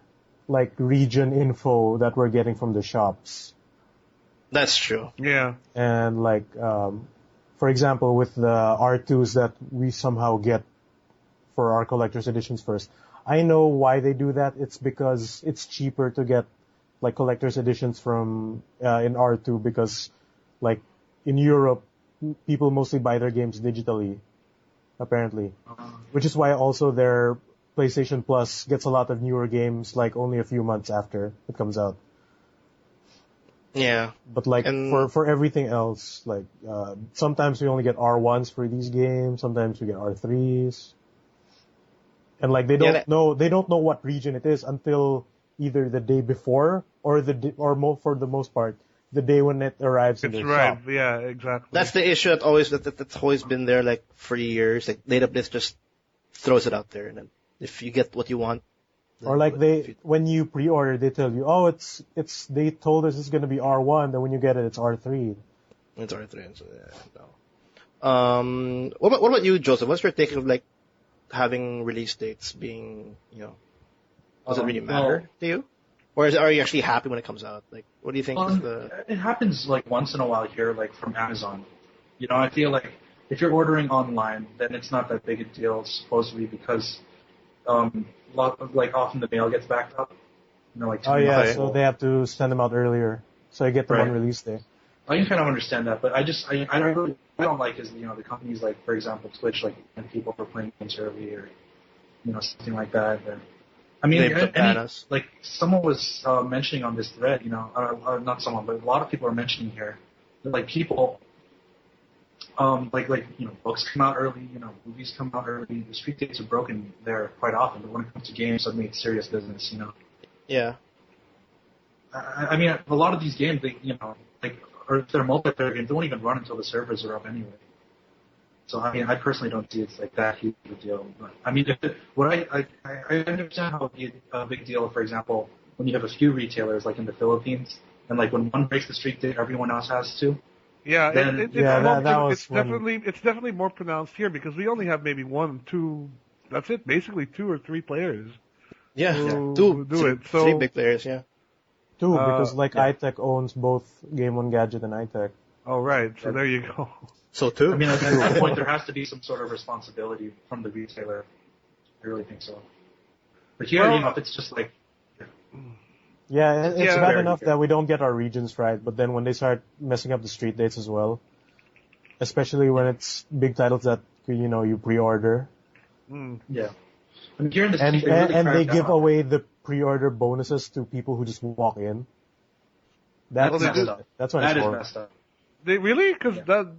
like region info that we're getting from the shops. That's true. Yeah. And like for example with the R2s that we somehow get for our collector's editions first. I know why they do that. It's because it's cheaper to get like collector's editions from in R2 because like in Europe, people mostly buy their games digitally, apparently. Which is why also their PlayStation Plus gets a lot of newer games like only a few months after it comes out. Yeah. But like for everything else, like sometimes we only get R1s for these games, sometimes we get R3s. And like they don't know what region it is until either the day before or for the most part the day when it arrives in the shop. Yeah, exactly. That's the issue that's always been there like for years. Like Database just throws it out there, and then if you get what you want, or like when you pre-order, they tell you, oh, it's they told us it's gonna be R1, then when you get it, it's R3. It's R3. So yeah, no. What about you, Joseph? What's your take of like having release dates being, does it really matter to you? Or are you actually happy when it comes out? Like, what do you think is the... It happens, like, once in a while here, like, from Amazon. I feel like if you're ordering online, then it's not that big a deal, supposedly, because, often the mail gets backed up. Like, so they have to send them out earlier. So you get them on release day. I can kind of understand that, but I don't like is, the companies like, for example, Twitch, like, and people for playing games early or, something like that. Or, I mean, like someone was mentioning on this thread, not someone, but a lot of people are mentioning here that like people, books come out early, movies come out early. The street dates are broken there quite often, but when it comes to games, suddenly it's serious business, Yeah. I mean, a lot of these games, they, or if they're multiplayer games, they won't even run until the servers are up anyway. So, I mean, I personally don't see it's like that huge of a deal. But, I mean, I understand how it'd be a big deal, for example, when you have a few retailers, like in the Philippines, and like when one breaks the streak date, everyone else has to. Yeah, then, it's definitely more pronounced here because we only have maybe 1, 2, that's it, basically 2 or 3 players. Yeah, who do it. So, 3 big players, yeah. 2, because iTech owns both Game One Gadget and iTech. Oh, right. So there you go. So 2. I mean, at that point, there has to be some sort of responsibility from the retailer. I really think so. But here, if it's just like... Yeah, it's bad enough that we don't get our regions right, but then when they start messing up the street dates as well, especially when it's big titles that, you pre-order. Yeah. I mean, here in the and they give away the pre-order bonuses to people who just walk in. That's messed up. That's when it's messed up. They really? Because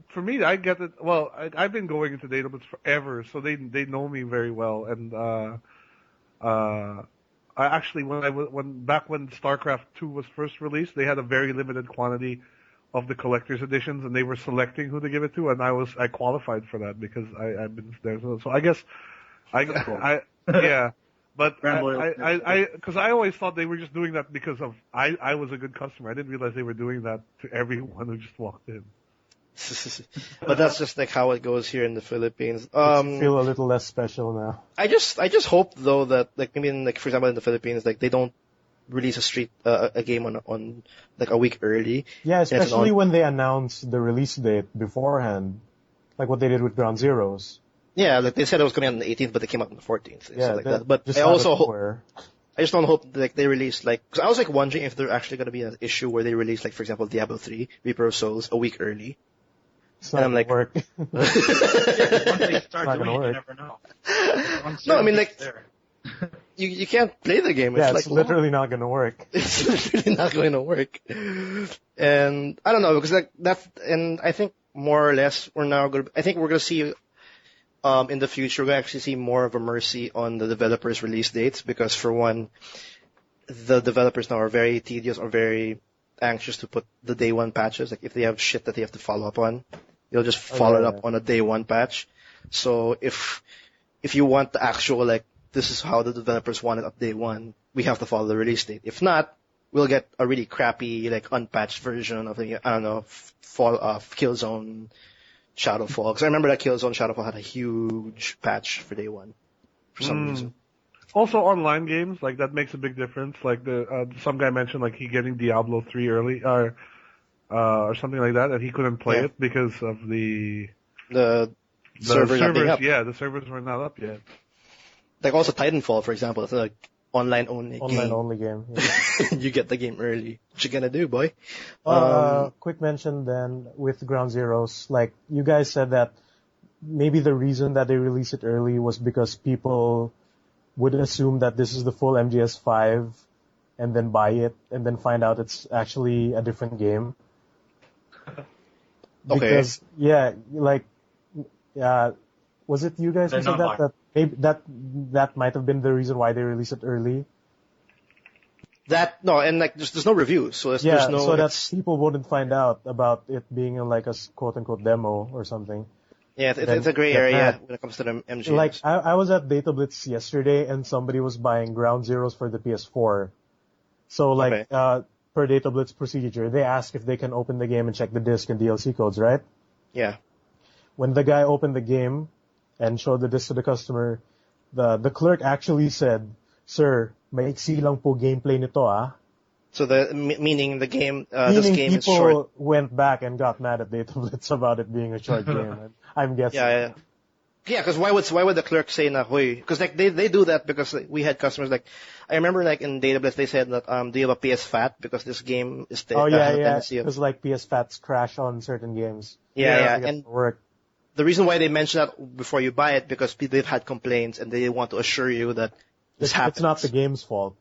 for me, I get it. Well, I've been going into Database forever, so they know me very well. And I actually back when StarCraft 2 was first released, they had a very limited quantity of the collector's editions, and they were selecting who to give it to, and I qualified for that because I've been there. So I guess yeah. But because I always thought they were just doing that because of I was a good customer. I didn't realize they were doing that to everyone who just walked in. But that's just like how it goes here in the Philippines. Feel a little less special now. I just hope though that for example in the Philippines they don't release a game on like a week early. Yeah, especially when they announce the release date beforehand, like what they did with Ground Zeroes. Yeah, like they said it was coming out on the 18th, but they came out on the 14th. Yeah, like that. But I also hope. I just don't hope like they release because I was like wondering if there's actually going to be an issue where they release like for example Diablo 3 Reaper of Souls a week early. It's not gonna work. Once they start doing it, you never know. No, I mean like you can't play the game. It's literally not gonna work. It's literally not going to work. And I don't know because like and I think more or less I think we're gonna see in the future, we're going to actually see more of a mercy on the developers' release dates because, for one, the developers now are very tedious or very anxious to put the day one patches. Like if they have shit that they have to follow up on, they'll just follow it up on a day one patch. So if you want the actual, like, this is how the developers want it up day one, we have to follow the release date. If not, we'll get a really crappy, like, unpatched version of the, I don't know, Killzone Shadowfall. Because I remember that Killzone Shadowfall had a huge patch for day one for some reason. Also, online games, like, that makes a big difference. Like, some guy mentioned, like, he getting Diablo 3 early, or something like that, and he couldn't play it because of the servers not being up. Yeah, the servers were not up yet. Like also Titanfall, for example, it's like online only game. Yeah. You get the game early. What you gonna do, boy? Quick mention then with Ground Zeroes. Like you guys said that maybe the reason that they released it early was because people would assume that this is the full MGS5 and then buy it and then find out it's actually a different game. Because was it you guys who said that maybe that might have been the reason why they released it early? And like there's no reviews, so there's no. So that people wouldn't find out about it being like a quote unquote demo or something. Yeah, it's a gray area when it comes to the MGS. Like I was at Data Blitz yesterday and somebody was buying Ground Zeroes for the PS4. So like per Data Blitz procedure, they ask if they can open the game and check the disc and DLC codes, right? Yeah. When the guy opened the game and showed the disc to the customer, the clerk actually said, "Sir, maiksi lang po gameplay nito ah." So meaning the game, meaning this game is short. People went back and got mad at Data Blitz about it being a short game. I'm guessing. Yeah. Yeah, because why would the clerk say na hoy? Because like they do that because like, we had customers like I remember like in Data Blitz they said that do you have a PS Fat because this game is because like PS Fats crash on certain games. Yeah. And work. The reason why they mention that before you buy it because they've had complaints and they want to assure you that this happens. It's not the game's fault.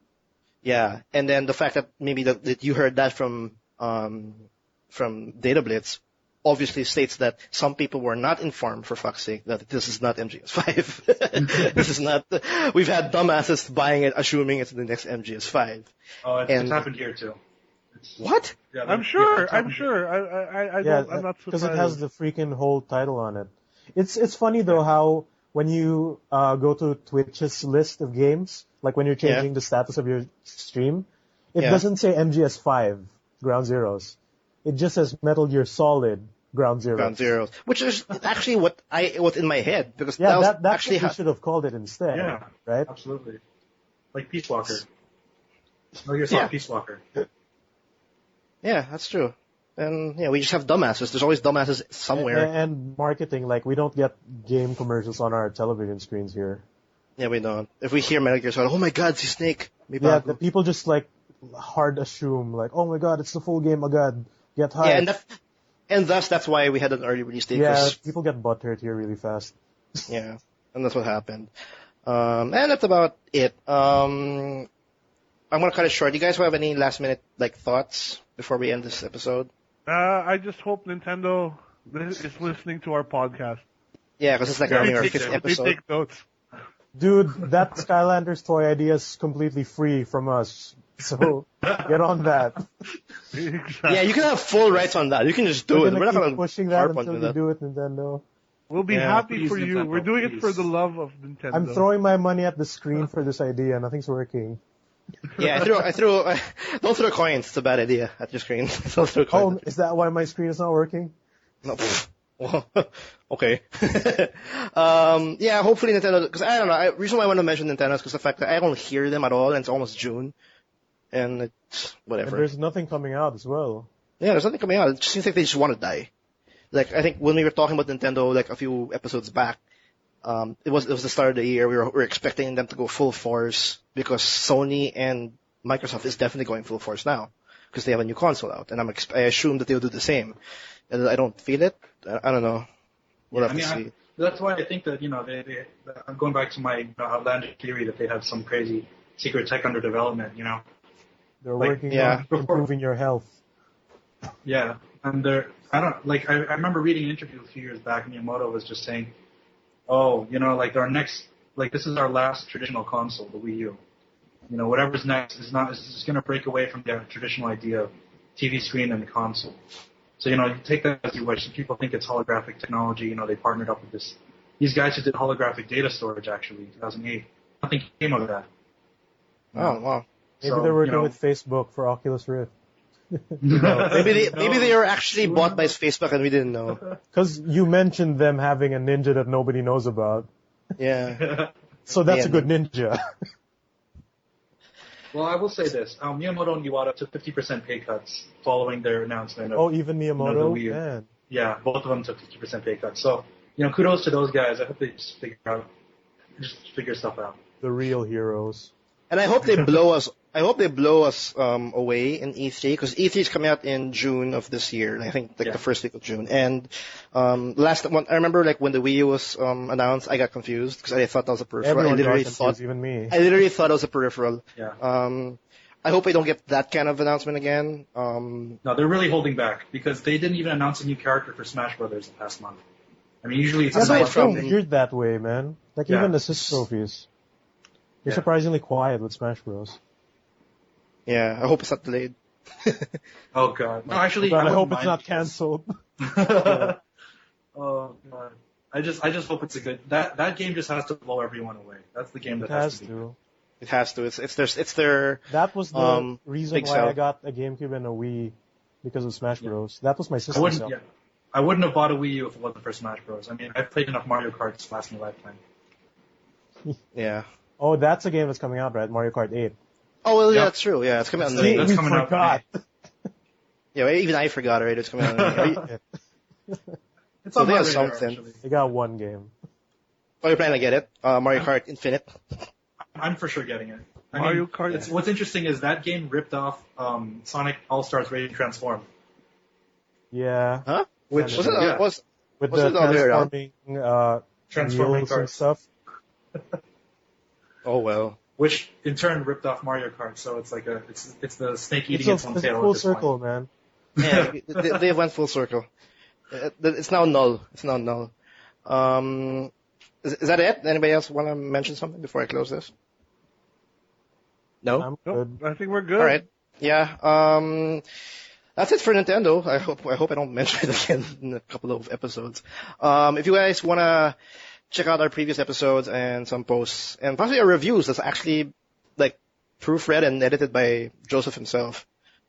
Yeah, and then the fact that maybe that you heard that from Data Blitz obviously states that some people were not informed, for fuck's sake, that this is not MGS5. This is not. We've had dumbasses buying it, assuming it's the next MGS5. Oh, it's happened here too. What? Yeah, I'm sure. I'm not surprised. Because it has the freaking whole title on it. It's funny though how when you go to Twitch's list of games, like when you're changing the status of your stream, it doesn't say MGS5 Ground Zeroes. It just says Metal Gear Solid Ground Zeroes. Which is actually what's in my head because that's actually what you should have called it instead. Yeah, right. Absolutely. Like Peace Walker. Metal Gear Solid Peace Walker. Yeah, that's true. And we just have dumbasses. There's always dumbasses somewhere. And marketing, like we don't get game commercials on our television screens here. Yeah, we don't. If we hear Metal Gear Solid, oh my God, it's Snake. The people just like hard assume like, oh my God, it's the full game. Oh God, get hyped. Yeah, and thus that's why we had an early release date. Yeah, people get butthurt here really fast. Yeah, and that's what happened. And that's about it. I'm gonna cut it short. Do you guys have any last minute like thoughts before we end this episode? I just hope Nintendo is listening to our podcast. Yeah, because it's like our 5th episode. They take notes. Dude, that Skylanders toy idea is completely free from us. So get on that. Yeah, you can have full rights on that. You can just do it. We're not gonna pushing that until you do it, Nintendo. We'll be happy for you. Nintendo, We're doing it for the love of Nintendo. I'm throwing my money at the screen for this idea. Nothing's working. Yeah, I threw. Don't throw coins. It's a bad idea at your screen. Don't throw coins. Oh, is that why my screen is not working? No. Well, okay. Yeah, hopefully Nintendo. Because I don't know. The reason why I want to mention Nintendo is because the fact that I don't hear them at all, and it's almost June, and it's whatever. And there's nothing coming out as well. Yeah, there's nothing coming out. It just seems like they just want to die. Like I think when we were talking about Nintendo like a few episodes back. It was the start of the year. We were expecting them to go full force because Sony and Microsoft is definitely going full force now because they have a new console out, and I assume that they'll do the same. And I don't feel it. I don't know. We'll have to see. That's why I think that I'm going back to my outlandish theory that they have some crazy secret tech under development. They're working on improving your health. Yeah, and I remember reading an interview a few years back, and Miyamoto was just saying oh, like our next, like this is our last traditional console, the Wii U. Whatever's next is just going to break away from the traditional idea of TV screen and the console. So, you take that as you wish. People think it's holographic technology. They partnered up with these guys who did holographic data storage, actually, in 2008. Nothing came of that. Oh, wow. Maybe they're working with Facebook for Oculus Rift. Maybe they were actually bought by Facebook and we didn't know. Because you mentioned them having a ninja that nobody knows about. Yeah. So that's a good ninja. Well, I will say this. Miyamoto and Iwata took 50% pay cuts following their announcement of even Miyamoto? the Wii U. Man. Yeah, both of them took 50% pay cuts. So, kudos to those guys. I hope they just figure stuff out. The real heroes. And I hope they blow us. I hope they blow us away in E3 because E3 is coming out in June of this year. I think the first week of June. And last one, I remember like when the Wii U was announced, I got confused because I thought that was a peripheral. Everyone got confused, even me. I literally thought it was a peripheral. Yeah. I hope we don't get that kind of announcement again. No, they're really holding back because they didn't even announce a new character for Smash Brothers the past month. I mean, usually it's aside from weird that way, man. Like even assist trophies. trophies. You're surprisingly quiet with Smash Bros. Yeah, I hope it's not delayed. Oh god. No, actually, I hope it's not cancelled. Oh god. I just hope it's a good. That game just has to blow everyone away. That's the game that has to. It has to. It's their. That was the reason why sell. I got a GameCube and a Wii because of Smash Bros. That was my system sell. I wouldn't have bought a Wii U if it wasn't for Smash Bros. I mean, I've played enough Mario Kart to last me a lifetime. Yeah. Oh, that's a game that's coming out, right? Mario Kart 8. Oh, well, yeah, that's true. Yeah, it's coming out in May. That's coming out. Forgot. Yeah, even I forgot already. It's coming out in May. It's on they my have radar, something. actually. They got one game. Oh, you're planning to get it? Mario Kart Infinite? I'm for sure getting it. Mario Kart. What's interesting is that game ripped off Sonic All-Stars Raging Transform. Yeah. Huh? Which Was it? With Was the it the other way around? transforming wheels and cars, stuff. Oh, well. which in turn ripped off Mario Kart. So it's like it's the snake eating its own It's tail. a full at this circle, point. man. Yeah, they went full circle. It's now null. It's now null. Is that it? Anybody else want to mention something before I close this? No? I'm Nope, good. I think we're good. All right. Yeah. That's it for Nintendo. I hope I don't mention it again in a couple of episodes. If you guys want to check out our previous episodes and some posts and possibly our reviews that's actually like proofread and edited by Joseph himself,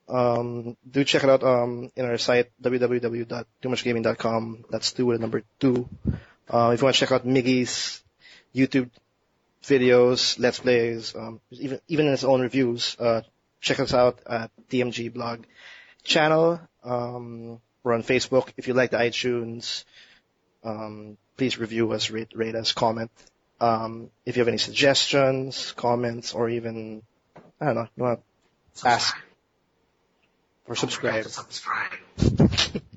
do check it out in our site www.toomuchgaming.com. That's 2 with the number 2. If you want to check out Miggy's YouTube videos, Let's Plays, even his own reviews, check us out at TMG blog channel. We're on Facebook. If you like the iTunes, please review us, rate us, comment. If you have any suggestions, comments, or even, I don't know, you want to ask or subscribe. Who's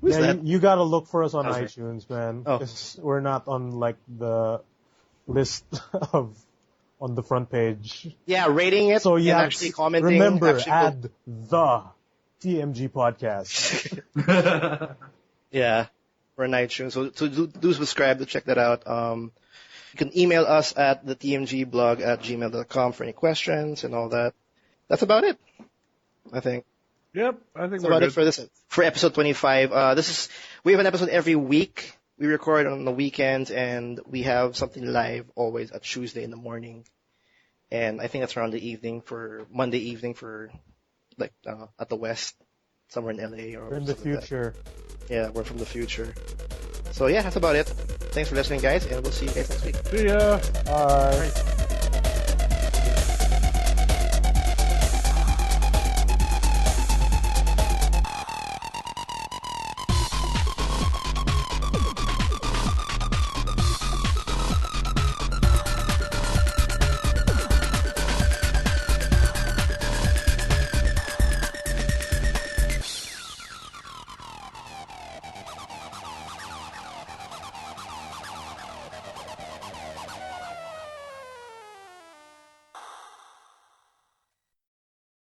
Yeah, that? you gotta look for us on Okay. iTunes, man. Oh. 'Cause we're not on like the list on the front page. Yeah, rating it So and yeah, actually commenting. remember, actually add the TMG podcast. Yeah, we're on iTunes. So do subscribe to check that out. You can email us at the tmgblog@gmail.com for any questions and all that. That's about it, I think. Yep, I think That's we're about good. it for this, for episode 25. We have an episode every week. We record on the weekends and we have something live always at Tuesday in the morning. And I think that's around the evening for Monday evening for like, at the West, somewhere in LA or We're in the something like that. future. Yeah, we're from the future. So yeah, that's about it. Thanks for listening, guys, and we'll see you guys next week. See ya. Alright.